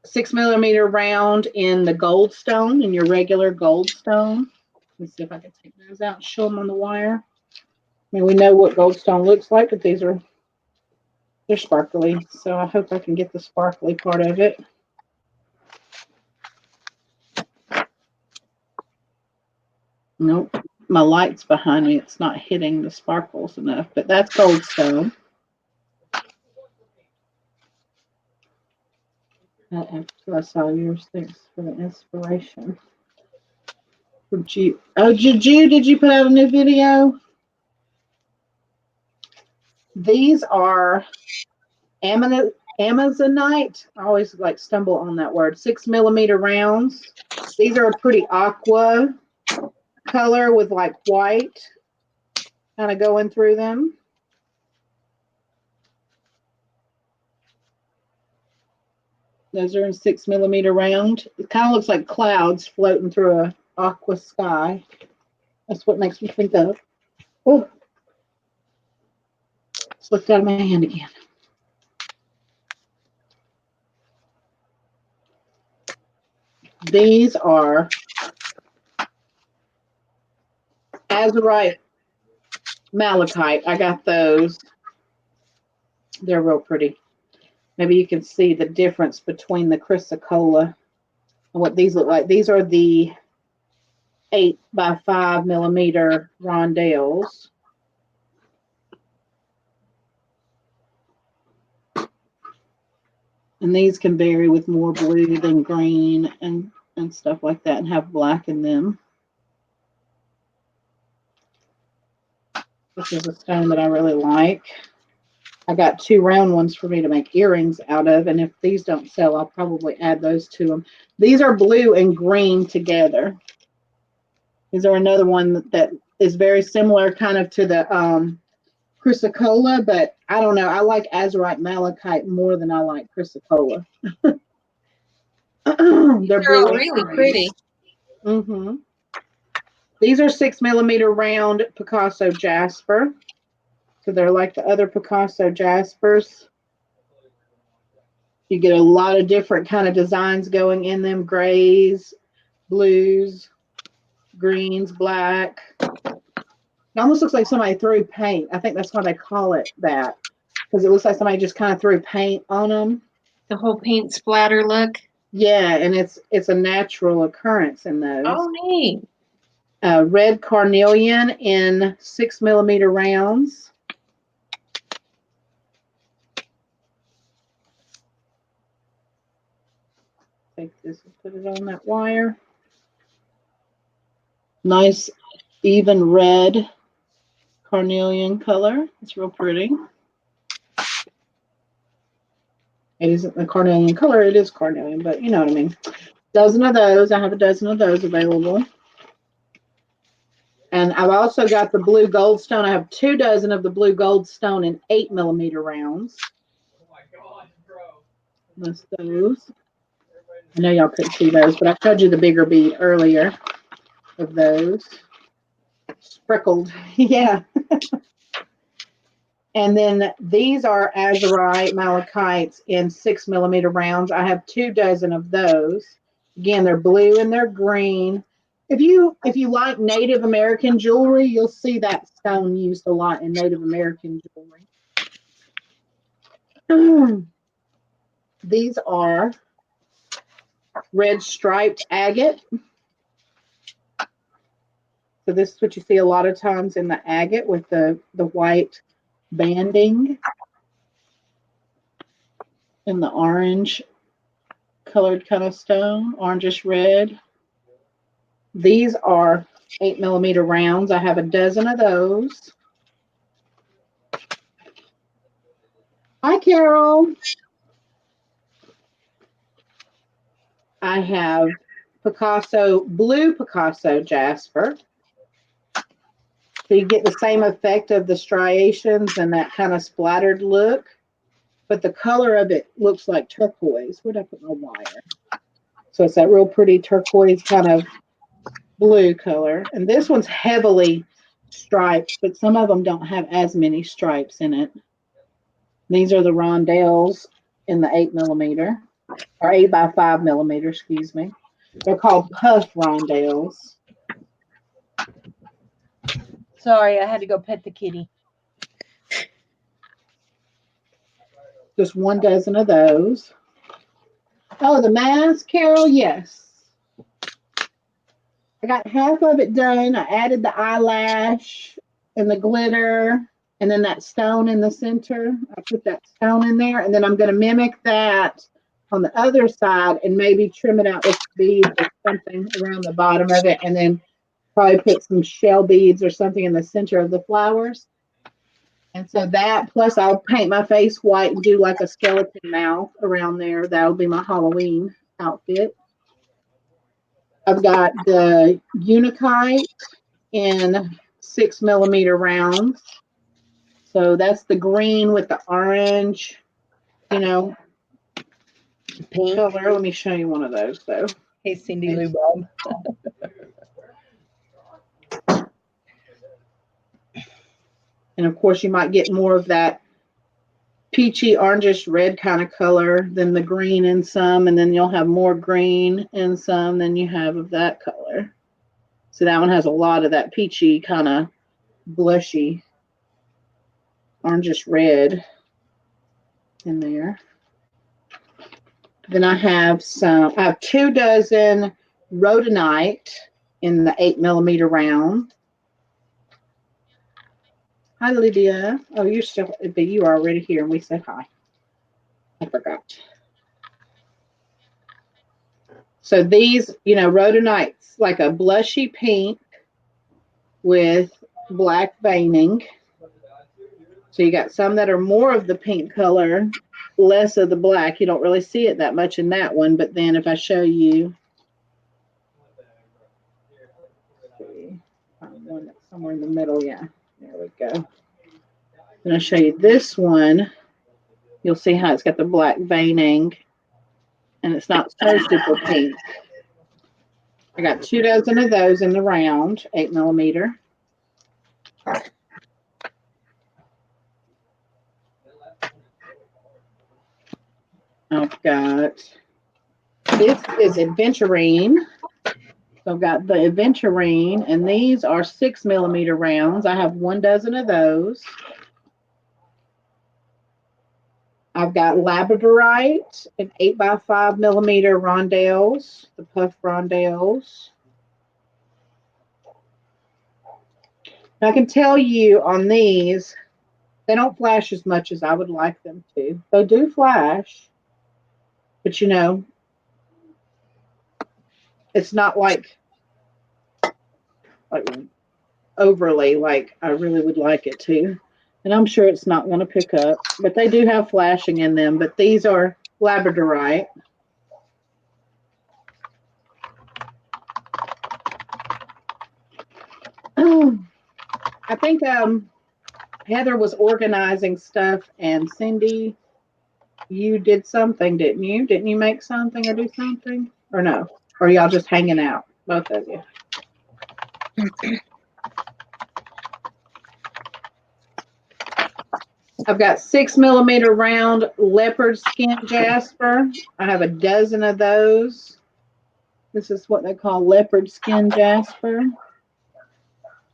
[SPEAKER 1] 6mm round in the gold stone, in your regular gold stone. Let's see if I can take those out and show them on the wire. I mean, we know what gold stone looks like, but they're sparkly. So I hope I can get the sparkly part of it. Nope, my light's behind me. It's not hitting the sparkles enough, but that's gold stone. I saw yours. Thanks for the inspiration. Juju, did you put out a new video? These are Amazonite. I always stumble on that word. 6mm rounds. These are a pretty aqua color with white kind of going through them. Those are in 6mm round. It kind of looks like clouds floating through a aqua sky. That's what makes me think of. Oh, slipped out of my hand again. These are Azurite Malachite. I got those. They're real pretty. Maybe you can see the difference between the chrysocolla and what these look like. These are the 8x5mm rondelles. And these can vary with more blue than green and stuff like that and have black in them. This is a stone that I really like. I got 2 round ones for me to make earrings out of, and if these don't sell, I'll probably add those to them. These are blue and green together. These are another one that is very similar kind of to the chrysocolla, but I don't know. I like Azurite Malachite more than I like chrysocolla. They're
[SPEAKER 2] really pretty.
[SPEAKER 1] These are 6mm round Picasso jasper. So they're like the other Picasso Jaspers. You get a lot of different kind of designs going in them, grays, blues, greens, black. It almost looks like somebody threw paint. I think that's why they call it that, because it looks like somebody just kind of threw paint on them.
[SPEAKER 2] The whole paint splatter look.
[SPEAKER 1] Yeah, and it's a natural occurrence in those.
[SPEAKER 2] Oh, neat.
[SPEAKER 1] Red carnelian in 6mm rounds. Take this and put it on that wire. Nice, even red carnelian color. It's real pretty. It isn't the carnelian color, it is carnelian, but you know what I mean. Dozen of those. I have a dozen of those available. And I've also got the blue goldstone. I have 2 dozen of the blue goldstone in 8mm rounds. Oh my God, bro. That's those. I know y'all couldn't see those, but I showed you the bigger bead earlier of those. Sprinkled. Yeah. And then these are azurite malachites in 6mm rounds. I have 2 dozen of those. Again, they're blue and they're green. If you like Native American jewelry, you'll see that stone used a lot in Native American jewelry. These are red striped agate. So this is what you see a lot of times in the agate with the white banding and the orange colored kind of stone, orangish red. These are 8mm rounds. I have a dozen of those. Hi, Carol. I have blue Picasso Jasper. So you get the same effect of the striations and that kind of splattered look, but the color of it looks like turquoise. Where'd I put my wire? So it's that real pretty turquoise kind of blue color. And this one's heavily striped, but some of them don't have as many stripes in it. These are the rondelles in the 8mm, or 8x5mm, excuse me. They're called puff rondelles.
[SPEAKER 3] Sorry, I had to go pet the kitty.
[SPEAKER 1] Just 1 dozen of those. Oh, the mask, Carol? Yes. I got half of it done. I added the eyelash and the glitter and then that stone in the center. I put that stone in there, and then I'm going to mimic that on the other side and maybe trim it out with beads or something around the bottom of it, and then probably put some shell beads or something in the center of the flowers. And so that, plus I'll paint my face white and do like a skeleton mouth around there. That'll be my Halloween outfit. I've got the Unikite in 6mm rounds. So that's the green with the orange, you know,
[SPEAKER 3] Pink.
[SPEAKER 1] color. Let me show you one of those though.
[SPEAKER 3] Hey, Cindy Lou Bob.
[SPEAKER 1] And of course you might get more of that peachy orangish red kind of color than the green in some, and then you'll have more green in some than you have of that color. So that one has a lot of that peachy kind of blushy orangish red in there. Then I have 2 dozen rhodonite in the 8mm round. Hi, Lydia. Oh, you are already here, and we said hi. I forgot. So these, rhodonite's like a blushy pink with black veining. So you got some that are more of the pink color, less of the black. You don't really see it that much in that one, but then if I show you, one that's somewhere in the middle, yeah, there we go. Then I'll show you this one. You'll see how it's got the black veining, and it's not so super pink. I got 2 dozen of those in the round, 8mm. I've got, this is Adventurine. So I've got the Adventurine, and these are 6mm rounds. I have 1 dozen of those. I've got Labradorite and 8x5mm rondelles, the puff rondelles. I can tell you on these, they don't flash as much as I would like them to. They do flash, but you know, it's not like overly like I really would like it to. And I'm sure it's not going to pick up, but they do have flashing in them. But these are Labradorite. I think Heather was organizing stuff, and Cindy, you did something, didn't you? Didn't you make something or do something? Or no? Or y'all just hanging out, both of you? I've got 6mm round leopard skin jasper. I have a dozen of those. This is what they call leopard skin jasper.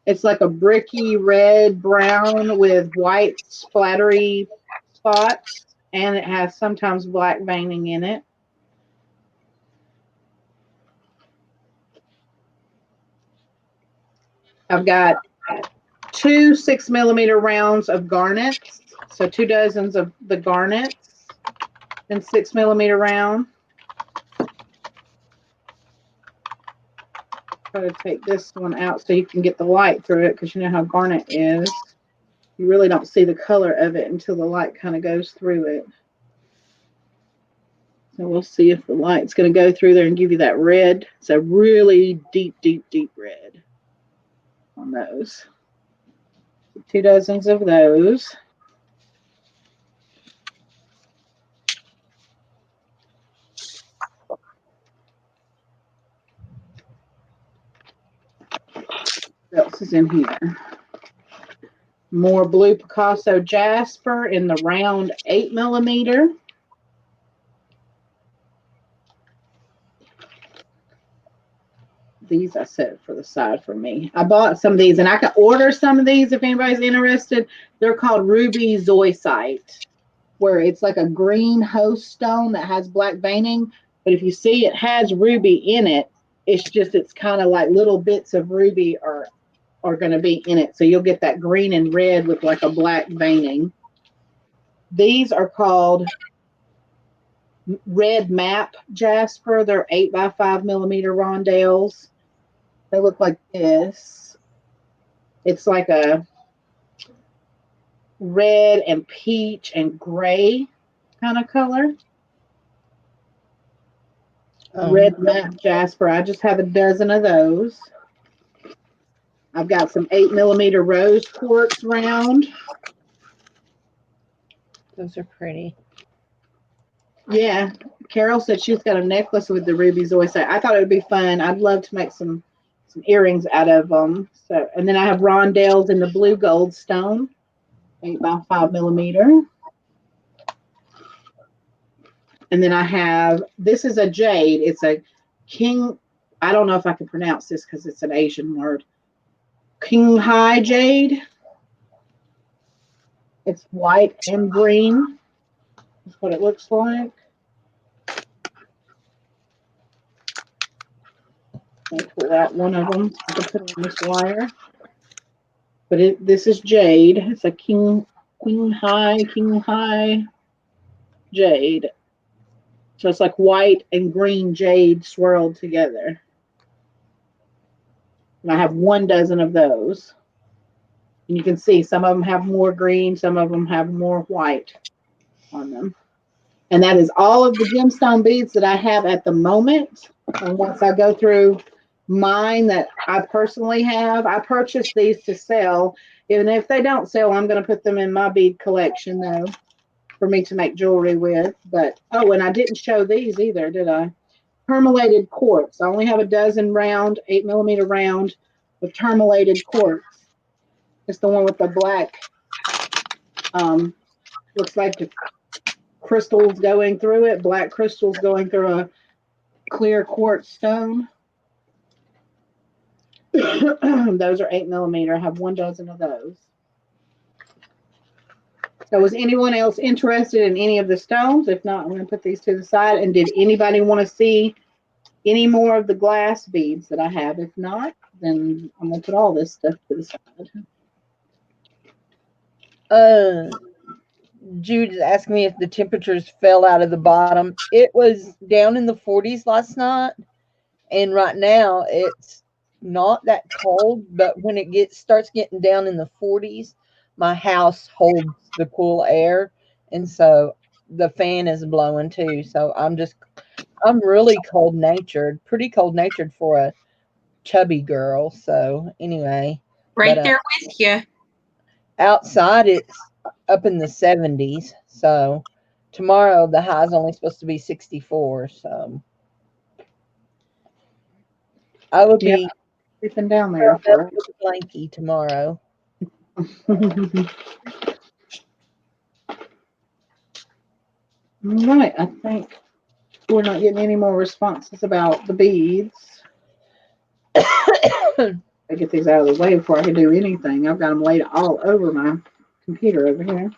[SPEAKER 1] It's like a bricky red brown with white splattery spots, and it has sometimes black veining in it. I've got 2 6mm rounds of garnets, so 2 dozens of the garnets in 6mm round. Try to take this one out so you can get the light through it, because you know how garnet is. You really don't see the color of it until the light kind of goes through it. So we'll see if the light's going to go through there and give you that red. It's a really deep, deep, deep red on those. 2 dozens of those. What else is in here? More blue Picasso jasper in the round 8mm. These I set for the side for me. I bought some of these, and I can order some of these if anybody's interested. They're called ruby zoisite, where it's like a green host stone that has black veining. But if you see, it has ruby in it. It's kind of like little bits of ruby are going to be in it. So you'll get that green and red with like a black veining. These are called red map jasper. They're 8x5mm rondelles. They look like this. It's like a red and peach and gray kind of color. Red map jasper. I just have a dozen of those. I've got some 8mm rose quartz round.
[SPEAKER 3] Those are pretty.
[SPEAKER 1] Yeah, Carol said she's got a necklace with the ruby zoisite. I thought it would be fun. I'd love to make some earrings out of them. So, and then I have rondelles in the blue gold stone, 8x5mm. And then I have, this is a jade. It's a king. I don't know if I can pronounce this because it's an Asian word. Qinghai jade. It's white and green. That's what it looks like. I'll pull out one of them to put on this wire. But this is jade. It's a Qinghai jade. So it's like white and green jade swirled together. And I have 1 dozen of those. And you can see some of them have more green, some of them have more white on them. And that is all of the gemstone beads that I have at the moment. And once I go through mine that I personally have, I purchased these to sell. Even if they don't sell, I'm going to put them in my bead collection, though, for me to make jewelry with. But, oh, and I didn't show these either, did I? Permalated quartz. I only have a dozen round, 8mm round of permalated quartz. It's the one with the black, looks like the crystals going through it, black crystals going through a clear quartz stone. Those are 8mm. I have 1 dozen of those. So was anyone else interested in any of the stones? If not, I'm going to put these to the side. And did anybody want to see any more of the glass beads that I have? If not, then I'm going to put all this stuff to the side.
[SPEAKER 3] Jude is asking me if the temperatures fell out of the bottom. It was down in the 40s last night, and right now it's not that cold, but when it starts getting down in the 40s, my house holds the cool air, and so the fan is blowing too. So I'm really cold-natured, pretty cold-natured for a chubby girl. So anyway,
[SPEAKER 2] Right there with you.
[SPEAKER 3] outside it's up in the 70s. So tomorrow the high is only supposed to be 64. So I will be
[SPEAKER 1] sleeping down there for
[SPEAKER 3] blanky tomorrow.
[SPEAKER 1] Right, I think we're not getting any more responses about the beads. I get these out of the way before I can do anything. I've got them laid all over my computer over here.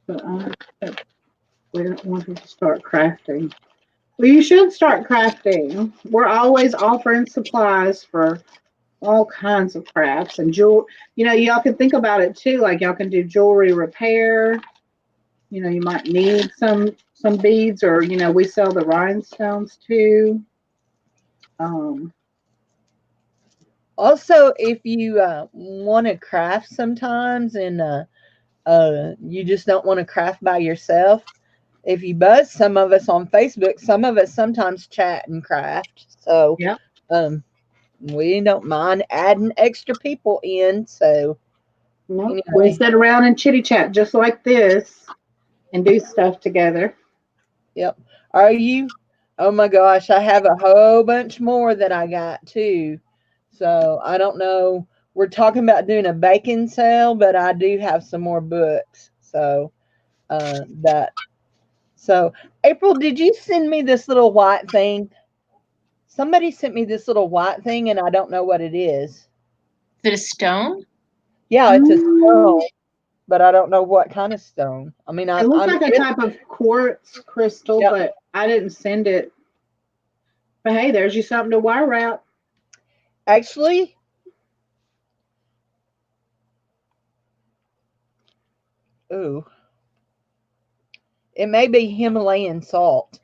[SPEAKER 1] But we don't want to start crafting. Well, you should start crafting. We're always offering supplies for all kinds of crafts and jewel. Y'all can think about it too. Like y'all can do jewelry repair. You might need some beads, or we sell the rhinestones too.
[SPEAKER 3] Also, if you want to craft sometimes, and you just don't want to craft by yourself, if you buzz some of us on Facebook, some of us sometimes chat and craft. So
[SPEAKER 1] yeah,
[SPEAKER 3] we don't mind adding extra people in. So
[SPEAKER 1] anyway. We sit around and chitty chat just like this and do stuff together.
[SPEAKER 3] Yep. Are you? Oh my gosh, I have a whole bunch more that I got too. So I don't know. We're talking about doing a bacon sale, but I do have some more books. So So April, did you send me this little white thing? Somebody sent me this little white thing, and I don't know what it is.
[SPEAKER 2] Is it a stone?
[SPEAKER 3] Yeah, it's a stone, but I don't know what kind of stone. I mean,
[SPEAKER 1] it looks like a type of quartz crystal, yep. But I didn't send it. But hey, there's you something to wire wrap.
[SPEAKER 3] Actually, ooh, it may be Himalayan salt.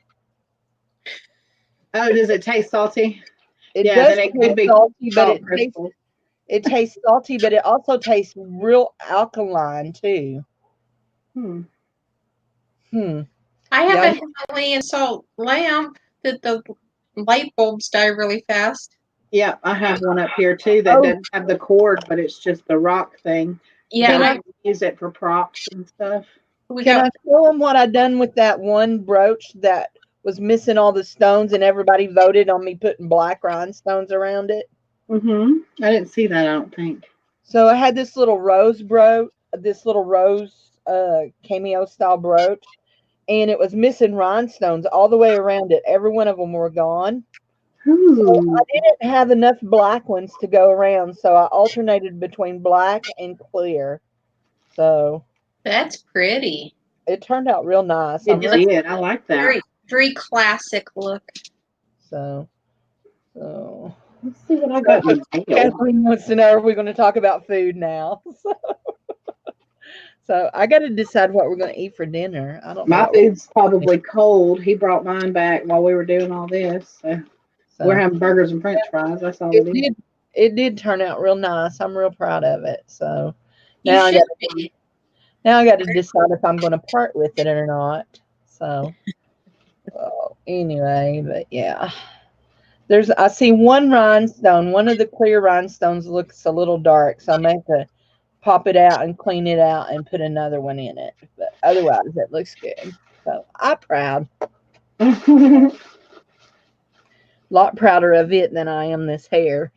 [SPEAKER 1] Oh, does it taste salty?
[SPEAKER 3] It does taste salty, but it tastes salty, but it also tastes real alkaline too.
[SPEAKER 2] I have a Himalayan salt lamp that the light bulbs die really fast.
[SPEAKER 1] Yeah, I have one up here too that doesn't have the cord, but it's just the rock thing.
[SPEAKER 2] Yeah,
[SPEAKER 1] I use it for props and stuff.
[SPEAKER 3] Can I show them what I done with that one brooch that was missing all the stones, and everybody voted on me putting black rhinestones around it?
[SPEAKER 1] I didn't see that, I don't think.
[SPEAKER 3] So I had this little rose brooch, this little rose cameo style brooch, and it was missing rhinestones all the way around it. Every one of them were gone. So I didn't have enough black ones to go around, so I alternated between black and clear. So
[SPEAKER 2] that's pretty.
[SPEAKER 3] It turned out real nice.
[SPEAKER 1] It did. I like that.
[SPEAKER 2] Very, very classic look.
[SPEAKER 3] So
[SPEAKER 1] let's see what I got.
[SPEAKER 3] Kathleen wants to know, are we going to talk about food now? So I got to decide what we're going to eat for dinner. I don't know.
[SPEAKER 1] My food's probably cold. He brought mine back while we were doing all this. So we're having burgers and French fries. That's all
[SPEAKER 3] it did turn out real nice. I'm real proud of it. So now I got to decide if I'm going to part with it or not. So anyway, but yeah. I see one rhinestone. One of the clear rhinestones looks a little dark, so I'm going to have to pop it out and clean it out and put another one in it. But otherwise, it looks good. So I'm proud. A lot prouder of it than I am this hair.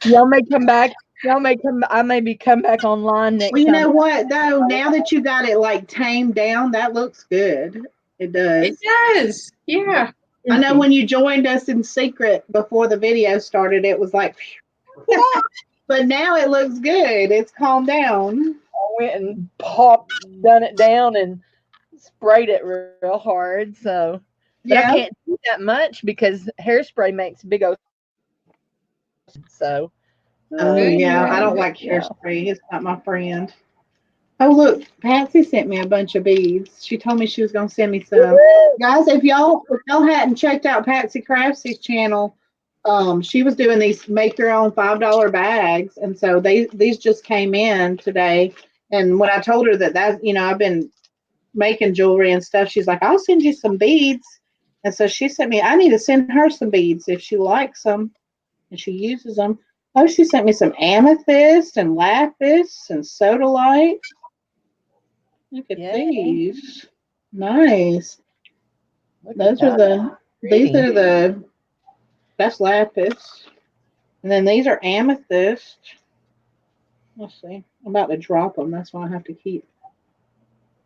[SPEAKER 3] Y'all may come back. Y'all may come. I maybe come back online next
[SPEAKER 1] Well, you
[SPEAKER 3] time.
[SPEAKER 1] know what though? Now that you got it like tamed down, that looks good. It does.
[SPEAKER 2] It does. Yeah.
[SPEAKER 1] I know when you joined us in secret before the video started, it was like, but now it looks good. It's calmed down.
[SPEAKER 3] I went and done it down and sprayed it real hard. So, but I
[SPEAKER 1] Yeah.
[SPEAKER 3] can't do that much because hairspray makes big O. So,
[SPEAKER 1] Oh yeah, I don't like hairspray. It's not my friend. Oh look, Patsy sent me a bunch of beads. She told me she was gonna send me some. Guys, if y'all hadn't checked out Patsy Craftsy's channel, she was doing these make your own $5 bags, and so these just came in today. And when I told her that I've been making jewelry and stuff, she's like, I'll send you some beads. And so she sent me. I need to send her some beads if she likes them and she uses them. Oh, she sent me some amethyst and lapis and sodalite. Look at these. Nice. These are the that's lapis. And then these are amethyst. Let's see. I'm about to drop them. That's why I have to keep.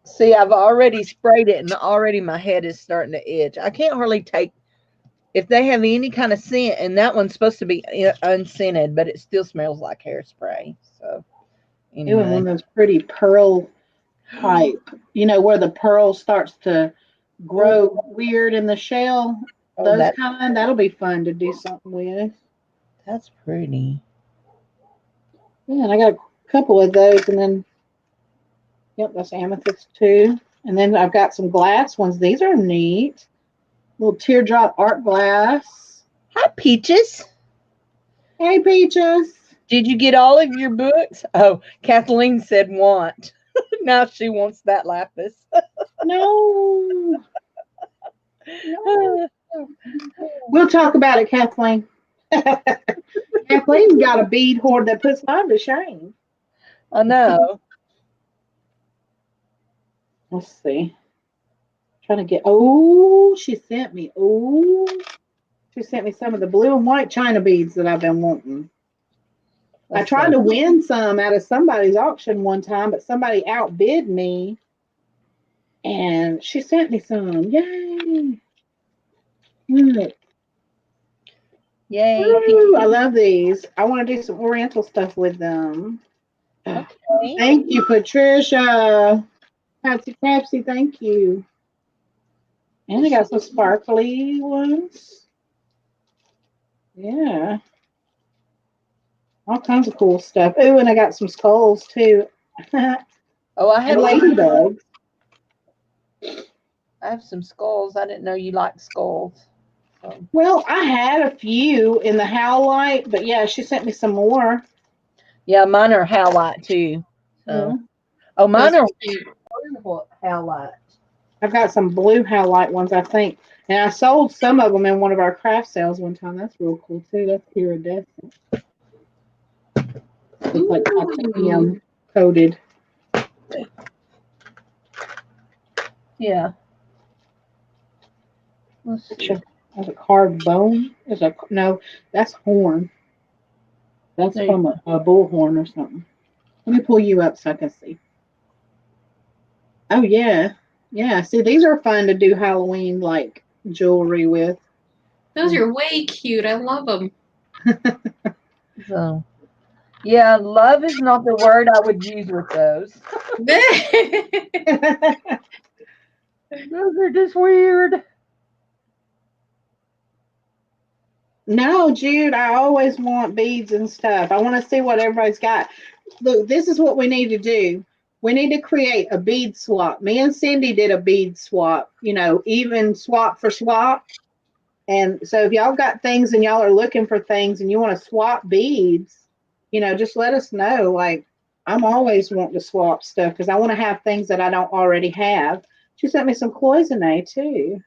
[SPEAKER 3] See, I've already sprayed it and already my head is starting to itch. I can't hardly take if they have any kind of scent, and that one's supposed to be unscented, but it still smells like hairspray. So
[SPEAKER 1] Doing one of those pretty pearl type, where the pearl starts to grow weird in the shell. Those kind, that'll be fun to do something with.
[SPEAKER 3] That's pretty.
[SPEAKER 1] Yeah, and I got a couple of those, and then, yep, that's amethyst too. And then I've got some glass ones. These are neat. Little teardrop art glass.
[SPEAKER 3] Hi, Peaches.
[SPEAKER 1] Hey, Peaches.
[SPEAKER 3] Did you get all of your books? Oh, Kathleen said want. Now she wants that lapis.
[SPEAKER 1] No. We'll talk about it, Kathleen. Kathleen's got a bead hoard that puts mine to shame.
[SPEAKER 3] I know.
[SPEAKER 1] Let's see. Trying to get. Oh, she sent me. Oh, she sent me some of the blue and white China beads that I've been wanting. I tried to win some out of somebody's auction one time, but somebody outbid me. And she sent me some. Yay. Look.
[SPEAKER 3] Yay.
[SPEAKER 1] Ooh, I love these. I want to do some oriental stuff with them.
[SPEAKER 3] Okay.
[SPEAKER 1] Thank you, Patricia. Patsy Craftsy, thank you. And I got some sparkly ones. Yeah. All kinds of cool stuff. Oh, and I got some skulls too.
[SPEAKER 3] Oh, I have
[SPEAKER 1] ladybugs.
[SPEAKER 3] I have some skulls. I didn't know you liked skulls. So.
[SPEAKER 1] Well, I had a few in the howlite, but yeah, she sent me some more.
[SPEAKER 3] Yeah, mine are howlite too. So.
[SPEAKER 1] Yeah.
[SPEAKER 3] Oh, mine are howlite.
[SPEAKER 1] I've got some blue howlite ones, I think. And I sold some of them in one of our craft sales one time. That's real cool too. That's iridescent. It's like titanium coated.
[SPEAKER 3] Yeah.
[SPEAKER 1] That's a carved bone. No, that's horn. That's from a bullhorn or something. Let me pull you up so I can see. Oh yeah. Yeah. See, these are fun to do Halloween like jewelry with.
[SPEAKER 2] Those are way cute. I love them.
[SPEAKER 3] So, yeah, love is not the word I would use with those. Those are just weird.
[SPEAKER 1] No, Jude, I always want beads and stuff. I want to see what everybody's got. Look, this is what we need to do. We need to create a bead swap. Me and Cindy did a bead swap, even swap for swap. And so if y'all got things and y'all are looking for things and you want to swap beads, just let us know. Like, I'm always wanting to swap stuff because I want to have things that I don't already have. She sent me some cloisonne too.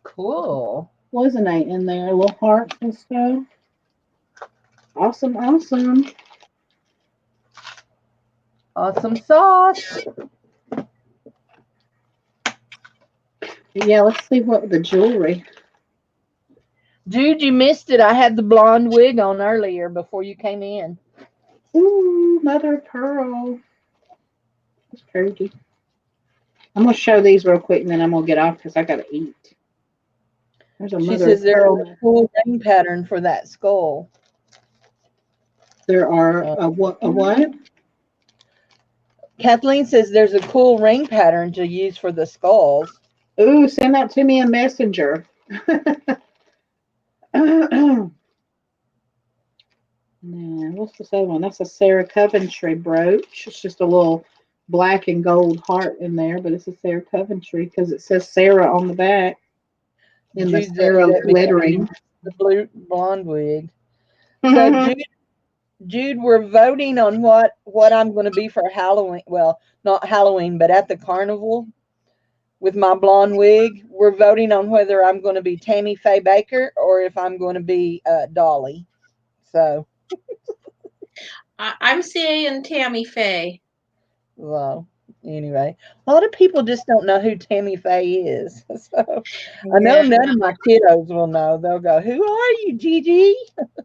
[SPEAKER 3] Cool.
[SPEAKER 1] Cloisonne in there, little hearts and stuff. Awesome, awesome.
[SPEAKER 3] Awesome sauce.
[SPEAKER 1] Yeah, let's see what the jewelry.
[SPEAKER 3] Jude, you missed it. I had the blonde wig on earlier before you came in.
[SPEAKER 1] Ooh, mother of pearl. That's pretty. I'm gonna show these real quick, and then I'm gonna get off because I gotta eat. There's a
[SPEAKER 3] She
[SPEAKER 1] mother
[SPEAKER 3] says
[SPEAKER 1] of
[SPEAKER 3] there's
[SPEAKER 1] pearl.
[SPEAKER 3] a cool ring pattern for that skull.
[SPEAKER 1] There are a what? A what?
[SPEAKER 3] Kathleen says there's a cool ring pattern to use for the skulls.
[SPEAKER 1] Ooh, send that to me in Messenger. Man, what's this other one? That's a Sarah Coventry brooch. It's just a little black and gold heart in there, but it's a Sarah Coventry because it says Sarah on the back in the
[SPEAKER 3] Jude
[SPEAKER 1] Sarah lettering.
[SPEAKER 3] the blue blonde wig. So Jude, we're voting on what I'm going to be for Halloween. Well, not Halloween, but at the carnival with my blonde wig. We're voting on whether I'm going to be Tammy Faye Baker or if I'm going to be Dolly. So,
[SPEAKER 2] I'm saying Tammy Faye.
[SPEAKER 3] well, anyway, a lot of people just don't know who Tammy Faye is. So, I know none of my kiddos will know. They'll go, "Who are you, Gigi?"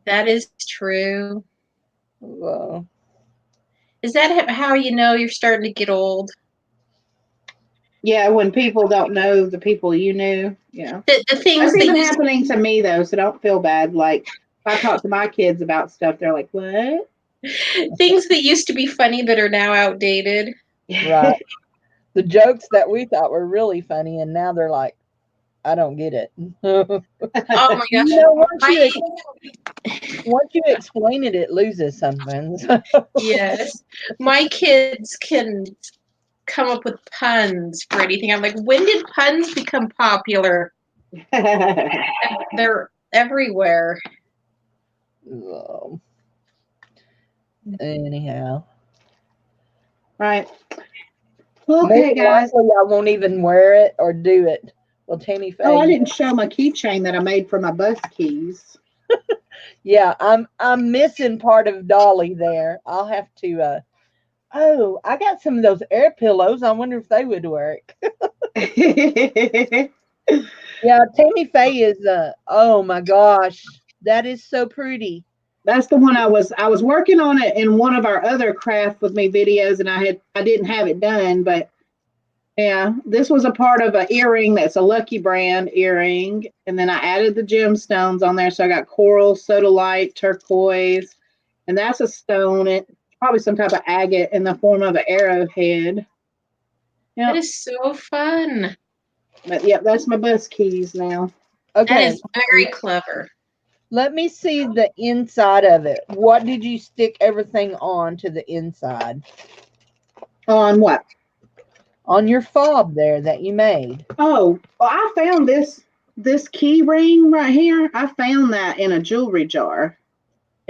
[SPEAKER 2] That is true.
[SPEAKER 3] Well,
[SPEAKER 2] Is that how you know you're starting to get old?
[SPEAKER 1] Yeah, when people don't know the people you knew. Yeah.
[SPEAKER 2] The things
[SPEAKER 1] That's
[SPEAKER 2] that
[SPEAKER 1] even
[SPEAKER 2] used,
[SPEAKER 1] happening to me though, so don't feel bad. Like if I talk to my kids about stuff, they're like, "What?"
[SPEAKER 2] things that used to be funny that are now outdated.
[SPEAKER 3] right. The jokes that we thought were really funny, and now they're like, I don't get it.
[SPEAKER 2] Oh my gosh.
[SPEAKER 3] Once you explain it, it loses something.
[SPEAKER 2] Yes. My kids can come up with puns for anything. I'm like, when did puns become popular? They're everywhere.
[SPEAKER 3] Anyhow.
[SPEAKER 1] Right. Okay,
[SPEAKER 3] Maybe
[SPEAKER 1] guys.
[SPEAKER 3] likely I won't even wear it or do it. Well, Tammy Faye.
[SPEAKER 1] Oh, I didn't show my keychain that I made for my bus keys.
[SPEAKER 3] Yeah, I'm missing part of Dolly there. I'll have to oh, I got some of those air pillows. I wonder if they would work. Yeah, Tammy Faye is oh my gosh. That is so pretty.
[SPEAKER 1] That's the one I was working on it in one of our other craft with me videos, and I didn't have it done, but yeah, this was a part of an earring that's a Lucky Brand earring, and then I added the gemstones on there, so I got coral, sodalite, turquoise, and that's a stone. It probably some type of agate in the form of an arrowhead.
[SPEAKER 2] That
[SPEAKER 1] Yep.
[SPEAKER 2] is so fun.
[SPEAKER 1] But yep, that's my bus keys now.
[SPEAKER 3] Okay.
[SPEAKER 2] That is very clever.
[SPEAKER 3] Let me see the inside of it. What did you stick everything on to the inside?
[SPEAKER 1] On what?
[SPEAKER 3] On your fob there that you made.
[SPEAKER 1] Oh, well, I found this key ring right here. I found that in a jewelry jar.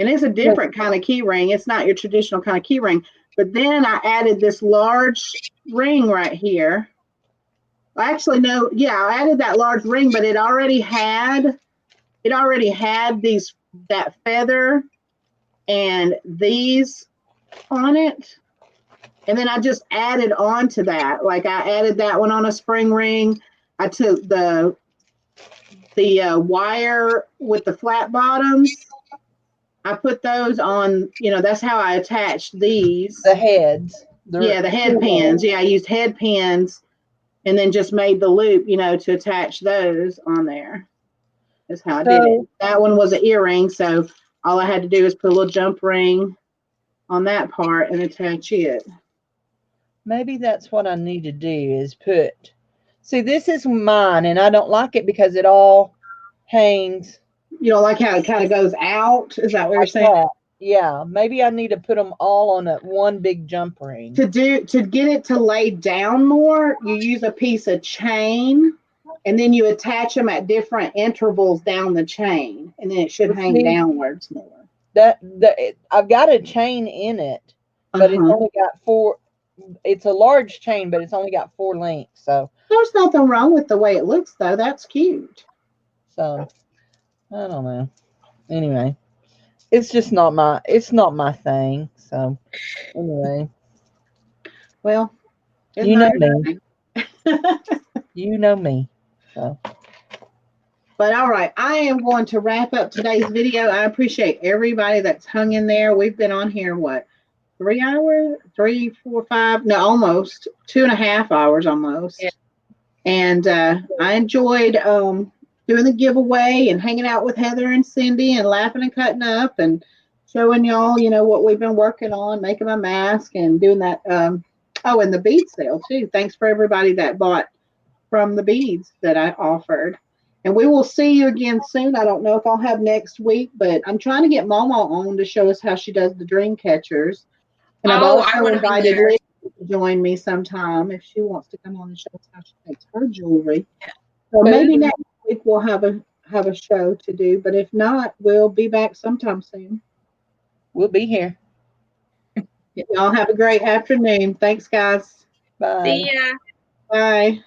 [SPEAKER 1] And it's a different kind of key ring. It's not your traditional kind of key ring. But then I added this large ring right here. Actually, no, yeah, I added that large ring, but it already had that feather and these on it. And then I just added on to that. Like I added that one on a spring ring. I took the wire with the flat bottoms. I put those on, that's how I attached these.
[SPEAKER 3] The heads.
[SPEAKER 1] Yeah, the head pins. Yeah, I used head pins and then just made the loop, to attach those on there. That's how I did it. That one was an earring, so all I had to do is put a little jump ring on that part and attach it.
[SPEAKER 3] Maybe that's what I need to do is put. See, this is mine, and I don't like it because it all hangs.
[SPEAKER 1] You don't like how it kind of goes out? Is that what you're saying?
[SPEAKER 3] That. Yeah, maybe I need to put them all on one big jump ring.
[SPEAKER 1] To get it to lay down more, you use a piece of chain, and then you attach them at different intervals down the chain, and then it should hang downwards more.
[SPEAKER 3] I've got a chain in it, but it's only got 4. It's a large chain, but it's only got 4 links. So
[SPEAKER 1] there's nothing wrong with the way it looks, though. That's cute.
[SPEAKER 3] So I don't know. Anyway, it's just not my thing. So anyway,
[SPEAKER 1] well,
[SPEAKER 3] you know me. You know me. So.
[SPEAKER 1] But all right, I am going to wrap up today's video. I appreciate everybody that's hung in there. We've been on here, what, 3 hours? 3, 4, 5? No, almost 2.5 hours almost.
[SPEAKER 3] Yeah.
[SPEAKER 1] And I enjoyed doing the giveaway and hanging out with Heather and Cindy and laughing and cutting up and showing y'all, what we've been working on, making my mask and doing that. Oh, and the bead sale too. Thanks for everybody that bought from the beads that I offered. And we will see you again soon. I don't know if I'll have next week, but I'm trying to get Mama on to show us how she does the dream catchers. And I've
[SPEAKER 2] Oh, I
[SPEAKER 1] also
[SPEAKER 2] wanna be
[SPEAKER 1] invited
[SPEAKER 2] there.
[SPEAKER 1] Liz to join me sometime if she wants to come on and show us how she makes her jewelry. So maybe next week we'll have a show to do, but if not, we'll be back sometime soon.
[SPEAKER 3] We'll be here.
[SPEAKER 1] Y'all have a great afternoon. Thanks, guys.
[SPEAKER 3] Bye.
[SPEAKER 2] See ya.
[SPEAKER 1] Bye.